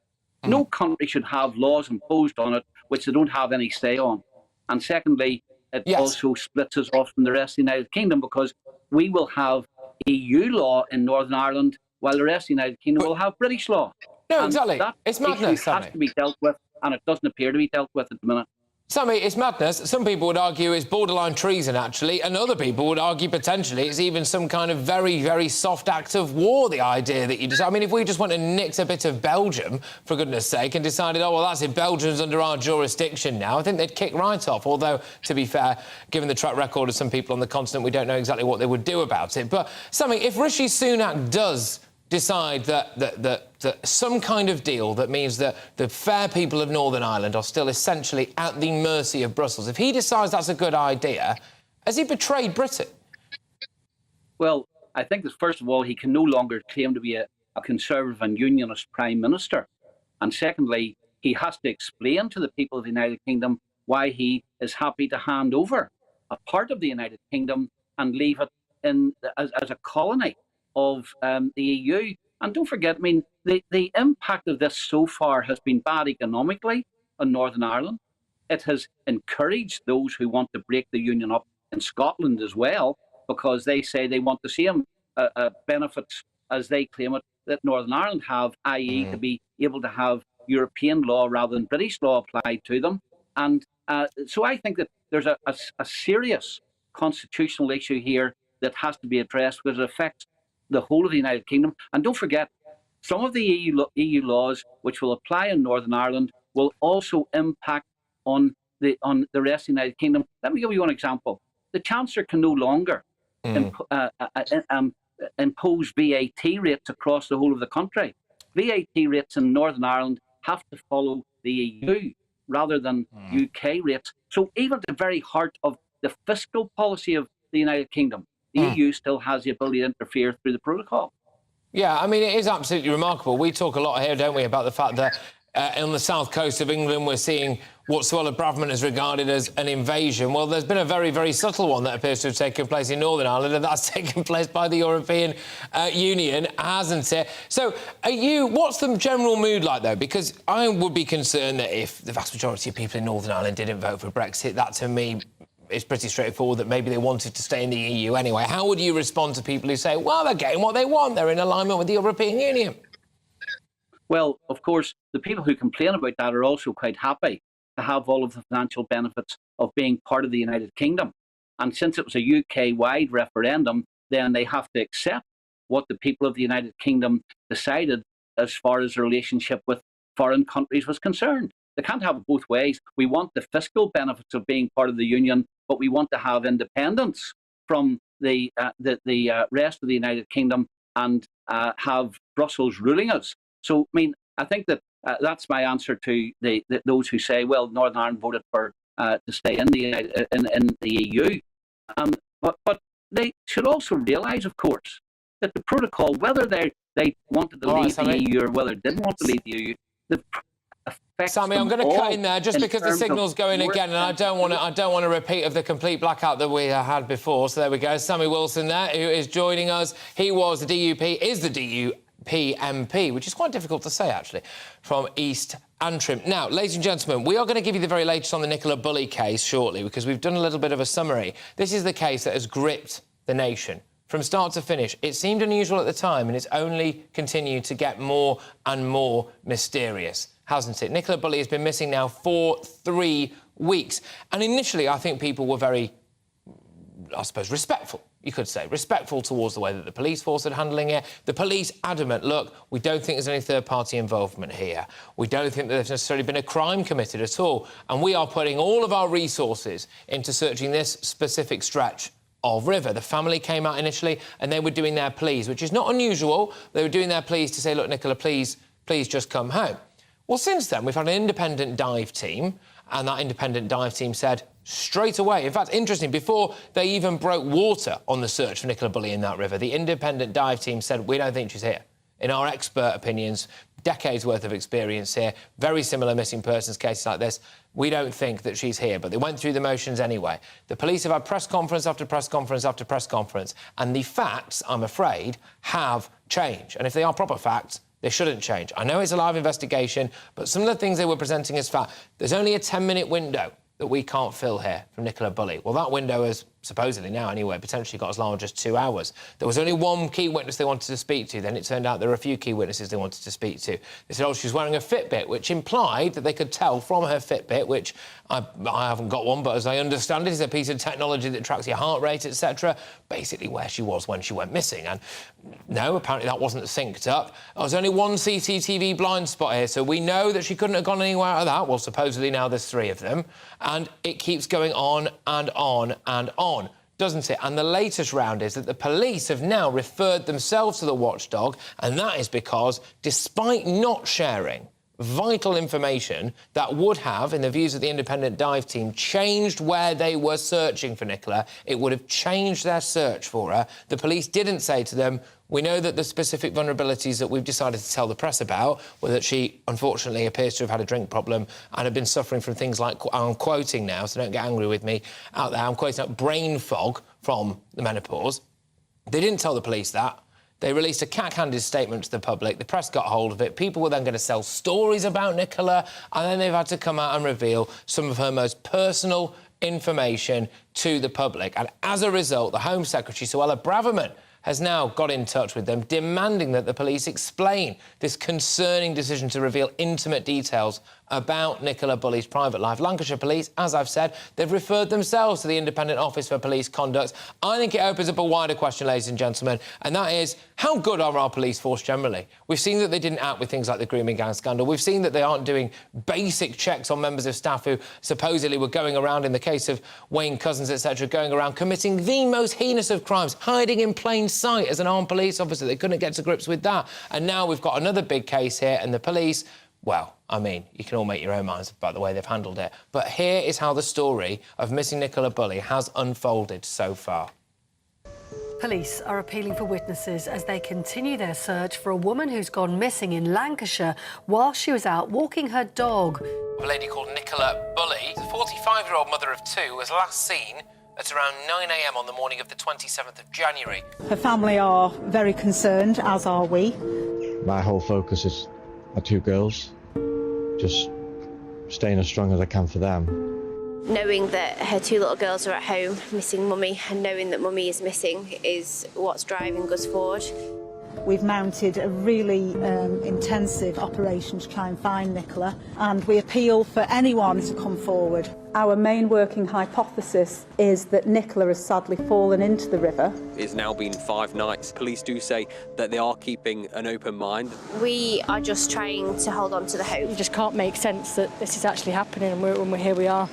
No country should have laws imposed on it which they don't have any say on. And secondly, it also splits us off from the rest of the United Kingdom, because we will have EU law in Northern Ireland while the rest of the United Kingdom will have British law. No, exactly. It's madness, Sammy. It has to be dealt with, and it doesn't appear to be dealt with at the minute. Sammy, it's madness. Some people would argue it's borderline treason, actually, and other people would argue potentially it's even some kind of very, very soft act of war, the idea that you just... I mean, if we just went and nicked a bit of Belgium, for goodness sake, and decided, oh, well, that's it, Belgium's under our jurisdiction now, I think they'd kick right off, although, to be fair, given the track record of some people on the continent, we don't know exactly what they would do about it. But, Sammy, if Rishi Sunak does decide that some kind of deal that means that the fair people of Northern Ireland are still essentially at the mercy of Brussels, if he decides that's a good idea, has he betrayed Britain? Well, I think that, first of all, he can no longer claim to be a Conservative and Unionist Prime Minister. And secondly, he has to explain to the people of the United Kingdom why he is happy to hand over a part of the United Kingdom and leave it as a colony of the EU. And don't forget, I mean, the impact of this so far has been bad economically on Northern Ireland. It has encouraged those who want to break the union up in Scotland as well, because they say they want the same benefits as they claim it that Northern Ireland have, i.e. to be able to have European law rather than British law applied to them. And so I think that there's a serious constitutional issue here that has to be addressed, because it affects the whole of the United Kingdom. And don't forget, some of the EU laws which will apply in Northern Ireland will also impact on the rest of the United Kingdom. Let me give you one example. The Chancellor can no longer impose VAT rates across the whole of the country. VAT rates in Northern Ireland have to follow the EU rather than UK rates. So even at the very heart of the fiscal policy of the United Kingdom, the EU still has the ability to interfere through the protocol. Yeah, I mean, it is absolutely remarkable. We talk a lot here, don't we, about the fact that on the south coast of England we're seeing what Suella Braverman has regarded as an invasion. Well, there's been a very, very subtle one that appears to have taken place in Northern Ireland, and that's taken place by the European Union, hasn't it? So, what's the general mood like, though? Because I would be concerned that if the vast majority of people in Northern Ireland didn't vote for Brexit, that, to me, it's pretty straightforward that maybe they wanted to stay in the EU anyway. How would you respond to people who say, well, they're getting what they want, they're in alignment with the European Union? Well, of course, the people who complain about that are also quite happy to have all of the financial benefits of being part of the United Kingdom. And since it was a UK-wide referendum, then they have to accept what the people of the United Kingdom decided as far as the relationship with foreign countries was concerned. They can't have it both ways. We want the fiscal benefits of being part of the Union, but we want to have independence from the rest of the United Kingdom and have Brussels ruling us. So, I mean, I think that that's my answer to those who say, well, Northern Ireland voted for to stay in the EU. But they should also realise, of course, that the protocol, whether they wanted to leave the EU or whether they didn't want to leave the EU, Sammy, I'm going to cut in there just because the signal's going again, and I don't want a repeat of the complete blackout that we had before. So there we go. Sammy Wilson there, who is joining us. He was the DUP, is the DUP MP, which is quite difficult to say, actually, from East Antrim. Now, ladies and gentlemen, we are going to give you the very latest on the Nicola Bulley case shortly, because we've done a little bit of a summary. This is the case that has gripped the nation from start to finish. It seemed unusual at the time, and it's only continued to get more and more mysterious, hasn't it? Nicola Bulley has been missing now for 3 weeks. And initially, I think people were very, I suppose, respectful, you could say, respectful towards the way that the police force are handling it. The police adamant, look, we don't think there's any third-party involvement here. We don't think that there's necessarily been a crime committed at all. And we are putting all of our resources into searching this specific stretch of river. The family came out initially and they were doing their pleas, which is not unusual. They were doing their pleas to say, look, Nicola, please just come home. Well, since then, we've had an independent dive team, and that independent dive team said straight away, in fact, interesting, before they even broke water on the search for Nicola Bulley in that river, the independent dive team said, we don't think she's here. In our expert opinions, decades worth of experience here, very similar missing persons cases like this, we don't think that she's here. But they went through the motions anyway. The police have had press conference after press conference after press conference, and the facts, I'm afraid, have changed. And if they are proper facts, they shouldn't change. I know it's a live investigation, but some of the things they were presenting as fact, there's only a 10-minute window that we can't fill here from Nicola Bulley. Well, that window has, supposedly now anyway, potentially got as long as just 2 hours. There was only one key witness they wanted to speak to. Then it turned out there were a few key witnesses they wanted to speak to. They said, oh, she was wearing a Fitbit, which implied that they could tell from her Fitbit, which I haven't got one, but as I understand it, is a piece of technology that tracks your heart rate, etc., basically where she was when she went missing. And no, apparently that wasn't synced up. There was only one CCTV blind spot here, so we know that she couldn't have gone anywhere out of that. Well, supposedly now there's 3 of them. And it keeps going on and on and on, doesn't it? And the latest round is that the police have now referred themselves to the watchdog, and that is because, despite not sharing vital information that would have, in the views of the independent dive team, changed where they were searching for Nicola, it would have changed their search for her. The police didn't say to them, we know that the specific vulnerabilities that we've decided to tell the press about were that she, unfortunately, appears to have had a drink problem and had been suffering from things like, I'm quoting now, so don't get angry with me out there, I'm quoting out brain fog from the menopause. They didn't tell the police that. They released a cack-handed statement to the public. The press got hold of it. People were then going to sell stories about Nicola, and then they've had to come out and reveal some of her most personal information to the public. And as a result, the Home Secretary, Suella Braverman, has now got in touch with them, demanding that the police explain this concerning decision to reveal intimate details about Nicola Bulley's private life. Lancashire Police, as I've said, they've referred themselves to the Independent Office for Police Conduct. I think it opens up a wider question, ladies and gentlemen, and that is, how good are our police force generally? We've seen that they didn't act with things like the grooming gang scandal. We've seen that they aren't doing basic checks on members of staff who supposedly were going around, in the case of Wayne Couzens, etc., going around committing the most heinous of crimes, hiding in plain sight as an armed police officer. They couldn't get to grips with that. And now we've got another big case here, and the police, well, I mean, you can all make your own minds about the way they've handled it. But here is how the story of missing Nicola Bulley has unfolded so far. Police are appealing for witnesses as they continue their search for a woman who's gone missing in Lancashire while she was out walking her dog. A lady called Nicola Bulley, the 45-year-old mother of 2, was last seen at around 9 a.m. on the morning of the 27th of January. Her family are very concerned, as are we. My whole focus is our 2 girls, just staying as strong as I can for them. Knowing that her 2 little girls are at home missing mummy, and knowing that mummy is missing, is what's driving us forward. We've mounted a really intensive operation to try and find Nicola, and we appeal for anyone to come forward. Our main working hypothesis is that Nicola has sadly fallen into the river. It's now been 5 nights. Police do say that they are keeping an open mind. We are just trying to hold on to the hope. It just can't make sense that this is actually happening, and here we are.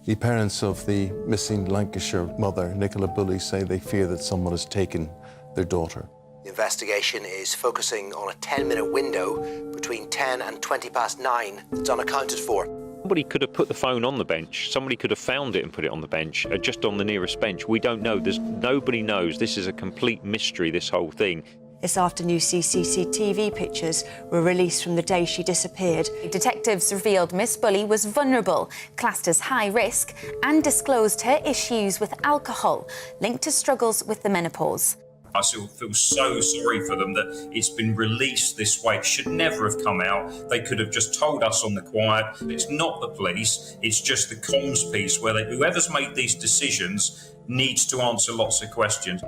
The parents of the missing Lancashire mother, Nicola Bulley, say they fear that someone has taken their daughter. The investigation is focusing on a 10-minute window between 10 and 20 past 9 that's unaccounted for. Somebody could have put the phone on the bench. Somebody could have found it and put it on the bench, just on the nearest bench. We don't know. Nobody knows. This is a complete mystery, this whole thing. This afternoon, CCTV pictures were released from the day she disappeared. Detectives revealed Miss Bulley was vulnerable, classed as high risk, and disclosed her issues with alcohol, linked to struggles with the menopause. I feel so sorry for them that it's been released this way. It should never have come out. They could have just told us on the quiet. It's not the police, it's just the comms piece where whoever's made these decisions needs to answer lots of questions.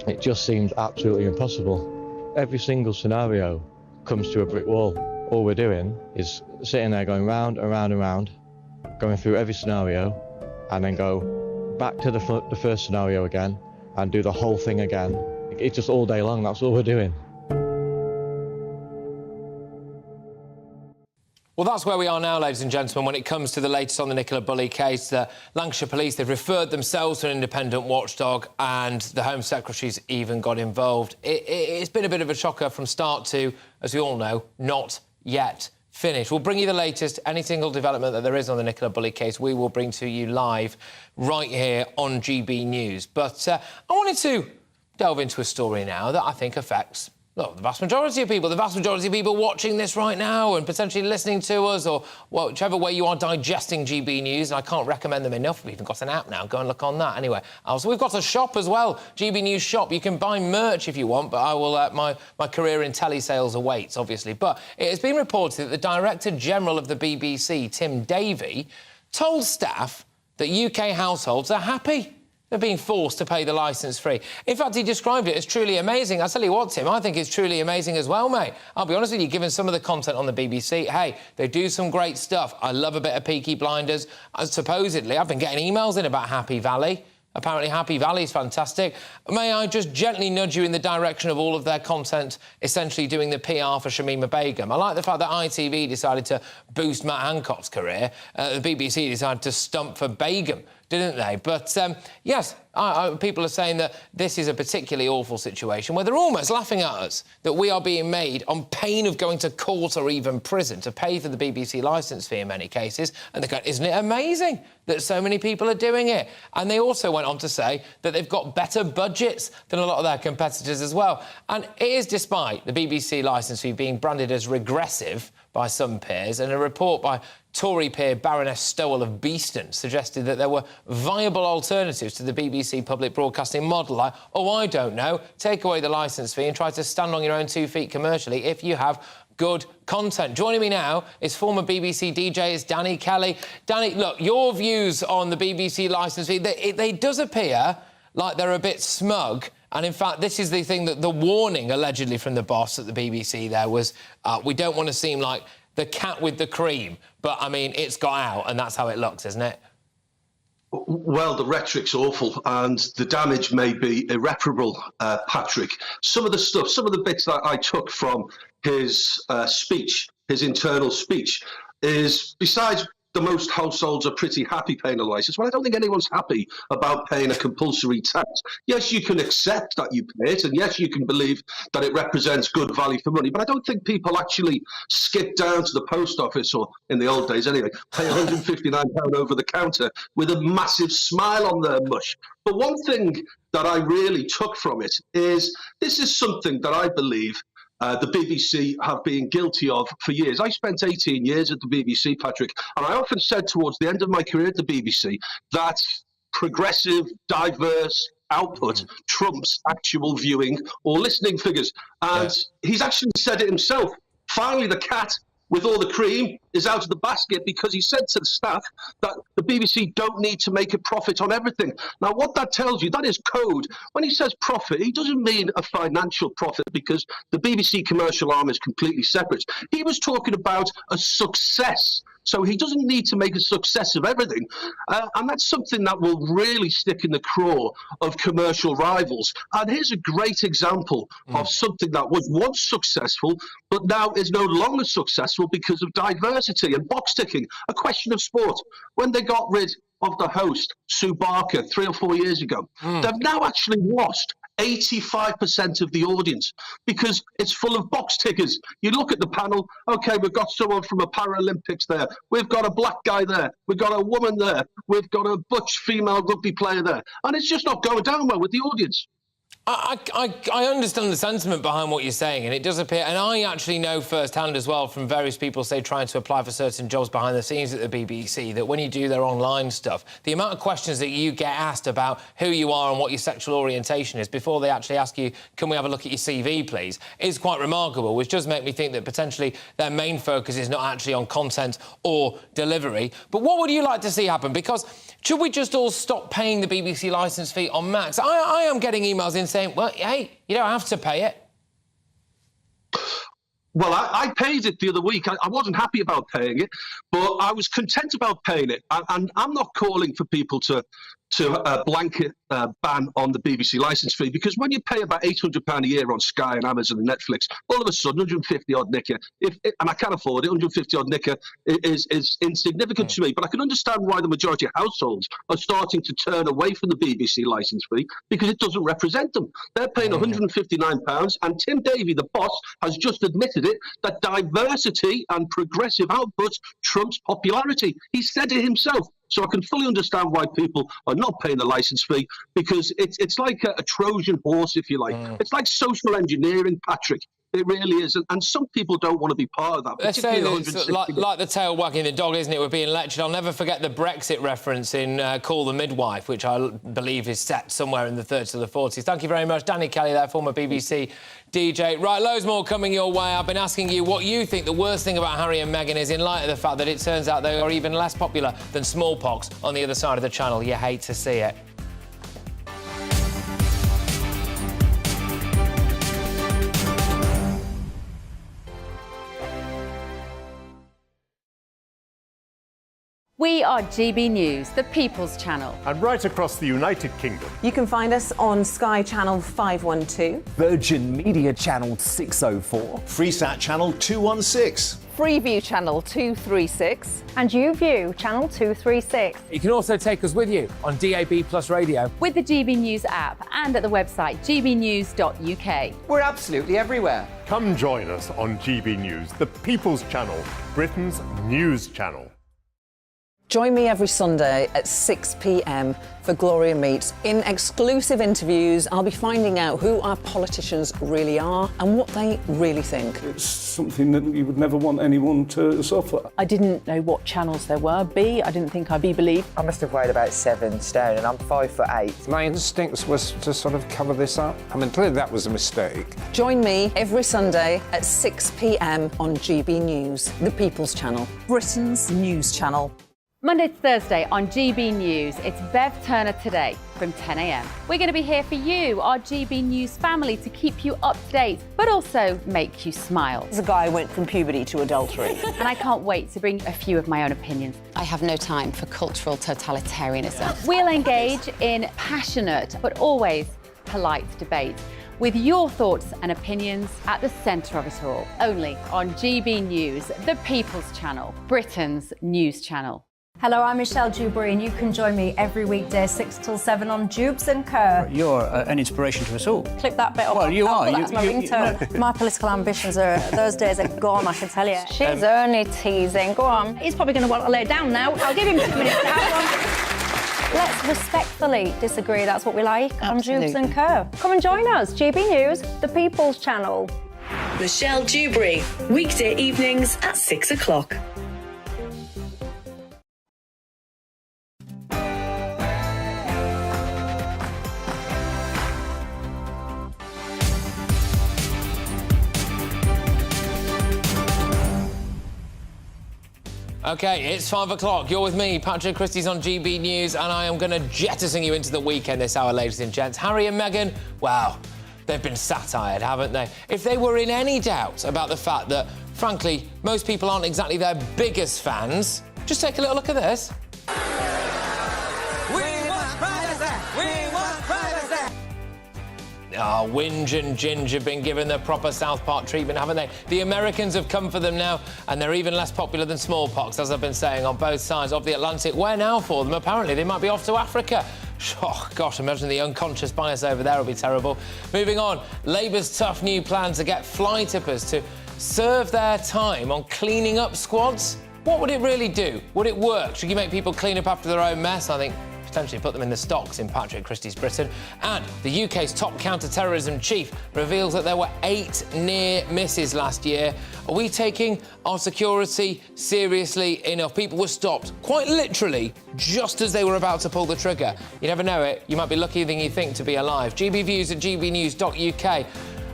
It just seemed absolutely impossible. Every single scenario comes to a brick wall. All we're doing is sitting there going round and round and round, going through every scenario, and then go back to the first scenario again and do the whole thing again. It's just all day long, that's all we're doing. Well, that's where we are now, ladies and gentlemen, when it comes to the latest on the Nicola Bulley case. The Lancashire Police, they've referred themselves to an independent watchdog, and the Home Secretary's even got involved. It's been a bit of a shocker from start to, as we all know, not yet finished. We'll bring you the latest, any single development that there is on the Nicola Bulley case, we will bring to you live right here on GB News. But I wanted to delve into a story now that I think affects the vast majority of people watching this right now and potentially listening to us, or whichever way you are digesting GB News, and I can't recommend them enough. We've even got an app now. Go and look on that. Anyway, also we've got a shop as well, GB News shop. You can buy merch if you want, but I will. My career in telesales awaits, obviously. But it has been reported that the Director General of the BBC, Tim Davie, told staff that UK households are happy. They're being forced to pay the licence fee. In fact, he described it as truly amazing. I'll tell you what, Tim, I think it's truly amazing as well, mate. I'll be honest with you, given some of the content on the BBC, hey, they do some great stuff. I love a bit of Peaky Blinders. Supposedly, I've been getting emails in about Happy Valley. Apparently Happy Valley is fantastic. May I just gently nudge you in the direction of all of their content essentially doing the PR for Shamima Begum? I like the fact that ITV decided to boost Matt Hancock's career. The BBC decided to stump for Begum, didn't they? But, yes, people are saying that this is a particularly awful situation where they're almost laughing at us, that we are being made on pain of going to court or even prison to pay for the BBC licence fee in many cases. And they're going, isn't it amazing that so many people are doing it? And they also went on to say that they've got better budgets than a lot of their competitors as well. And it is despite the BBC licence fee being branded as regressive by some peers, and a report by Tory peer Baroness Stowell of Beeston suggested that there were viable alternatives to the BBC public broadcasting model, like, I don't know, take away the licence fee and try to stand on your own 2 feet commercially if you have good content. Joining me now is former BBC DJ, is Danny Kelly. Danny, look, your views on the BBC licence fee, they does appear like they're a bit smug. And, in fact, this is the thing that the warning, allegedly, from the boss at the BBC there was, we don't want to seem like the cat with the cream. But, I mean, it's got out, and that's how it looks, isn't it? Well, the rhetoric's awful, and the damage may be irreparable, Patrick. Some of the bits that I took from his speech, his internal speech, is, besides the most households are pretty happy paying a licence, well, I don't think anyone's happy about paying a compulsory tax. Yes, you can accept that you pay it, and yes, you can believe that it represents good value for money, but I don't think people actually skip down to the post office, or in the old days anyway, pay £159 over the counter with a massive smile on their mush. But one thing that I really took from it is this is something that I believe the BBC have been guilty of for years. I spent 18 years at the BBC, Patrick, and I often said towards the end of my career at the BBC that progressive, diverse output trumps actual viewing or listening figures. And he's actually said it himself. Finally, the cat with all the cream is out of the basket, because he said to the staff that the BBC don't need to make a profit on everything. Now, what that tells you, that is code. When he says profit, he doesn't mean a financial profit, because the BBC commercial arm is completely separate. He was talking about a success. So he doesn't need to make a success of everything. And that's something that will really stick in the craw of commercial rivals. And here's a great example of something that was once successful, but now is no longer successful because of diversity and box ticking. A question of sport. When they got rid of the host, Sue Barker, 3 or 4 years ago, they've now actually lost 85% of the audience because it's full of box tickers. You look at the panel, OK, we've got someone from a Paralympics there. We've got a black guy there. We've got a woman there. We've got a butch female rugby player there. And it's just not going down well with the audience. I understand the sentiment behind what you're saying, and it does appear, and I actually know firsthand as well from various people, say, trying to apply for certain jobs behind the scenes at the BBC, that when you do their online stuff, the amount of questions that you get asked about who you are and what your sexual orientation is before they actually ask you, can we have a look at your CV, please, is quite remarkable, which does make me think that potentially their main focus is not actually on content or delivery. But what would you like to see happen? Because should we just all stop paying the BBC licence fee en masse? I am getting emails in saying, well, hey, you don't have to pay it. Well, I paid it the other week. I wasn't happy about paying it, but I was content about paying it. And I'm not calling for people to blanket ban on the BBC licence fee, because when you pay about £800 a year on Sky and Amazon and Netflix, all of a sudden 150 odd nicker, and I can't afford it, 150 odd nicker is insignificant to me. But I can understand why the majority of households are starting to turn away from the BBC licence fee, because it doesn't represent them. They're paying £159, and Tim Davie, the boss, has just admitted it, that diversity and progressive output trumps popularity. He said it himself. So I can fully understand why people are not paying the licence fee, because it's like a Trojan horse, if you like. It's like social engineering, Patrick. It really is. And some people don't want to be part of that. Let's say it's like the tail wagging the dog, isn't it? We're being lectured. I'll never forget the Brexit reference in Call the Midwife, which I believe is set somewhere in the 30s or the 40s. Thank you very much. Danny Kelly there, former BBC DJ. Right, loads more coming your way. I've been asking you what you think the worst thing about Harry and Meghan is, in light of the fact that it turns out they are even less popular than smallpox on the other side of the channel. You hate to see it. We are GB News, the People's Channel. And right across the United Kingdom. You can find us on Sky Channel 512. Virgin Media Channel 604. Freesat Channel 216. Freeview Channel 236. And YouView Channel 236. You can also take us with you on DAB Plus Radio. With the GB News app and at the website gbnews.uk. We're absolutely everywhere. Come join us on GB News, the People's Channel, Britain's news channel. Join me every Sunday at 6 p.m. for Gloria Meets. In exclusive interviews, I'll be finding out who our politicians really are and what they really think. It's something that you would never want anyone to suffer. I didn't know what channels there were. B, I didn't think I'd be believed. I must have weighed about 7 stone and I'm 5'8". My instincts was to sort of cover this up. I mean, clearly that was a mistake. Join me every Sunday at 6 p.m. on GB News, the People's Channel, Britain's news channel. Monday to Thursday on GB News, it's Bev Turner Today from 10 a.m. We're going to be here for you, our GB News family, to keep you up to date, but also make you smile. As a guy went from puberty to adultery. And I can't wait to bring a few of my own opinions. I have no time for cultural totalitarianism. We'll engage in passionate, but always polite debate, with your thoughts and opinions at the centre of it all. Only on GB News, the People's Channel, Britain's news channel. Hello, I'm Michelle Dewberry, and you can join me every weekday 6 till 7 on Jubes and Kerr. You're an inspiration to us all. Clip that bit up. Well, you are. That's my ringtone. My political ambitions are, those days are gone, I can tell you. She's only teasing. Go on. He's probably going to want to lay down now. I'll give him 2 minutes to have one. Let's respectfully disagree. That's what we like. Absolutely. On Jubes and Kerr. Come and join us. GB News, the People's Channel. Michelle Dewberry, weekday evenings at 6 o'clock. OK, it's 5 o'clock. You're with me, Patrick Christys on GB News, and I am going to jettison you into the weekend this hour, ladies and gents. Harry and Meghan, wow, they've been satired, haven't they? If they were in any doubt about the fact that, frankly, most people aren't exactly their biggest fans, just take a little look at this. Oh, Whinge and Ginge have been given the proper South Park treatment, haven't they? The Americans have come for them now, and they're even less popular than smallpox, as I've been saying, on both sides of the Atlantic. Where now for them? Apparently, they might be off to Africa. Oh, gosh, imagine the unconscious bias over there will be terrible. Moving on, Labour's tough new plan to get fly tippers to serve their time on cleaning up squads. What would it really do? Would it work? Should you make people clean up after their own mess? I think potentially put them in the stocks in Patrick Christys Britain. And the UK's top counter-terrorism chief reveals that there were 8 near misses last year. Are we taking our security seriously enough? People were stopped, quite literally, just as they were about to pull the trigger. You never know it. You might be luckier than you think to be alive. GBviews at gbnews.uk.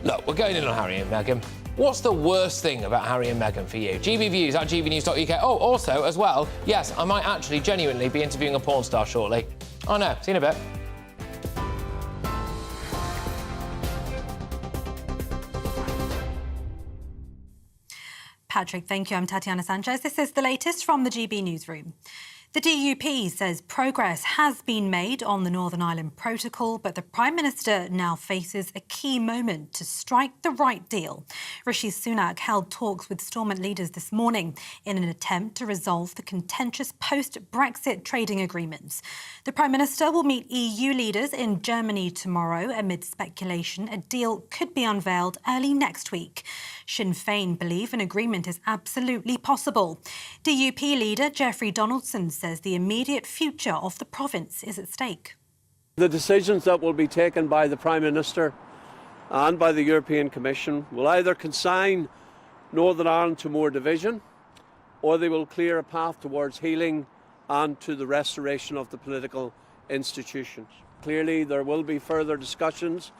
Look, we're going in on Harry and Meghan. What's the worst thing about Harry and Meghan for you? GBviews at gbnews.uk. Oh, also, as well, yes, I might actually genuinely be interviewing a porn star shortly. Oh, no, see you in a bit. Patrick, thank you. I'm Tatiana Sanchez. This is the latest from the GB newsroom. The DUP says progress has been made on the Northern Ireland Protocol, but the Prime Minister now faces a key moment to strike the right deal. Rishi Sunak held talks with Stormont leaders this morning in an attempt to resolve the contentious post-Brexit trading agreements. The Prime Minister will meet EU leaders in Germany tomorrow amid speculation a deal could be unveiled early next week. Sinn Féin believe an agreement is absolutely possible. DUP leader Geoffrey Donaldson says the immediate future of the province is at stake. The decisions that will be taken by the Prime Minister and by the European Commission will either consign Northern Ireland to more division, or they will clear a path towards healing and to the restoration of the political institutions. Clearly, there will be further discussions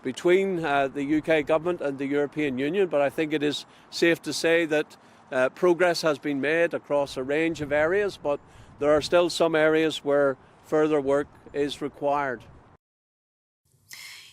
between the UK government and the European Union, but I think it is safe to say that progress has been made across a range of areas, but there are still some areas where further work is required.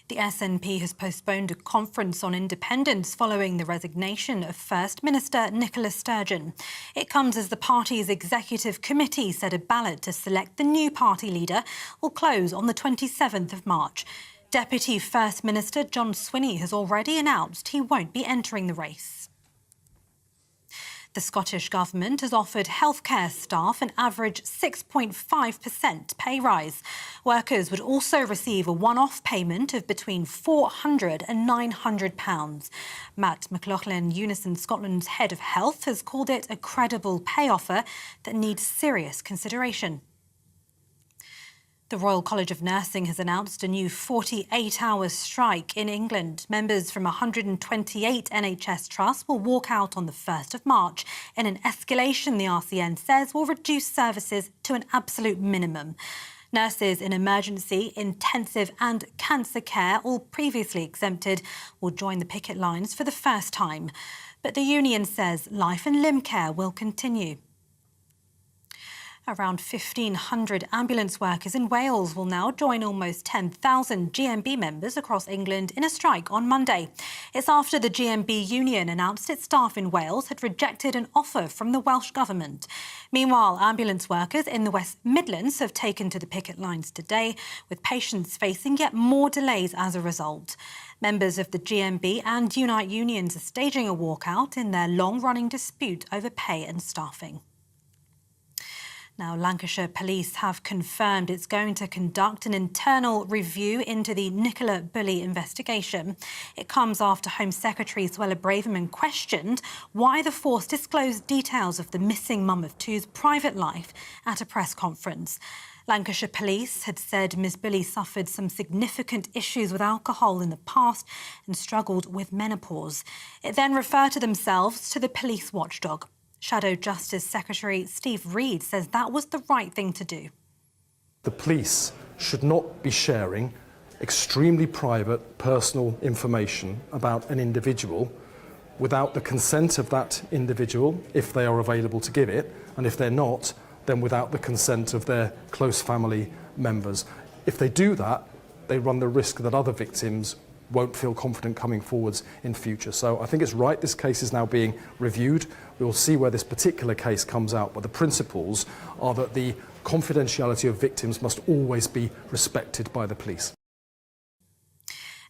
The SNP has postponed a conference on independence following the resignation of First Minister Nicola Sturgeon. It comes as the party's executive committee said a ballot to select the new party leader will close on the 27th of March. Deputy First Minister John Swinney has already announced he won't be entering the race. The Scottish Government has offered healthcare staff an average 6.5% pay rise. Workers would also receive a one-off payment of between £400 and £900. Matt McLaughlin, Unison Scotland's head of health, has called it a credible pay offer that needs serious consideration. The Royal College of Nursing has announced a new 48-hour strike in England. Members from 128 NHS trusts will walk out on the 1st of March in an escalation the RCN says will reduce services to an absolute minimum. Nurses in emergency, intensive and cancer care, all previously exempted, will join the picket lines for the first time. But the union says life and limb care will continue. Around 1,500 ambulance workers in Wales will now join almost 10,000 GMB members across England in a strike on Monday. It's after the GMB union announced its staff in Wales had rejected an offer from the Welsh Government. Meanwhile, ambulance workers in the West Midlands have taken to the picket lines today, with patients facing yet more delays as a result. Members of the GMB and Unite unions are staging a walkout in their long-running dispute over pay and staffing. Now, Lancashire Police have confirmed it's going to conduct an internal review into the Nicola Bulley investigation. It comes after Home Secretary Suella Braverman questioned why the force disclosed details of the missing mum of two's private life at a press conference. Lancashire Police had said Ms Bulley suffered some significant issues with alcohol in the past and struggled with menopause. It then referred to themselves to the police watchdog. Shadow Justice Secretary Steve Reid says that was the right thing to do. The police should not be sharing extremely private, personal information about an individual without the consent of that individual, if they are available to give it, and if they're not, then without the consent of their close family members. If they do that, they run the risk that other victims won't feel confident coming forwards in future. So I think it's right this case is now being reviewed. We will see where this particular case comes out, but the principles are that the confidentiality of victims must always be respected by the police.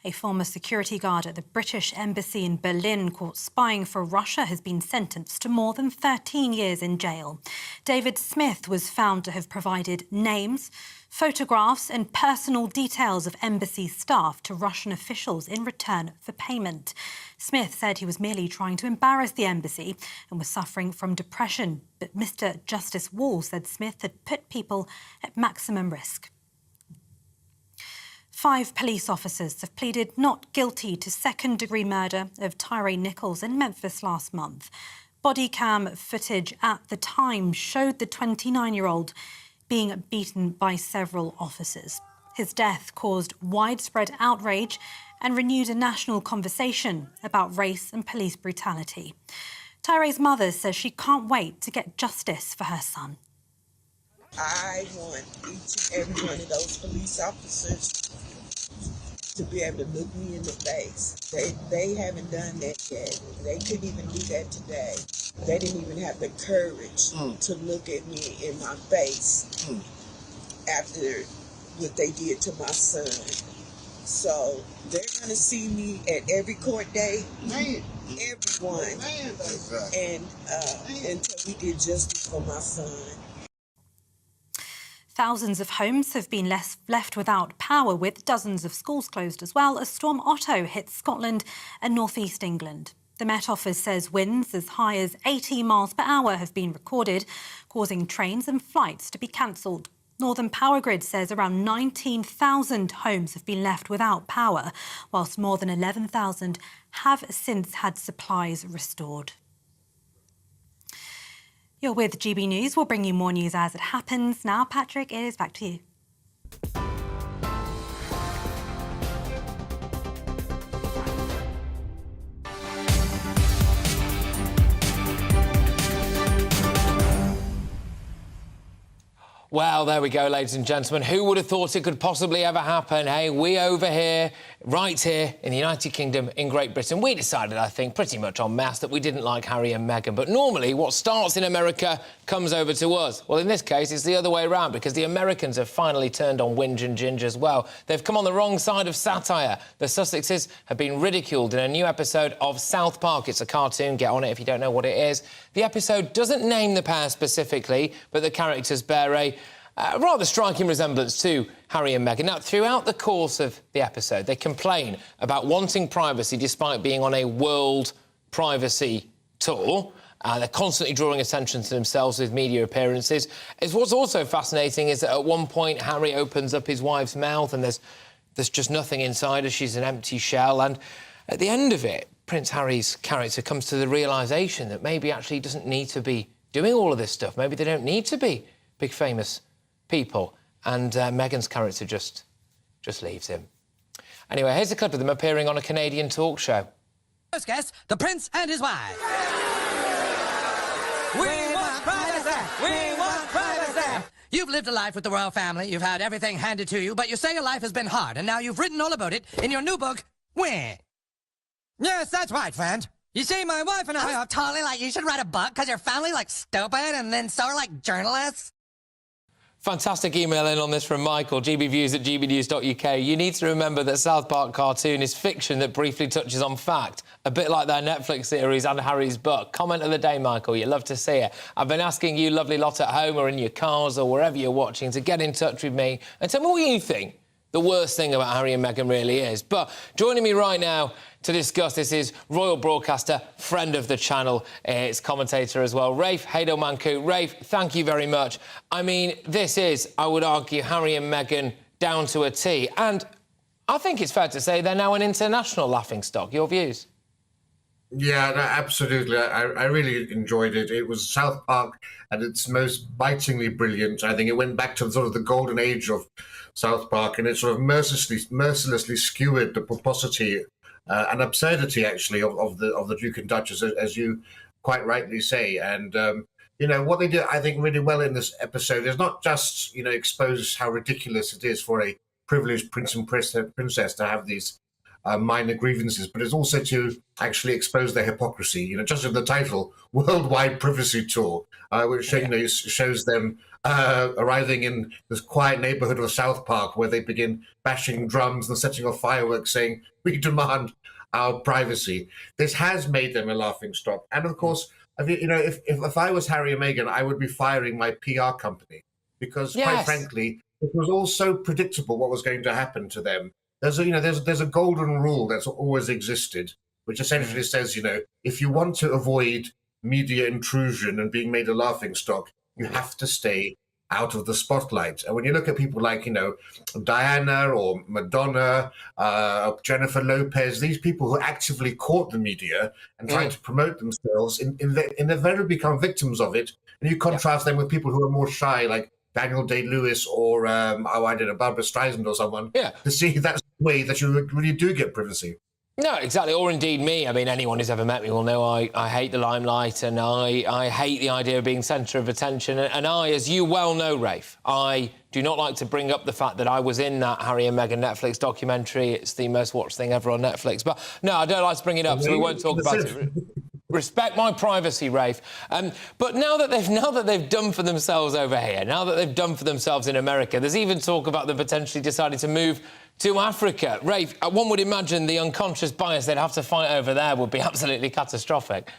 A former security guard at the British Embassy in Berlin caught spying for Russia has been sentenced to more than 13 years in jail. David Smith was found to have provided names, photographs and personal details of embassy staff to Russian officials in return for payment. Smith said he was merely trying to embarrass the embassy and was suffering from depression, but Mr. Justice Wall said Smith had put people at maximum risk. 5 police officers have pleaded not guilty to second-degree murder of Tyre Nichols in Memphis last month. Body cam footage at the time showed the 29-year-old being beaten by several officers. His death caused widespread outrage and renewed a national conversation about race and police brutality. Tyre's mother says she can't wait to get justice for her son. I want each and every one of those police officers to be able to look me in the face. They haven't done that yet. They couldn't even do that today. They didn't even have the courage to look at me in my face after what they did to my son. So they're going to see me at every court date, everyone, and until we get justice for my son. Thousands of homes have been left without power, with dozens of schools closed as well as Storm Otto hit Scotland and North East England. The Met Office says winds as high as 80 miles per hour have been recorded, causing trains and flights to be cancelled. Northern Power Grid says around 19,000 homes have been left without power, whilst more than 11,000 have since had supplies restored. You're with GB News. We'll bring you more news as it happens. Now, Patrick, it is back to you. Well, there we go, ladies and gentlemen. Who would have thought it could possibly ever happen? Hey, we over here, right here in the United Kingdom, in Great Britain, we decided, I think, pretty much en masse that we didn't like Harry and Meghan. But normally, what starts in America comes over to us. Well, in this case, it's the other way around, because the Americans have finally turned on Whinge and Ginge as well. They've come on the wrong side of satire. The Sussexes have been ridiculed in a new episode of South Park. It's a cartoon. Get on it if you don't know what it is. The episode doesn't name the pair specifically, but the characters bear a rather striking resemblance to Harry and Meghan. Now, throughout the course of the episode, they complain about wanting privacy despite being on a world privacy tour. They're constantly drawing attention to themselves with media appearances. What's also fascinating is that at one point, Harry opens up his wife's mouth and there's just nothing inside her. She's an empty shell. And at the end of it, Prince Harry's character comes to the realisation that maybe actually he doesn't need to be doing all of this stuff. Maybe they don't need to be big, famous people, and Meghan's character just leaves him. Anyway, here's a clip of them appearing on a Canadian talk show. First guest, the Prince and his wife. We want privacy! We want privacy! You've lived a life with the royal family, you've had everything handed to you, but you say your life has been hard, and now you've written all about it in your new book, Where? Yes, that's right, friend. You see, my wife and I are totally like, you should write a book because your family like stupid and then so are like journalists. Fantastic email in on this from Michael, gbviews@gbnews.uk. You need to remember that South Park cartoon is fiction that briefly touches on fact, a bit like their Netflix series and Harry's book. Comment of the day, Michael. You love to see it. I've been asking you lovely lot at home or in your cars or wherever you're watching to get in touch with me and tell me what you think the worst thing about Harry and Meghan really is. But joining me right now to discuss this is royal broadcaster, friend of the channel, it's commentator as well, Rafe Haydo-Mancoot. Rafe, thank you very much. I mean, this is, I would argue, Harry and Meghan down to a T. And I think it's fair to say they're now an international laughingstock. Your views? Yeah, no, absolutely. I really enjoyed it. It was South Park at its most bitingly brilliant. I think it went back to sort of the golden age of South Park, and it sort of mercilessly skewered the pomposity and absurdity, actually, of the Duke and Duchess, as you quite rightly say. And you know what they did, I think, really well in this episode is not just expose how ridiculous it is for a privileged prince and princess to have these minor grievances, but it's also to actually expose their hypocrisy. Just in the title, Worldwide Privacy Tour, which shows them arriving in this quiet neighborhood of South Park where they begin bashing drums and setting off fireworks saying, we demand our privacy. This has made them a laughingstock. And of course, if I was Harry and Meghan, I would be firing my PR company because, quite frankly, it was all so predictable what was going to happen to them. There's a golden rule that's always existed, which essentially says, if you want to avoid media intrusion and being made a laughingstock, you have to stay out of the spotlight. And when you look at people like, Diana or Madonna, Jennifer Lopez, these people who actively court the media and try to promote themselves, invariably become victims of it. And you contrast them with people who are more shy, like Daniel Day-Lewis or, Barbara Streisand or someone, to see that's the way that you really do get privacy. No, exactly, or indeed me. I mean, anyone who's ever met me will know I hate the limelight, and I hate the idea of being centre of attention. And I, as you well know, Rafe, I do not like to bring up the fact that I was in that Harry and Meghan Netflix documentary. It's the most watched thing ever on Netflix. But no, I don't like to bring it up, so we won't talk about it. Respect my privacy, Rafe. But now that they've done for themselves over here, now that they've done for themselves in America, there's even talk about them potentially deciding to move to Africa. Rafe, one would imagine the unconscious bias they'd have to fight over there would be absolutely catastrophic.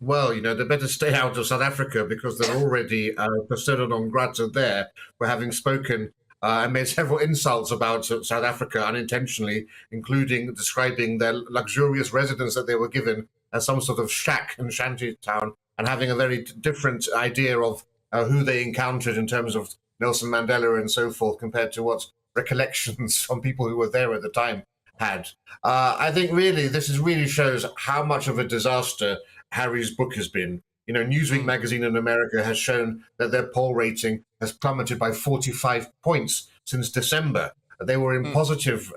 Well, they better stay out of South Africa because they're already persona non grata there for having spoken and made several insults about South Africa unintentionally, including describing their luxurious residence that they were given as some sort of shack and shanty town, and having a very different idea of who they encountered in terms of Nelson Mandela and so forth compared to what recollections from people who were there at the time had. I think really this really shows how much of a disaster Harry's book has been. Newsweek magazine in America has shown that their poll rating has plummeted by 45 points since December. They were in positive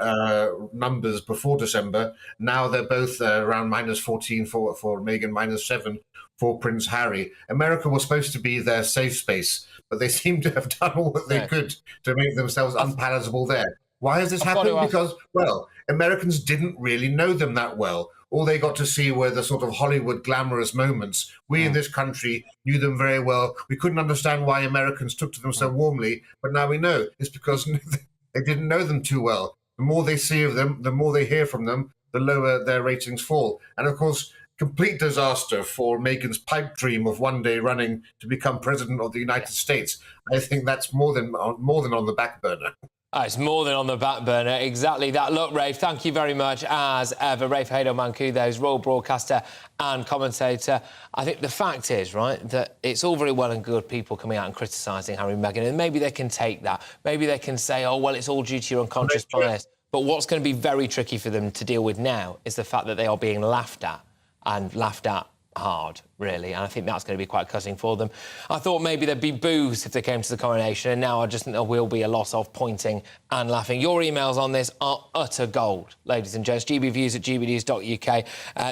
numbers before December. Now they're both around -14 for Meghan, -7 for Prince Harry. America was supposed to be their safe space, but they seem to have done all that they could to make themselves unpalatable there. Why has this happened? Because, well, Americans didn't really know them that well. All they got to see were the sort of Hollywood glamorous moments. We in this country knew them very well. We couldn't understand why Americans took to them so warmly, but now we know. It's because they didn't know them too well. The more they see of them, the more they hear from them, the lower their ratings fall. And of course, complete disaster for Meghan's pipe dream of one day running to become president of the United States. I think that's more than on the back burner. It's more than on the back burner, exactly that. Look, Rafe, thank you very much, as ever. Rafe Haydo-Mancuso, royal broadcaster and commentator. I think the fact is, right, that it's all very well and good people coming out and criticising Harry and Meghan, and maybe they can take that. Maybe they can say, oh, well, it's all due to your unconscious bias. But what's going to be very tricky for them to deal with now is the fact that they are being laughed at, and laughed at hard, really, and I think that's going to be quite cutting for them. I thought maybe there'd be boos if they came to the coronation, and now I just think there will be a lot of pointing and laughing. Your emails on this are utter gold, ladies and gents. gbviews@gbnews.uk.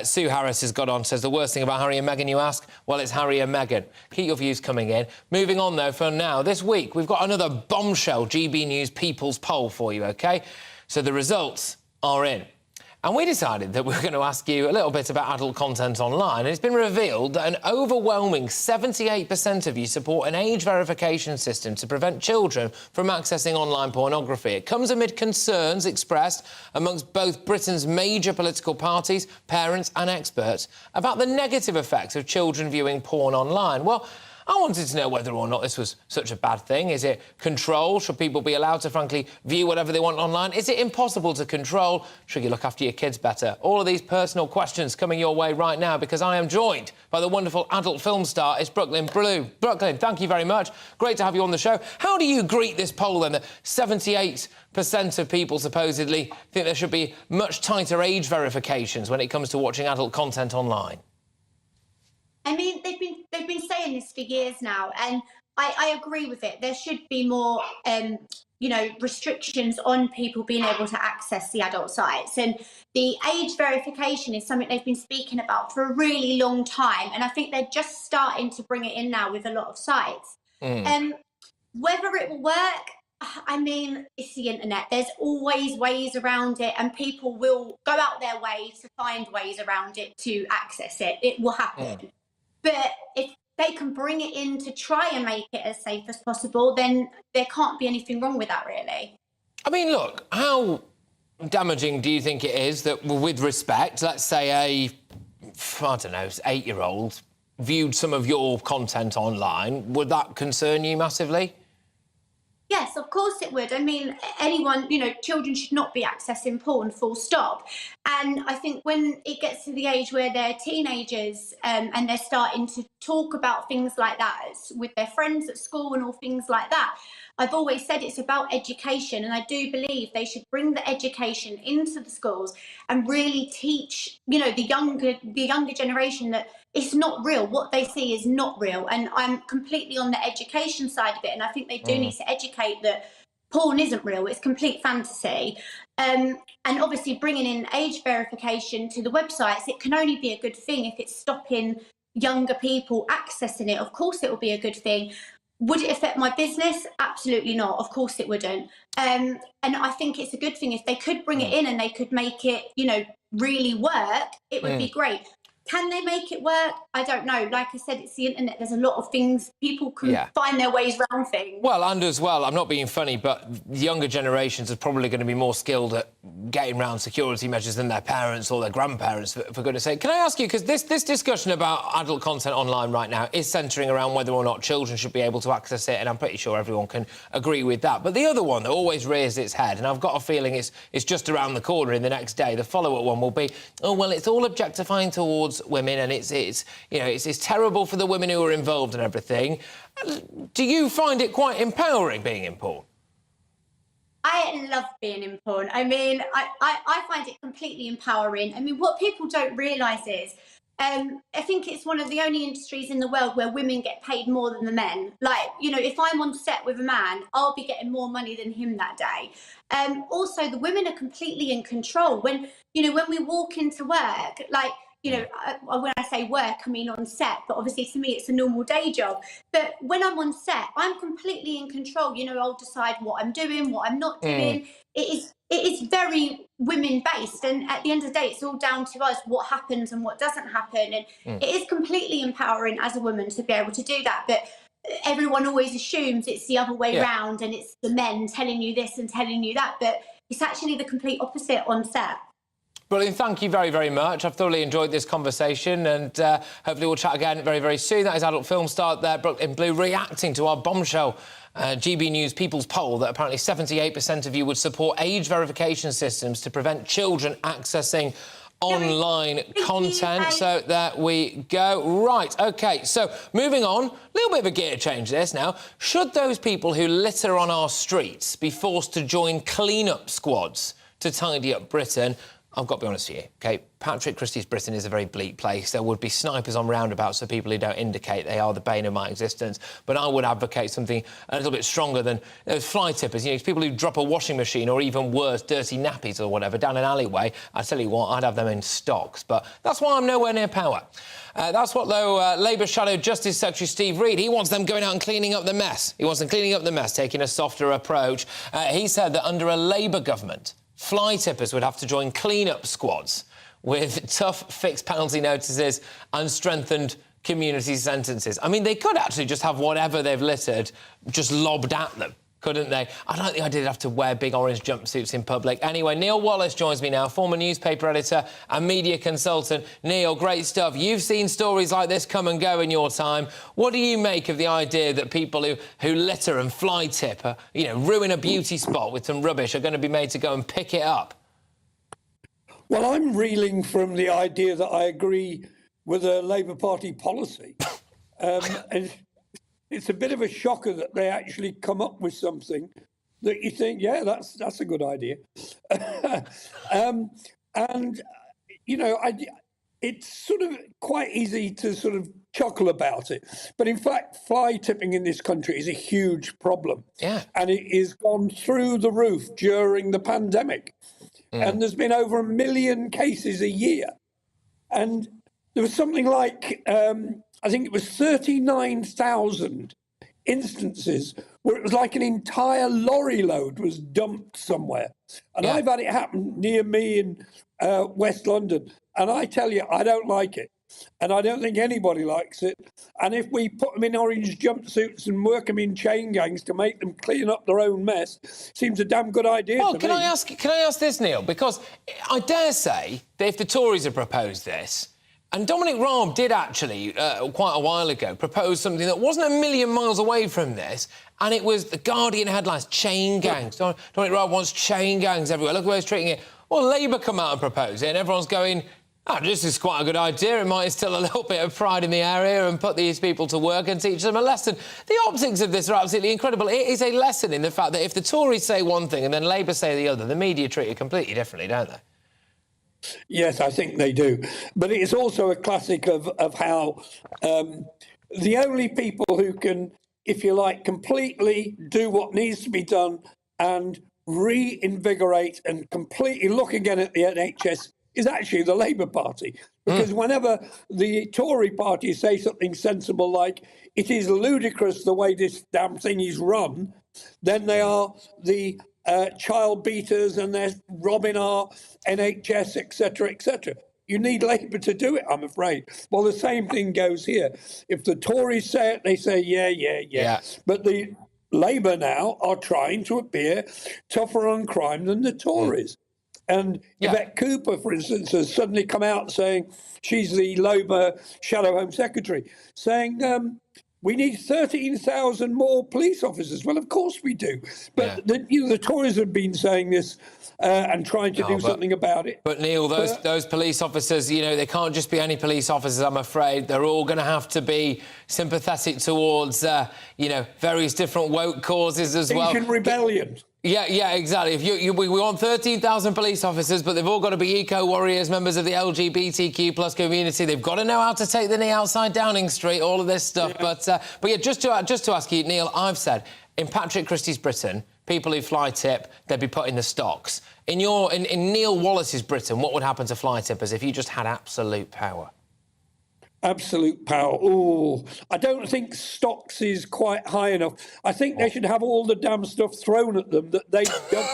Sue Harris has got on, says, the worst thing about Harry and Meghan, you ask? Well, it's Harry and Meghan. Keep your views coming in. Moving on, though, for now, this week, we've got another bombshell GB News People's Poll for you, OK? So the results are in. And we decided that we were going to ask you a little bit about adult content online. And it's been revealed that an overwhelming 78% of you support an age verification system to prevent children from accessing online pornography. It comes amid concerns expressed amongst both Britain's major political parties, parents and experts about the negative effects of children viewing porn online. Well, I wanted to know whether or not this was such a bad thing. Is it control? Should people be allowed to, frankly, view whatever they want online? Is it impossible to control? Should you look after your kids better? All of these personal questions coming your way right now, because I am joined by the wonderful adult film star. It's Brooklyn Blue. Brooklyn, thank you very much. Great to have you on the show. How do you greet this poll, then, that 78% of people supposedly think there should be much tighter age verifications when it comes to watching adult content online? I mean, they've been saying this for years now, and I agree with it. There should be more, restrictions on people being able to access the adult sites. And the age verification is something they've been speaking about for a really long time, and I think they're just starting to bring it in now with a lot of sites. Whether it will work, I mean, it's the internet. There's always ways around it, and people will go out their way to find ways around it to access it. It will happen. But if they can bring it in to try and make it as safe as possible, then there can't be anything wrong with that, really. I mean, look, how damaging do you think it is that, with respect, let's say I don't know, 8-year-old viewed some of your content online? Would that concern you massively? Yes, of course it would. I mean, anyone, children should not be accessing porn, full stop. And I think when it gets to the age where they're teenagers and they're starting to talk about things like that with their friends at school and all things like that, I've always said it's about education, and I do believe they should bring the education into the schools and really teach, the younger generation that it's not real. What they see is not real. And I'm completely on the education side of it. And I think they do need to educate that porn isn't real, it's complete fantasy. And obviously bringing in age verification to the websites, it can only be a good thing if it's stopping younger people accessing it. Of course it will be a good thing. Would it affect my business? Absolutely not. Of course it wouldn't. And I think it's a good thing if they could bring it in and they could make it, you know, really work, it would be great. Can they make it work? I don't know. Like I said, it's the internet. There's a lot of things. People can find their ways around things. Well, and as well, I'm not being funny, but younger generations are probably going to be more skilled at getting around security measures than their parents or their grandparents, for goodness sake. Can I ask you, because this discussion about adult content online right now is centring around whether or not children should be able to access it, and I'm pretty sure everyone can agree with that. But the other one that always rears its head, and I've got a feeling it's just around the corner in the next day, the follow-up one will be, oh, well, it's all objectifying towards women, and it's you know, it's terrible for the women who are involved and everything. Do you find it quite empowering being in porn? I love being in porn. I mean, I find it completely empowering. I mean, what people don't realise is, I think it's one of the only industries in the world where women get paid more than the men. Like, you know, if I'm on set with a man, I'll be getting more money than him that day. Also, the women are completely in control. When, you know, when we walk into work, like, you know, when I say work, I mean on set, but obviously to me it's a normal day job. But when I'm on set, I'm completely in control. You know, I'll decide what I'm doing, what I'm not doing. It is very women-based, and at the end of the day, it's all down to us what happens and what doesn't happen. And it is completely empowering as a woman to be able to do that. But everyone always assumes it's the other way round, and it's the men telling you this and telling you that. But it's actually the complete opposite on set. Brilliant, thank you very, very much. I've thoroughly enjoyed this conversation, and hopefully we'll chat again very, very soon. That is adult film star there, Brooklyn Blue, reacting to our bombshell GB News People's poll that apparently 78% of you would support age verification systems to prevent children accessing online content. So there we go. Right, OK, so moving on, a little bit of a gear change this now. Should those people who litter on our streets be forced to join clean-up squads to tidy up Britain? I've got to be honest with you, OK? Patrick Christys' Britain is a very bleak place. There would be snipers on roundabouts for people who don't indicate they are the bane of my existence. But I would advocate something a little bit stronger than those fly tippers. You know, people who drop a washing machine or even worse, dirty nappies or whatever down an alleyway. I tell you what, I'd have them in stocks. But that's why I'm nowhere near power. That's what, though, Labour Shadow Justice Secretary Steve Reid, he wants them going out and cleaning up the mess. He wants them cleaning up the mess, taking a softer approach. He said that under a Labour government, fly tippers would have to join clean-up squads with tough fixed penalty notices and strengthened community sentences. I mean, they could actually just have whatever they've littered just lobbed at them, couldn't they? I don't think I'd have to wear big orange jumpsuits in public. Anyway, Neil Wallace joins me now, former newspaper editor and media consultant. Neil, great stuff. You've seen stories like this come and go in your time. What do you make of the idea that people who litter and fly tip, you know, ruin a beauty spot with some rubbish are going to be made to go and pick it up? Well, I'm reeling from the idea that I agree with a Labour Party policy. And it's a bit of a shocker that they actually come up with something that you think, yeah, that's a good idea. And, you know, it's sort of quite easy to sort of chuckle about it. But in fact, fly tipping in this country is a huge problem. Yeah. And it has gone through the roof during the pandemic. And there's been over 1 million cases a year. And there was something like, I think it was 39,000 instances where it was like an entire lorry load was dumped somewhere. And I've had it happen near me in West London. And I tell you, I don't like it. And I don't think anybody likes it. And if we put them in orange jumpsuits and work them in chain gangs to make them clean up their own mess, seems a damn good idea to me. Can I ask this, Neil? Because I dare say that if the Tories had proposed this, and Dominic Raab did actually, quite a while ago, propose something that wasn't a million miles away from this, and it was the Guardian headlines, chain gangs. Dominic Raab wants chain gangs everywhere. Look where he's treating it. Well, Labour come out and propose it, and everyone's going, oh, this is quite a good idea. It might instill a little bit of pride in the area and put these people to work and teach them a lesson. The optics of this are absolutely incredible. It is a lesson in the fact that if the Tories say one thing and then Labour say the other, the media treat it completely differently, don't they? Yes, I think they do. But it's also a classic of how the only people who can, if you like, completely do what needs to be done and reinvigorate and completely look again at the NHS is actually the Labour Party. Because whenever the Tory party say something sensible like, it is ludicrous the way this damn thing is run, then they are the child beaters and they're robbing our NHS, etc., etc. You need Labour to do it, I'm afraid. Well, the same thing goes here. If the Tories say it, they say, yeah. But the Labour now are trying to appear tougher on crime than the Tories. And Yvette Cooper, for instance, has suddenly come out saying she's the Labour Shadow Home Secretary, saying we need 13,000 more police officers. Well, of course we do. But the Tories have been saying this and trying to do something about it. But Neil, those police officers, they can't just be any police officers, I'm afraid. They're all going to have to be sympathetic towards, various different woke causes as well. Asian rebellion. Yeah, exactly. We want 13,000 police officers, but they've all got to be eco-warriors, members of the LGBTQ plus community. They've got to know how to take the knee outside Downing Street, all of this stuff. Yeah. But yeah, just to ask you, Neil, I've said, in Patrick Christys' Britain, people who fly tip, they'd be put in the stocks. In Neil Wallace's Britain, what would happen to fly tippers if you just had absolute power? Absolute power. Oh, I don't think stocks is quite high enough. I think they should have all the damn stuff thrown at them that they dump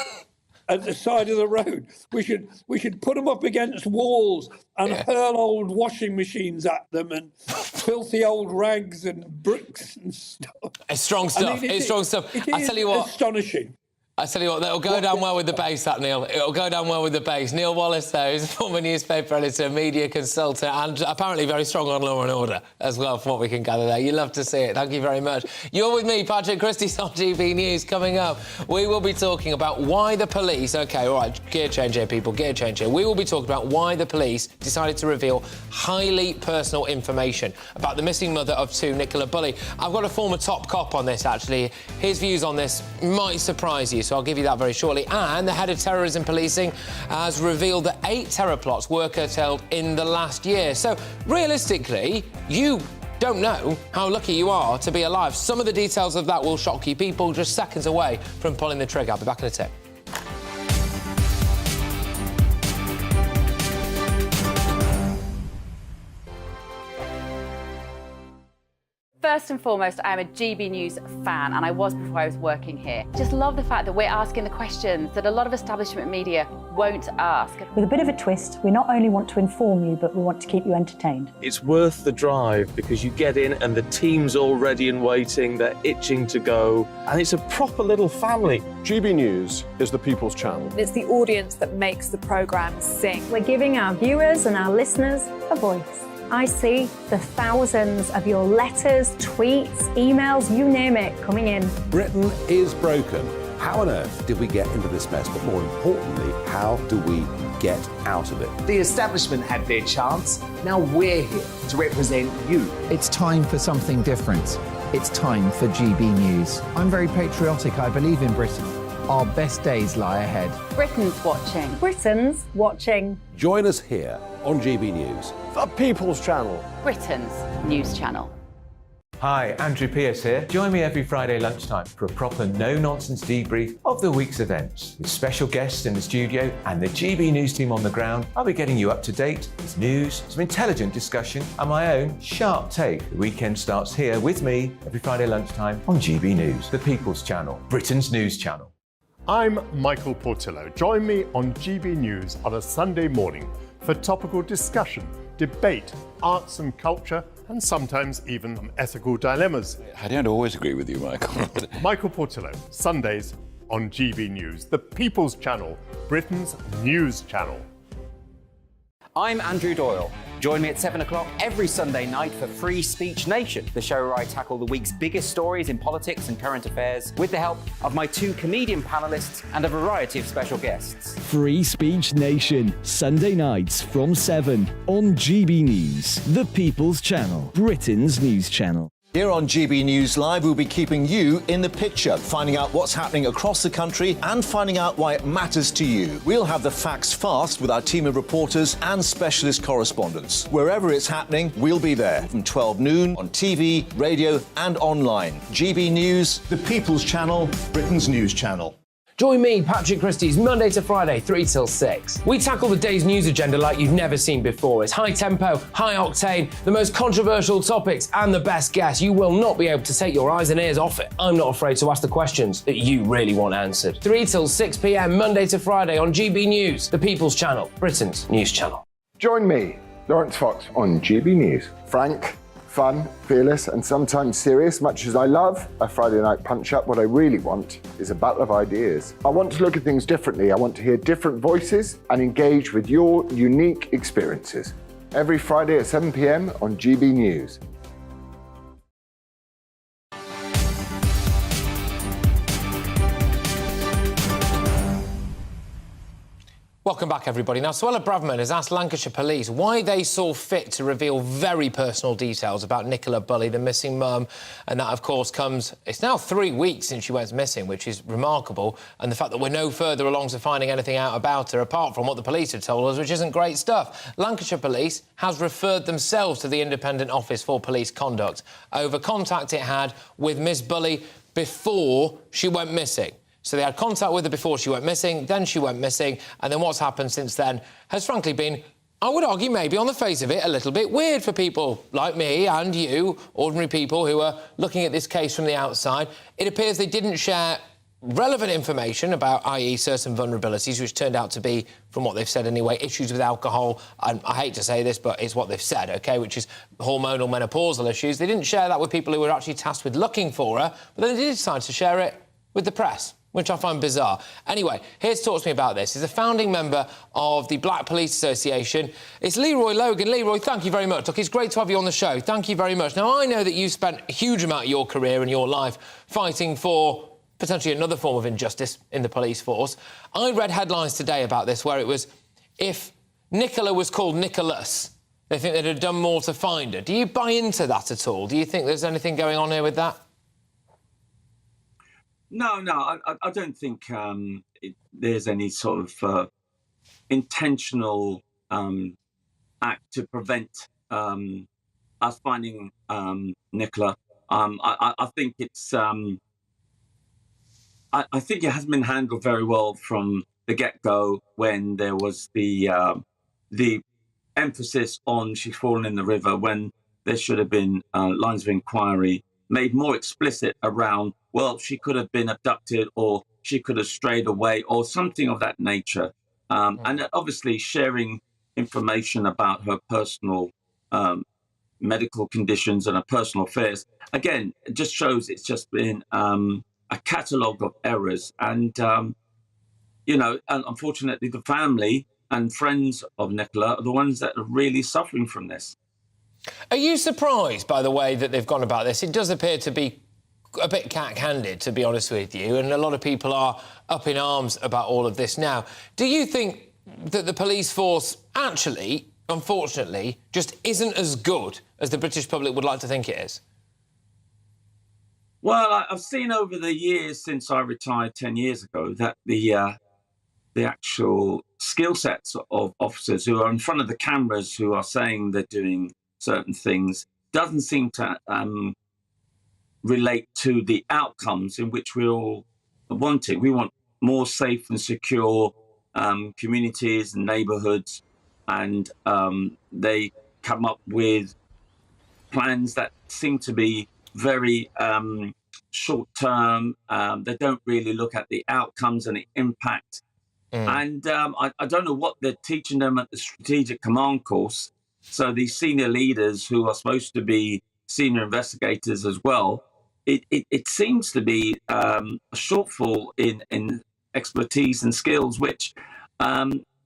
at the side of the road. We should put them up against walls and hurl old washing machines at them and filthy old rags and bricks and stuff. It's strong stuff. It's strong stuff. I tell you what, astonishing. I tell you what, that'll go down well with the base, that, Neil. It'll go down well with the base. Neil Wallace, though, is a former newspaper editor, media consultant, and apparently very strong on law and order as well, from what we can gather there. You love to see it. Thank you very much. You're with me, Patrick Christys, on GB News. Coming up, we will be talking about why the police... OK, all right, gear change here, people, gear change here. We will be talking about why the police decided to reveal highly personal information about the missing mother of two, Nicola Bulley. I've got a former top cop on this, actually. His views on this might surprise you, so I'll give you that very shortly. And the head of terrorism policing has revealed that 8 terror plots were curtailed in the last year. So, realistically, you don't know how lucky you are to be alive. Some of the details of that will shock you. People just seconds away from pulling the trigger. I'll be back in a tick. First and foremost, I am a GB News fan, and I was before I was working here. Just love the fact that we're asking the questions that a lot of establishment media won't ask. With a bit of a twist, we not only want to inform you, but we want to keep you entertained. It's worth the drive because you get in and the team's all ready and waiting, they're itching to go, and it's a proper little family. GB News is the People's Channel. It's the audience that makes the programme sing. We're giving our viewers and our listeners a voice. I see the thousands of your letters, tweets, emails, you name it, coming in. Britain is broken. How on earth did we get into this mess? But more importantly, how do we get out of it? The establishment had their chance. Now we're here to represent you. It's time for something different. It's time for GB News. I'm very patriotic. I believe in Britain. Our best days lie ahead. Britain's watching. Britain's watching. Join us here on GB News. The People's Channel. Britain's news channel. Hi, Andrew Pierce here. Join me every Friday lunchtime for a proper no-nonsense debrief of the week's events. With special guests in the studio and the GB News team on the ground, I'll be getting you up to date with news, some intelligent discussion and my own sharp take. The weekend starts here with me every Friday lunchtime on GB News, the People's Channel, Britain's news channel. I'm Michael Portillo. Join me on GB News on a Sunday morning for topical discussion, debate, arts and culture, and sometimes even some ethical dilemmas. I don't always agree with you, Michael. Michael Portillo, Sundays on GB News, the People's Channel, Britain's news channel. I'm Andrew Doyle. Join me at 7 o'clock every Sunday night for Free Speech Nation, the show where I tackle the week's biggest stories in politics and current affairs with the help of my 2 comedian panellists and a variety of special guests. Free Speech Nation, Sunday nights from 7 on GB News, the People's Channel, Britain's news channel. Here on GB News Live, we'll be keeping you in the picture, finding out what's happening across the country and finding out why it matters to you. We'll have the facts fast with our team of reporters and specialist correspondents. Wherever it's happening, we'll be there from 12 noon on TV, radio and online. GB News, the People's Channel, Britain's news channel. Join me, Patrick Christys, Monday to Friday, 3 till 6. We tackle the day's news agenda like you've never seen before. It's high tempo, high octane, the most controversial topics and the best guests. You will not be able to take your eyes and ears off it. I'm not afraid to ask the questions that you really want answered. 3 till 6 p.m, Monday to Friday on GB News, the People's Channel, Britain's news channel. Join me, Lawrence Fox, on GB News. Frank, fun, fearless, and sometimes serious. Much as I love a Friday night punch-up, what I really want is a battle of ideas. I want to look at things differently. I want to hear different voices and engage with your unique experiences. Every Friday at 7 p.m. on GB News. Welcome back, everybody. Now, Suella Braverman has asked Lancashire Police why they saw fit to reveal very personal details about Nicola Bulley, the missing mum. And that, of course, comes... It's now 3 weeks since she went missing, which is remarkable. And the fact that we're no further along to finding anything out about her, apart from what the police had told us, which isn't great stuff. Lancashire Police has referred themselves to the Independent Office for Police Conduct over contact it had with Miss Bulley before she went missing. So they had contact with her before she went missing, then she went missing, and then what's happened since then has frankly been, I would argue, maybe on the face of it, a little bit weird for people like me and you, ordinary people who are looking at this case from the outside. It appears they didn't share relevant information about, i.e. certain vulnerabilities, which turned out to be, from what they've said anyway, issues with alcohol, and I hate to say this, but it's what they've said, OK, which is hormonal menopausal issues. They didn't share that with people who were actually tasked with looking for her, but then they did decide to share it with the press, which I find bizarre. Anyway, here to talk to me about this is a founding member of the Black Police Association. It's Leroy Logan. Leroy, thank you very much. Look, it's great to have you on the show. Thank you very much. Now, I know that you've spent a huge amount of your career and your life fighting for potentially another form of injustice in the police force. I read headlines today about this where it was, if Nicola was called Nicholas, they think they'd have done more to find her. Do you buy into that at all? Do you think there's anything going on here with that? No, I don't think there's any sort of intentional act to prevent us finding Nicola. I think it's. I think it hasn't been handled very well from the get-go when there was the emphasis on she's fallen in the river, when there should have been lines of inquiry made more explicit around, well, she could have been abducted or she could have strayed away or something of that nature. And obviously sharing information about her personal medical conditions and her personal affairs, again, it just shows it's just been a catalogue of errors. And, you know, and unfortunately, the family and friends of Nicola are the ones that are really suffering from this. Are you surprised by the way that they've gone about this? It does appear to be a bit cack-handed, to be honest with you, and a lot of people are up in arms about all of this now. Do you think that the police force actually, unfortunately, just isn't as good as the British public would like to think it is? Well, I've seen over the years since I retired 10 years ago that the actual skill sets of officers who are in front of the cameras who are saying they're doing certain things doesn't seem to relate to the outcomes in which we're all wanting. We want more safe and secure communities and neighbourhoods, and they come up with plans that seem to be very short-term. They don't really look at the outcomes and the impact. And I don't know what they're teaching them at the Strategic Command course. So these senior leaders who are supposed to be senior investigators as well, it seems to be a shortfall in expertise and skills, which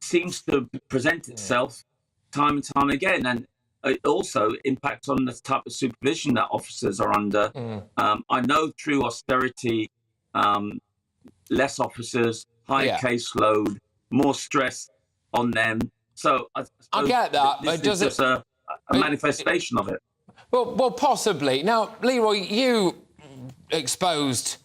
seems to present itself time and time again. And it also impacts on the type of supervision that officers are under. I know through austerity, less officers, high caseload, more stress on them. So I get that, this but does is just a manifestation of it. Well, possibly. Now, Leroy, you exposed,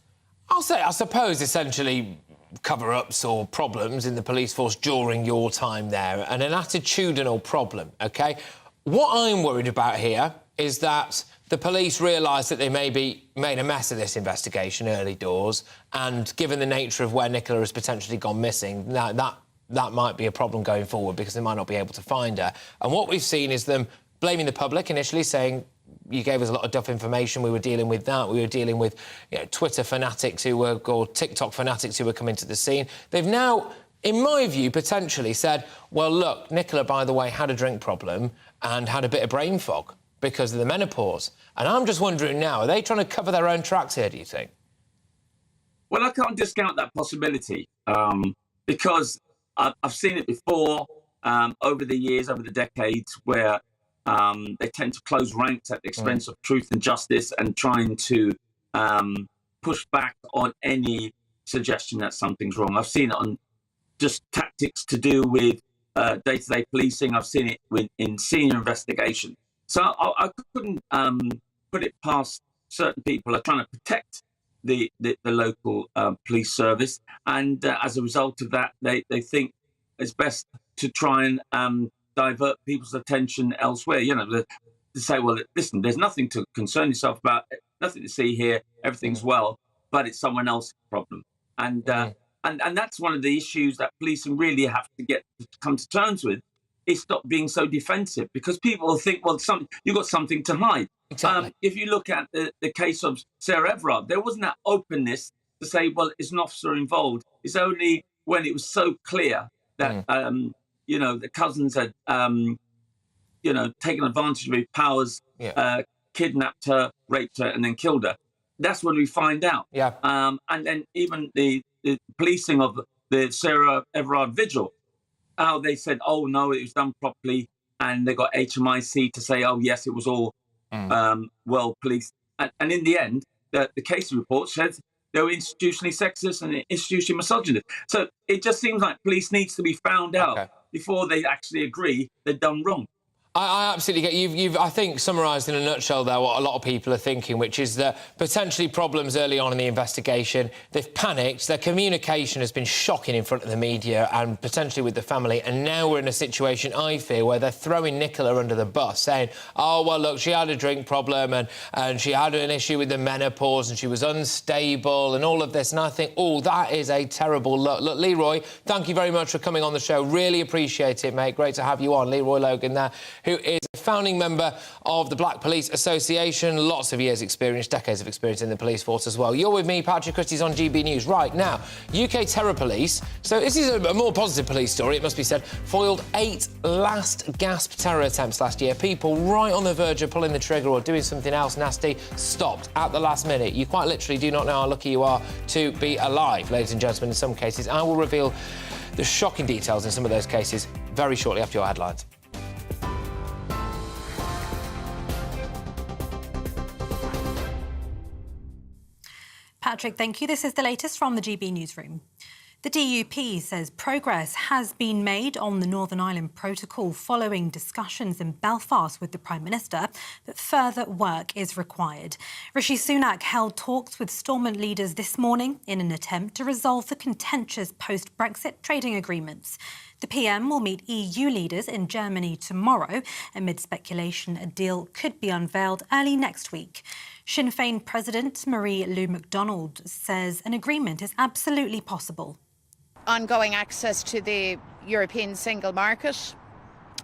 I suppose, essentially cover-ups or problems in the police force during your time there, and an attitudinal problem, OK? What I'm worried about here is that the police realised that they maybe made a mess of this investigation early doors, and given the nature of where Nicola has potentially gone missing, that might be a problem going forward because they might not be able to find her. And what we've seen is them blaming the public initially, saying, you gave us a lot of duff information, we were dealing with that, we were dealing with Twitter fanatics or TikTok fanatics who were coming to the scene. They've now, in my view, potentially said, well, look, Nicola, by the way, had a drink problem and had a bit of brain fog because of the menopause. And I'm just wondering now, are they trying to cover their own tracks here, do you think? Well, I can't discount that possibility because I've seen it before over the years, over the decades, where they tend to close ranks at the expense of truth and justice and trying to push back on any suggestion that something's wrong. I've seen it on just tactics to do with day-to-day policing. I've seen it in senior investigation. So I couldn't put it past certain people are trying to protect the local police service. And as a result of that, they think it's best to try and divert people's attention elsewhere. To say, well, listen, there's nothing to concern yourself about, nothing to see here, everything's well, but it's someone else's problem. And that's one of the issues that policing really have to come to terms with, is stop being so defensive, because people will think, well, you've got something to hide. Exactly. If you look at the case of Sarah Everard, there wasn't that openness to say, well, is an officer involved. It's only when it was so clear that the cousins had, taken advantage of his powers, kidnapped her, raped her, and then killed her. That's when we find out. Yeah. And then even the policing of the Sarah Everard vigil, how they said, oh, no, it was done properly, and they got HMIC to say, oh, yes, it was all well policed. And in the end, the case report says they were institutionally sexist and institutionally misogynist. So it just seems like police needs to be found out before they actually agree they're done wrong. I absolutely get you've I think summarised in a nutshell there what a lot of people are thinking, which is that potentially problems early on in the investigation. They've panicked. Their communication has been shocking in front of the media and potentially with the family. And now we're in a situation, I fear, where they're throwing Nicola under the bus, saying, "Oh well, look, she had a drink problem and she had an issue with the menopause and she was unstable and all of this." And I think, oh, that is a terrible look. Look, Leroy, thank you very much for coming on the show. Really appreciate it, mate. Great to have you on, Leroy Logan there, who is a founding member of the Black Police Association. Lots of years' experience, decades of experience in the police force as well. You're with me, Patrick Christys, on GB News. Right, now, UK terror police, so this is a more positive police story, it must be said, foiled 8 last-gasp terror attempts last year. People right on the verge of pulling the trigger or doing something else nasty, stopped at the last minute. You quite literally do not know how lucky you are to be alive, ladies and gentlemen, in some cases. I will reveal the shocking details in some of those cases very shortly after your headlines. Patrick, thank you. This is the latest from the GB newsroom. The DUP says progress has been made on the Northern Ireland Protocol following discussions in Belfast with the Prime Minister, but further work is required. Rishi Sunak held talks with Stormont leaders this morning in an attempt to resolve the contentious post-Brexit trading agreements. The PM will meet EU leaders in Germany tomorrow, amid speculation a deal could be unveiled early next week. Sinn Féin President Marie-Lou McDonald says an agreement is absolutely possible. Ongoing access to the European single market,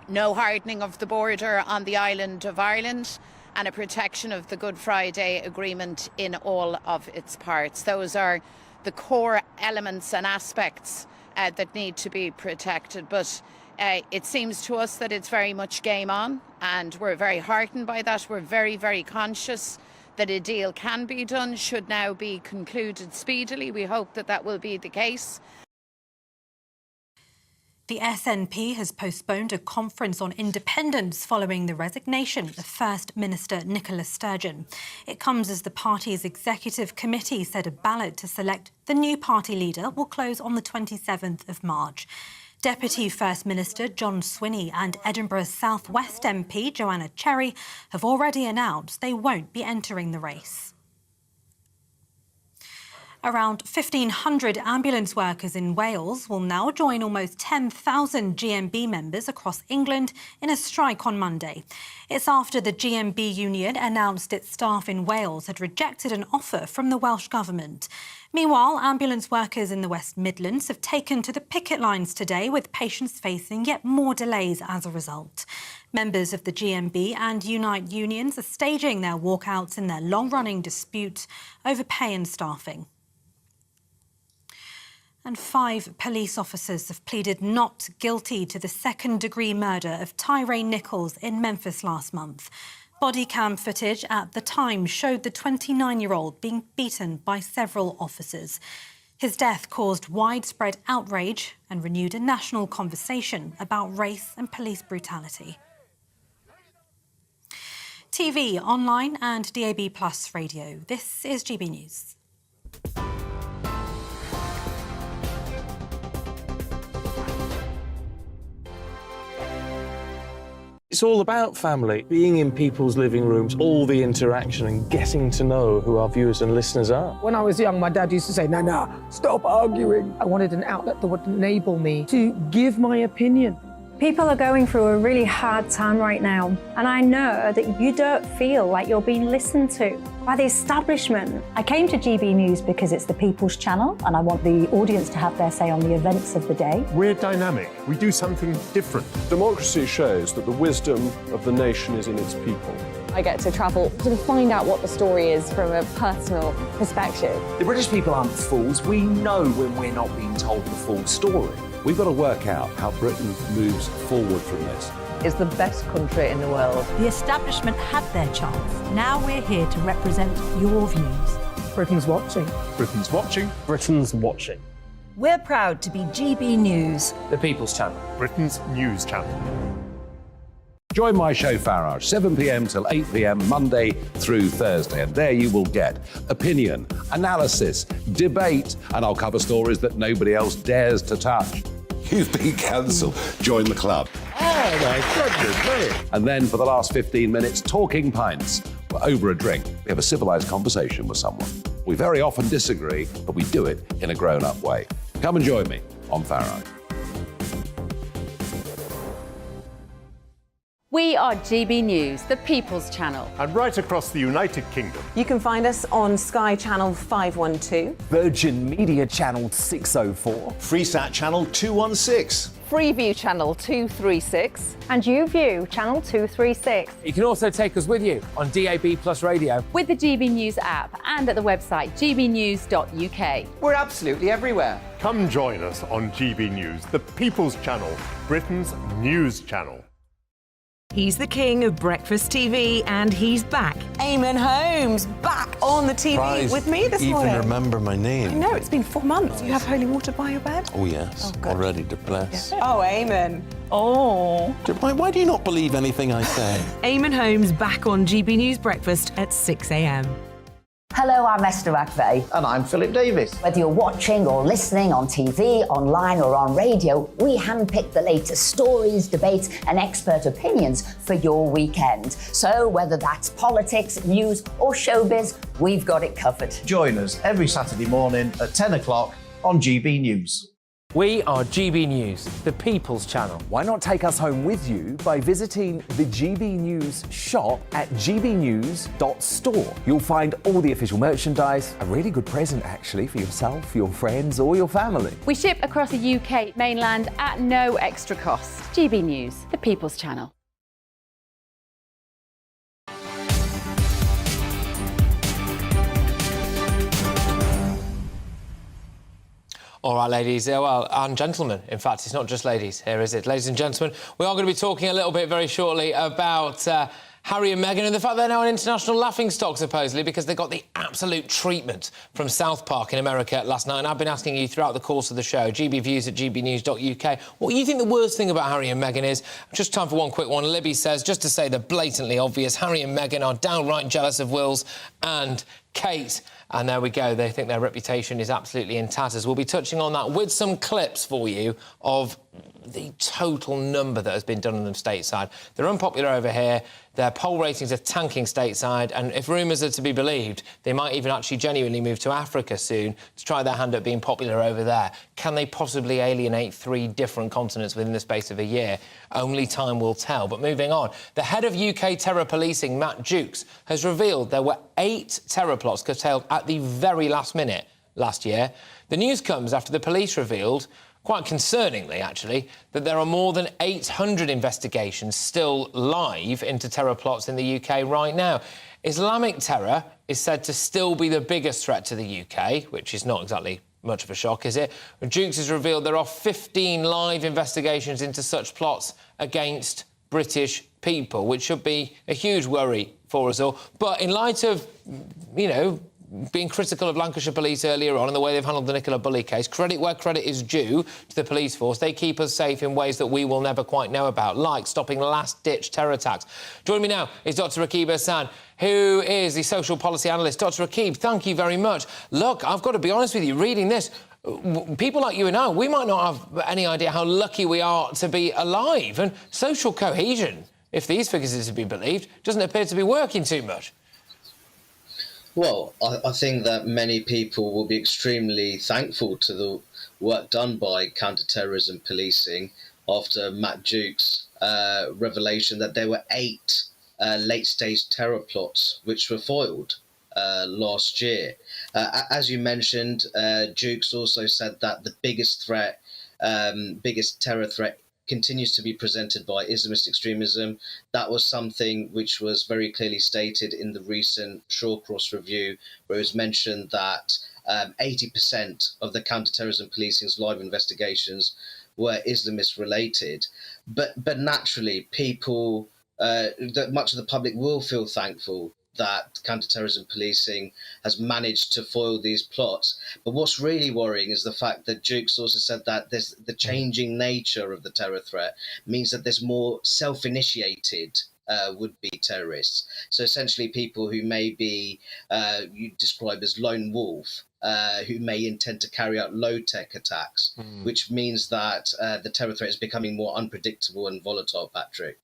no hardening of the border on the island of Ireland, and a protection of the Good Friday Agreement in all of its parts. Those are the core elements and aspects that need to be protected. But it seems to us that it's very much game on, and we're very heartened by that. We're very, very conscious that a deal can be done, should now be concluded speedily. We hope that that will be the case. The SNP has postponed a conference on independence following the resignation of First Minister Nicola Sturgeon. It comes as the party's executive committee said a ballot to select the new party leader will close on the 27th of March. Deputy First Minister John Swinney and Edinburgh's South West MP Joanna Cherry have already announced they won't be entering the race. Around 1,500 ambulance workers in Wales will now join almost 10,000 GMB members across England in a strike on Monday. It's after the GMB union announced its staff in Wales had rejected an offer from the Welsh Government. Meanwhile, ambulance workers in the West Midlands have taken to the picket lines today, with patients facing yet more delays as a result. Members of the GMB and Unite unions are staging their walkouts in their long-running dispute over pay and staffing. And 5 police officers have pleaded not guilty to the second-degree murder of Tyre Nichols in Memphis last month. Body cam footage at the time showed the 29-year-old being beaten by several officers. His death caused widespread outrage and renewed a national conversation about race and police brutality. TV, online and DAB+ radio. This is GB News. It's all about family, being in people's living rooms, all the interaction and getting to know who our viewers and listeners are. When I was young, my dad used to say, no, stop arguing. I wanted an outlet that would enable me to give my opinion. People are going through a really hard time right now, and I know that you don't feel like you're being listened to by the establishment. I came to GB News because it's the People's Channel, and I want the audience to have their say on the events of the day. We're dynamic. We do something different. Democracy shows that the wisdom of the nation is in its people. I get to travel to find out what the story is from a personal perspective. The British people aren't fools. We know when we're not being told the full story. We've got to work out how Britain moves forward from this. It's the best country in the world. The establishment had their chance. Now we're here to represent your views. Britain's watching. Britain's watching. Britain's watching. We're proud to be GB News. The People's Channel. Britain's news channel. Join my show Farage, 7 p.m. till 8 p.m. Monday through Thursday, and there you will get opinion, analysis, debate, and I'll cover stories that nobody else dares to touch. You've been cancelled. Join the club. Oh my goodness. And then for the last 15 minutes, talking pints. Over a drink, we have a civilised conversation with someone. We very often disagree, but we do it in a grown-up way. Come and join me on Farage. We are GB News, the People's Channel. And right across the United Kingdom. You can find us on Sky Channel 512, Virgin Media Channel 604, Freesat Channel 216, Freeview Channel 236, And YouView, channel 236. You can also take us with you on DAB+ radio. With the GB News app and at the website gbnews.uk. We're absolutely everywhere. Come join us on GB News, the People's Channel, Britain's news channel. He's the king of breakfast TV, and he's back. Eamon Holmes, back on the TV with me this morning. Even remember my name. I know, it's been 4 months. You have holy water by your bed? Oh, yes. Oh, already to bless. Yeah. Oh, Eamon. Oh. Why do you not believe anything I say? Eamon Holmes back on GB News Breakfast at 6 a.m. Hello, I'm Esther McVeigh. And I'm Philip Davis. Whether you're watching or listening on TV, online or on radio, we handpick the latest stories, debates and expert opinions for your weekend. So whether that's politics, news or showbiz, we've got it covered. Join us every Saturday morning at 10 o'clock on GB News. We are GB News, the People's Channel. Why not take us home with you by visiting the GB News shop at gbnews.store. You'll find all the official merchandise, a really good present actually for yourself, your friends or your family. We ship across the UK mainland at no extra cost. GB News, the People's Channel. All right, ladies, and gentlemen. In fact, it's not just ladies here, is it? Ladies and gentlemen, we are going to be talking a little bit very shortly about Harry and Meghan and the fact they're now an international laughingstock, supposedly, because they got the absolute treatment from South Park in America last night. And I've been asking you throughout the course of the show, gbviews at gbnews.uk, what you think the worst thing about Harry and Meghan is. Just time for one quick one. Libby says, just to say the blatantly obvious, Harry and Meghan are downright jealous of Wills and Kate. And there we go. They think their reputation is absolutely in tatters. We'll be touching on that with some clips for you of the total number that has been done on them stateside. They're unpopular over here, their poll ratings are tanking stateside, and if rumours are to be believed, they might even actually genuinely move to Africa soon to try their hand at being popular over there. Can they possibly alienate 3 different continents within the space of a year? Only time will tell. But moving on, the head of UK terror policing, Matt Jukes, has revealed there were 8 terror plots curtailed at the very last minute last year. The news comes after the police revealed, quite concerningly actually, that there are more than 800 investigations still live into terror plots in the UK right now. Islamic terror is said to still be the biggest threat to the UK, which is not exactly much of a shock, is it? Jukes has revealed there are 15 live investigations into such plots against British people, which should be a huge worry for us all. But in light of, you know, being critical of Lancashire Police earlier on and the way they've handled the Nicola Bulley case, credit where credit is due to the police force. They keep us safe in ways that we will never quite know about, like stopping last-ditch terror attacks. Joining me now is Dr Rakib Hassan, who is the social policy analyst. Dr Rakib, thank you very much. Look, I've got to be honest with you, reading this, people like you and I, we might not have any idea how lucky we are to be alive. And social cohesion, if these figures are to be believed, doesn't appear to be working too much. Well, I think that many people will be extremely thankful to the work done by counter-terrorism policing after Matt Jukes' revelation that there were 8 late-stage terror plots which were foiled last year. As you mentioned, Jukes also said that the biggest terror threat continues to be presented by Islamist extremism. That was something which was very clearly stated in the recent Shawcross review, where it was mentioned that 80% of the counter-terrorism policing's live investigations were Islamist related. But naturally, people, much of the public will feel thankful that counter-terrorism policing has managed to foil these plots. But what's really worrying is the fact that Jukes also said that the changing nature of the terror threat means that there's more self-initiated would-be terrorists. So essentially people who may be, you describe as lone wolf, who may intend to carry out low-tech attacks, which means that the terror threat is becoming more unpredictable and volatile, Patrick.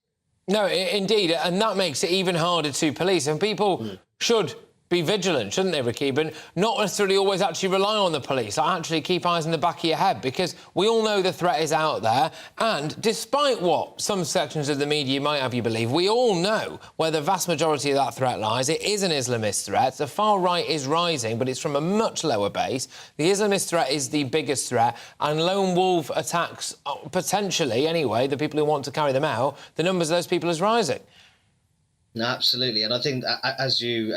No, indeed, and that makes it even harder to police. And people should be vigilant, shouldn't they, Rakib, and not necessarily always actually rely on the police. I actually keep eyes in the back of your head, because we all know the threat is out there, and despite what some sections of the media might have you believe, we all know where the vast majority of that threat lies. It is an Islamist threat. The far right is rising, but it's from a much lower base. The Islamist threat is the biggest threat, and lone wolf attacks, potentially anyway, the people who want to carry them out, the numbers of those people is rising. No, absolutely. And I think, as you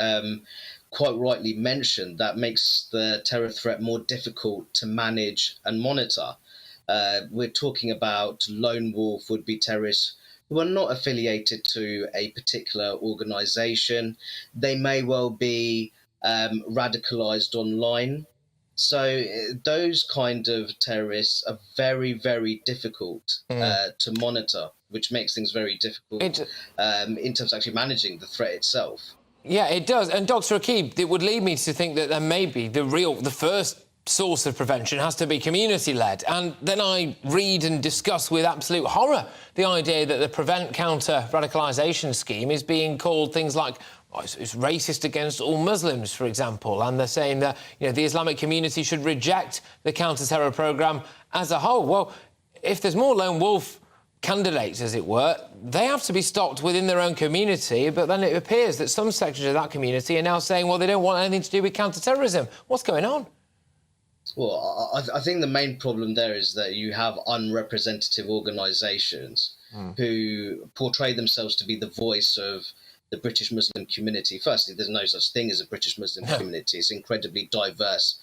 quite rightly mentioned, that makes the terror threat more difficult to manage and monitor. We're talking about lone wolf would-be terrorists who are not affiliated to a particular organisation. They may well be radicalised online. So those kind of terrorists are very, very difficult to monitor, which makes things very difficult in terms of actually managing the threat itself. Yeah, it does. And Dr Rakib, it would lead me to think that there may be the first source of prevention has to be community-led. And then I read and discuss with absolute horror the idea that the Prevent Counter Radicalisation scheme is being called things like it's racist against all Muslims, for example, and they're saying that, you know, the Islamic community should reject the counter-terror programme as a whole. Well, if there's more lone wolf candidates, as it were, they have to be stopped within their own community, but then it appears that some sections of that community are now saying, well, they don't want anything to do with counter-terrorism. What's going on? Well, I think the main problem there is that you have unrepresentative organisations who portray themselves to be the voice of the British Muslim community. Firstly, there's no such thing as a British Muslim community. It's an incredibly diverse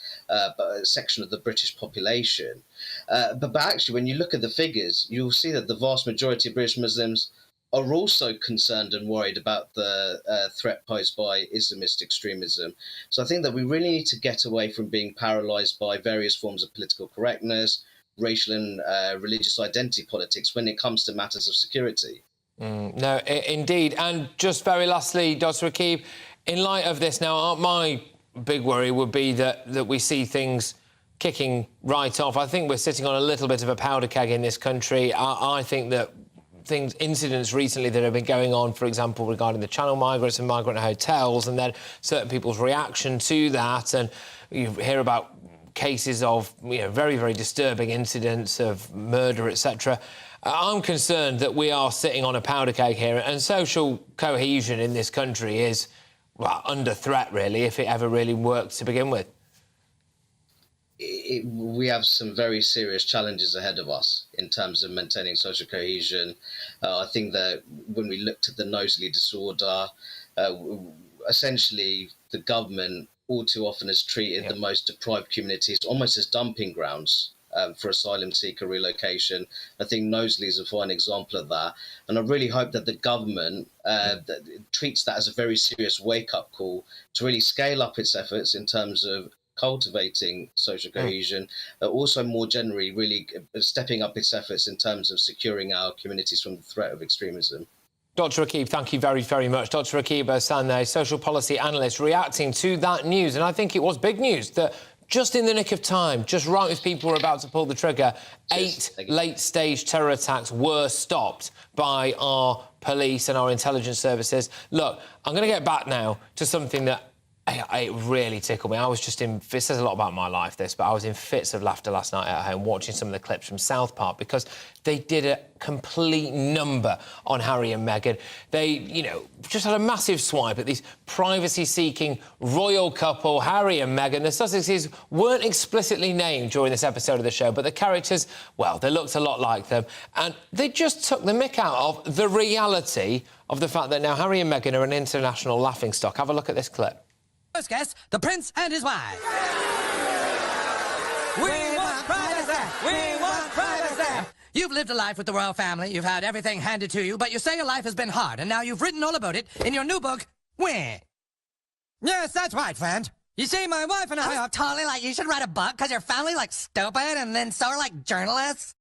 section of the British population. But actually, when you look at the figures, you'll see that the vast majority of British Muslims are also concerned and worried about the threat posed by Islamist extremism. So I think that we really need to get away from being paralysed by various forms of political correctness, racial and religious identity politics when it comes to matters of security. No, indeed. And just very lastly, Dr Rakib, in light of this now, my big worry would be that we see things kicking right off. I think we're sitting on a little bit of a powder keg in this country. I think that incidents recently that have been going on, for example, regarding the Channel migrants and migrant hotels, and then certain people's reaction to that, and you hear about cases of very, very disturbing incidents of murder, etc. I'm concerned that we are sitting on a powder keg here, and social cohesion in this country is, well, under threat, really, if it ever really worked to begin with. We have some very serious challenges ahead of us in terms of maintaining social cohesion. I think that when we looked at the Knowsley disorder, essentially the government all too often has treated the most deprived communities almost as dumping grounds for asylum seeker relocation. I think Knowsley is a fine example of that. And I really hope that the government that treats that as a very serious wake-up call to really scale up its efforts in terms of cultivating social cohesion, also more generally really stepping up its efforts in terms of securing our communities from the threat of extremism. Dr. Rakib, thank you very, very much. Dr. Rakib Saneh, social policy analyst, reacting to that news. And I think it was big news that just in the nick of time, just right as people were about to pull the trigger, 8 late-stage terror attacks were stopped by our police and our intelligence services. Look, I'm going to get back now to something that it really tickled me. I was just in... It says a lot about my life, this, but I was in fits of laughter last night at home watching some of the clips from South Park because they did a complete number on Harry and Meghan. They, just had a massive swipe at these privacy-seeking royal couple, Harry and Meghan. The Sussexes weren't explicitly named during this episode of the show, but the characters, well, they looked a lot like them. And they just took the mick out of the reality of the fact that now Harry and Meghan are an international laughingstock. Have a look at this clip. First guest, the Prince and his wife. We want privacy! We want privacy! You've lived a life with the royal family, you've had everything handed to you, but you say your life has been hard, and now you've written all about it in your new book, Where? Yes, that's right, friend. You see, my wife and I are totally like, you should write a book, because your family like stupid, and then so are like journalists.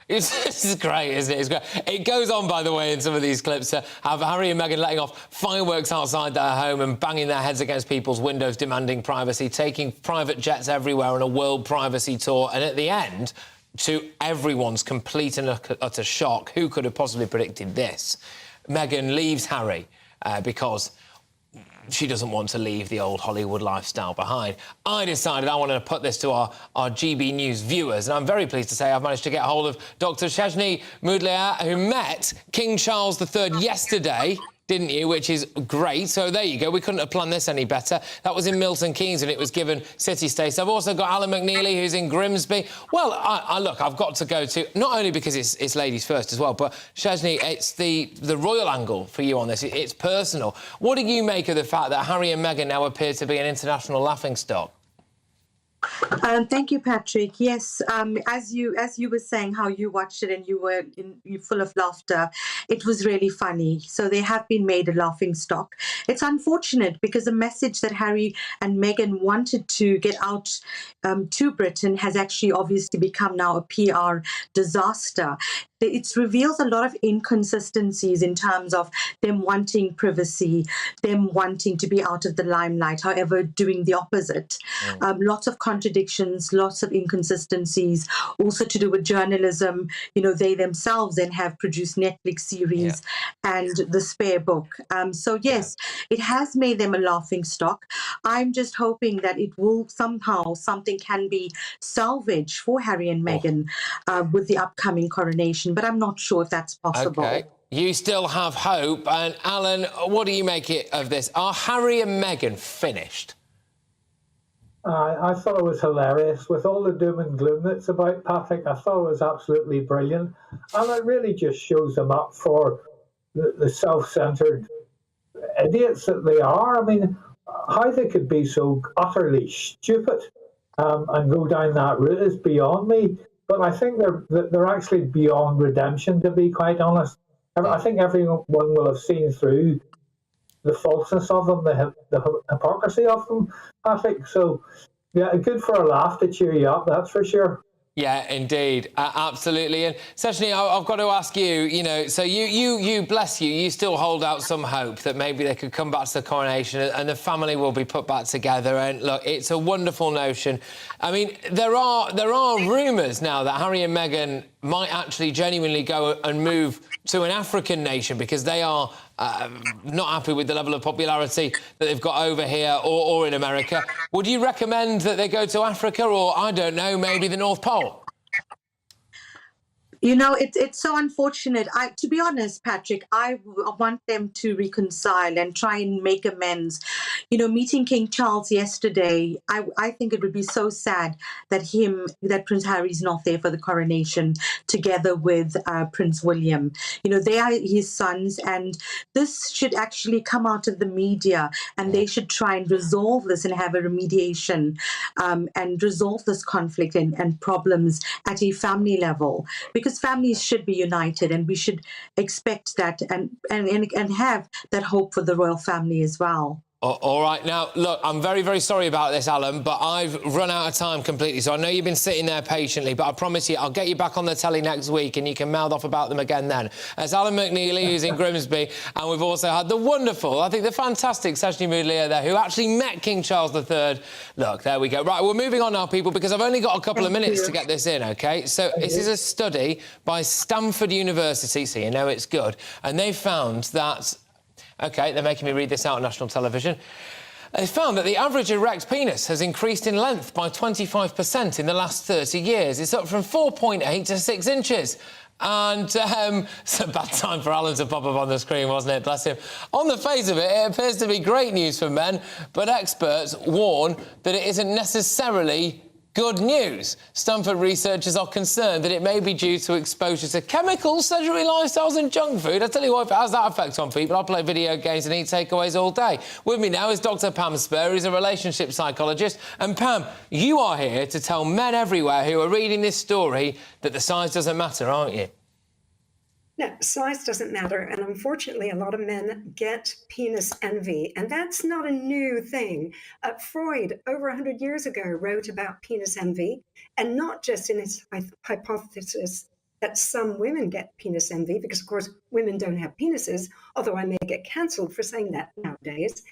This is great, isn't it? It's great. It goes on, by the way, in some of these clips, to have Harry and Meghan letting off fireworks outside their home and banging their heads against people's windows, demanding privacy, taking private jets everywhere on a world privacy tour, and at the end, to everyone's complete and utter shock, who could have possibly predicted this? Meghan leaves Harry because she doesn't want to leave the old Hollywood lifestyle behind. I decided I wanted to put this to our GB News viewers, and I'm very pleased to say I've managed to get hold of Dr. Shajni Mudliar, who met King Charles III yesterday, didn't you? Which is great. So there you go. We couldn't have planned this any better. That was in Milton Keynes, and it was given City States. I've also got Alan McNeely, who's in Grimsby. Well, look, I've got to go to, not only because it's ladies first as well, but Shajni, it's the royal angle for you on this. It's personal. What do you make of the fact that Harry and Meghan now appear to be an international laughingstock? Thank you, Patrick. Yes, as you were saying how you watched it and you were full of laughter, it was really funny. So they have been made a laughing stock. It's unfortunate because the message that Harry and Meghan wanted to get out to Britain has actually obviously become now a PR disaster. It reveals a lot of inconsistencies in terms of them wanting privacy, them wanting to be out of the limelight, however, doing the opposite. Lots of contradictions, lots of inconsistencies, also to do with journalism. They themselves then have produced Netflix series and the Spare book. So, yes, it has made them a laughing stock. I'm just hoping that it will somehow, something can be salvaged for Harry and Meghan with the upcoming coronation. But I'm not sure if that's possible. OK. You still have hope. And, Alan, what do you make of this? Are Harry and Meghan finished? I thought it was hilarious. With all the doom and gloom that's about, Patrick, I thought it was absolutely brilliant. And it really just shows them up for the self-centred idiots that they are. I mean, how they could be so utterly stupid and go down that route is beyond me. But I think they're actually beyond redemption, to be quite honest. I think everyone will have seen through the falseness of them, the hypocrisy of them, I think. So, yeah, good for a laugh to cheer you up, that's for sure. Yeah, indeed, absolutely. And Seshni, I've got to ask you, you know, so you bless you, you still hold out some hope that maybe they could come back to the coronation and the family will be put back together. And look, it's a wonderful notion. I mean, there are rumours now that Harry and Meghan might actually genuinely go and move to an African nation because they are not happy with the level of popularity that they've got over here or in America. Would you recommend that they go to Africa or, I don't know, maybe the North Pole? You know, it's so unfortunate. To be honest, Patrick, I want them to reconcile and try and make amends. You know, meeting King Charles yesterday, I think it would be so sad that Prince Harry's not there for the coronation together with Prince William. You know, they are his sons, and this should actually come out of the media, and they should try and resolve this and have a remediation and resolve this conflict and problems at a family level, because families should be united, and we should expect that and have that hope for the royal family as well. All right. Now, look, I'm very, very sorry about this, Alan, but I've run out of time completely. So I know you've been sitting there patiently, but I promise you I'll get you back on the telly next week and you can mouth off about them again then. It's Alan McNeely, who's in Grimsby, and we've also had the wonderful, I think the fantastic Seshni Moodley there, who actually met King Charles III. Look, there we go. Right, we're moving on now, people, because I've only got a couple of minutes to get this in, OK? So this is a study by Stanford University, so you know it's good, and they found that... OK, they're making me read this out on national television. They found that the average erect penis has increased in length by 25% in the last 30 years. It's up from 4.8 to 6 inches. And it's a bad time for Alan to pop up on the screen, wasn't it? Bless him. On the face of it, it appears to be great news for men, but experts warn that it isn't necessarily good news. Stanford researchers are concerned that it may be due to exposure to chemicals, sedentary lifestyles and junk food. I tell you what, if it has that effect on people, I'll play video games and eat takeaways all day. With me now is Dr. Pam Spur, who's a relationship psychologist. And Pam, you are here to tell men everywhere who are reading this story that the size doesn't matter, aren't you? No, size doesn't matter, and unfortunately a lot of men get penis envy, and that's not a new thing. Freud, over 100 years ago, wrote about penis envy, and not just in his hypothesis that some women get penis envy, because of course women don't have penises, although I may get cancelled for saying that nowadays,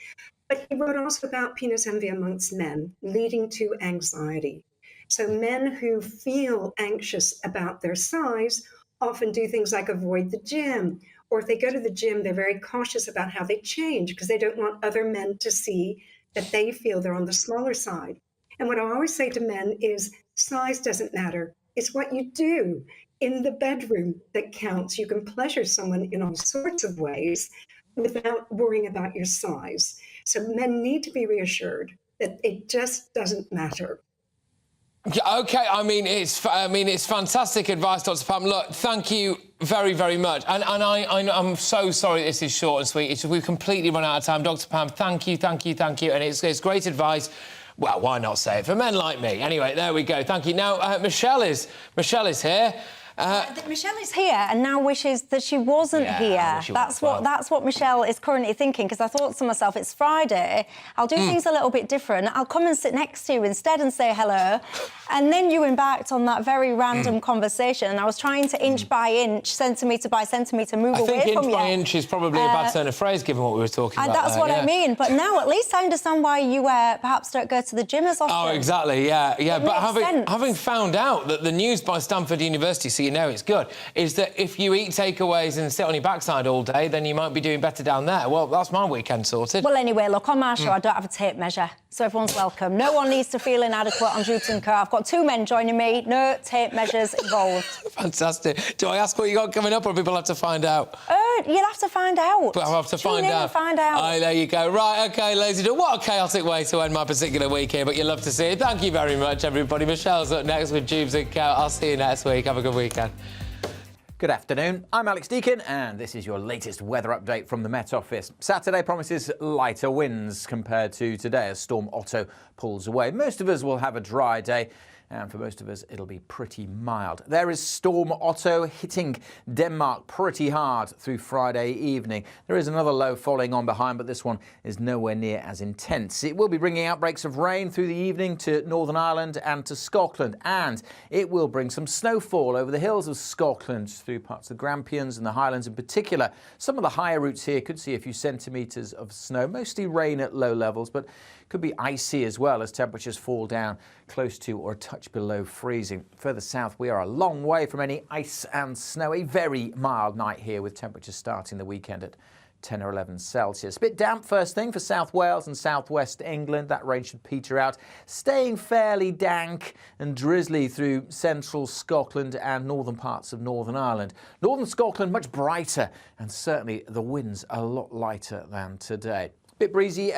but he wrote also about penis envy amongst men, leading to anxiety. So men who feel anxious about their size often do things like avoid the gym, or if they go to the gym, they're very cautious about how they change because they don't want other men to see that they feel they're on the smaller side. And what I always say to men is size doesn't matter. It's what you do in the bedroom that counts. You can pleasure someone in all sorts of ways without worrying about your size. So men need to be reassured that it just doesn't matter. OK, I mean, it's fantastic advice, Dr. Pam. Look, thank you very, very much. And I'm so sorry this is short and sweet. We've completely run out of time. Dr. Pam, thank you. And it's great advice. Well, why not say it? For men like me. Anyway, there we go. Thank you. Now, Michelle is here. Michelle is here and now wishes that she wasn't here. That's what Michelle is currently thinking, because I thought to myself, it's Friday, I'll do things a little bit different. I'll come and sit next to you instead and say hello. And then you embarked on that very random conversation, and I was trying to inch by inch, centimetre by centimetre, move away from you. I think inch by inch is probably a bad turn of phrase, given what we were talking about. That's what I mean. But now at least I understand why you perhaps don't go to the gym as often. Oh, exactly, yeah. But having found out that the news by Stanford University, so you know it's good, is that if you eat takeaways and sit on your backside all day, then you might be doing better down there. Well, that's my weekend sorted. Well, anyway, look, on my show, I don't have a tape measure, so everyone's welcome. No one needs to feel inadequate on Wootton Co. I've got 2 men joining me, no tape measures involved. Fantastic. Do I ask what you got coming up, or people have to find out? You'll have to find out. But I'll have to find out. Oh, there you go. Right, OK, ladies and gentlemen, what a chaotic way to end my particular week here, but you'll love to see it. Thank you very much, everybody. Michelle's up next with Jubes and Cow. I'll see you next week. Have a good weekend. Good afternoon, I'm Alex Deakin and this is your latest weather update from the Met Office. Saturday promises lighter winds compared to today as Storm Otto pulls away. Most of us will have a dry day and for most of us it'll be pretty mild. There is Storm Otto hitting Denmark pretty hard through Friday evening. There is another low following on behind, but this one is nowhere near as intense. It will be bringing outbreaks of rain through the evening to Northern Ireland and to Scotland, and it will bring some snowfall over the hills of Scotland through parts of the Grampians and the Highlands in particular. Some of the higher routes here could see a few centimetres of snow, mostly rain at low levels, but could be icy as well as temperatures fall down close to or a touch below freezing. Further south, we are a long way from any ice and snow. A very mild night here with temperatures starting the weekend at 10 or 11 Celsius. A bit damp first thing for South Wales and southwest England. That rain should peter out, staying fairly dank and drizzly through central Scotland and northern parts of Northern Ireland. Northern Scotland much brighter, and certainly the winds a lot lighter than today. Bit breezy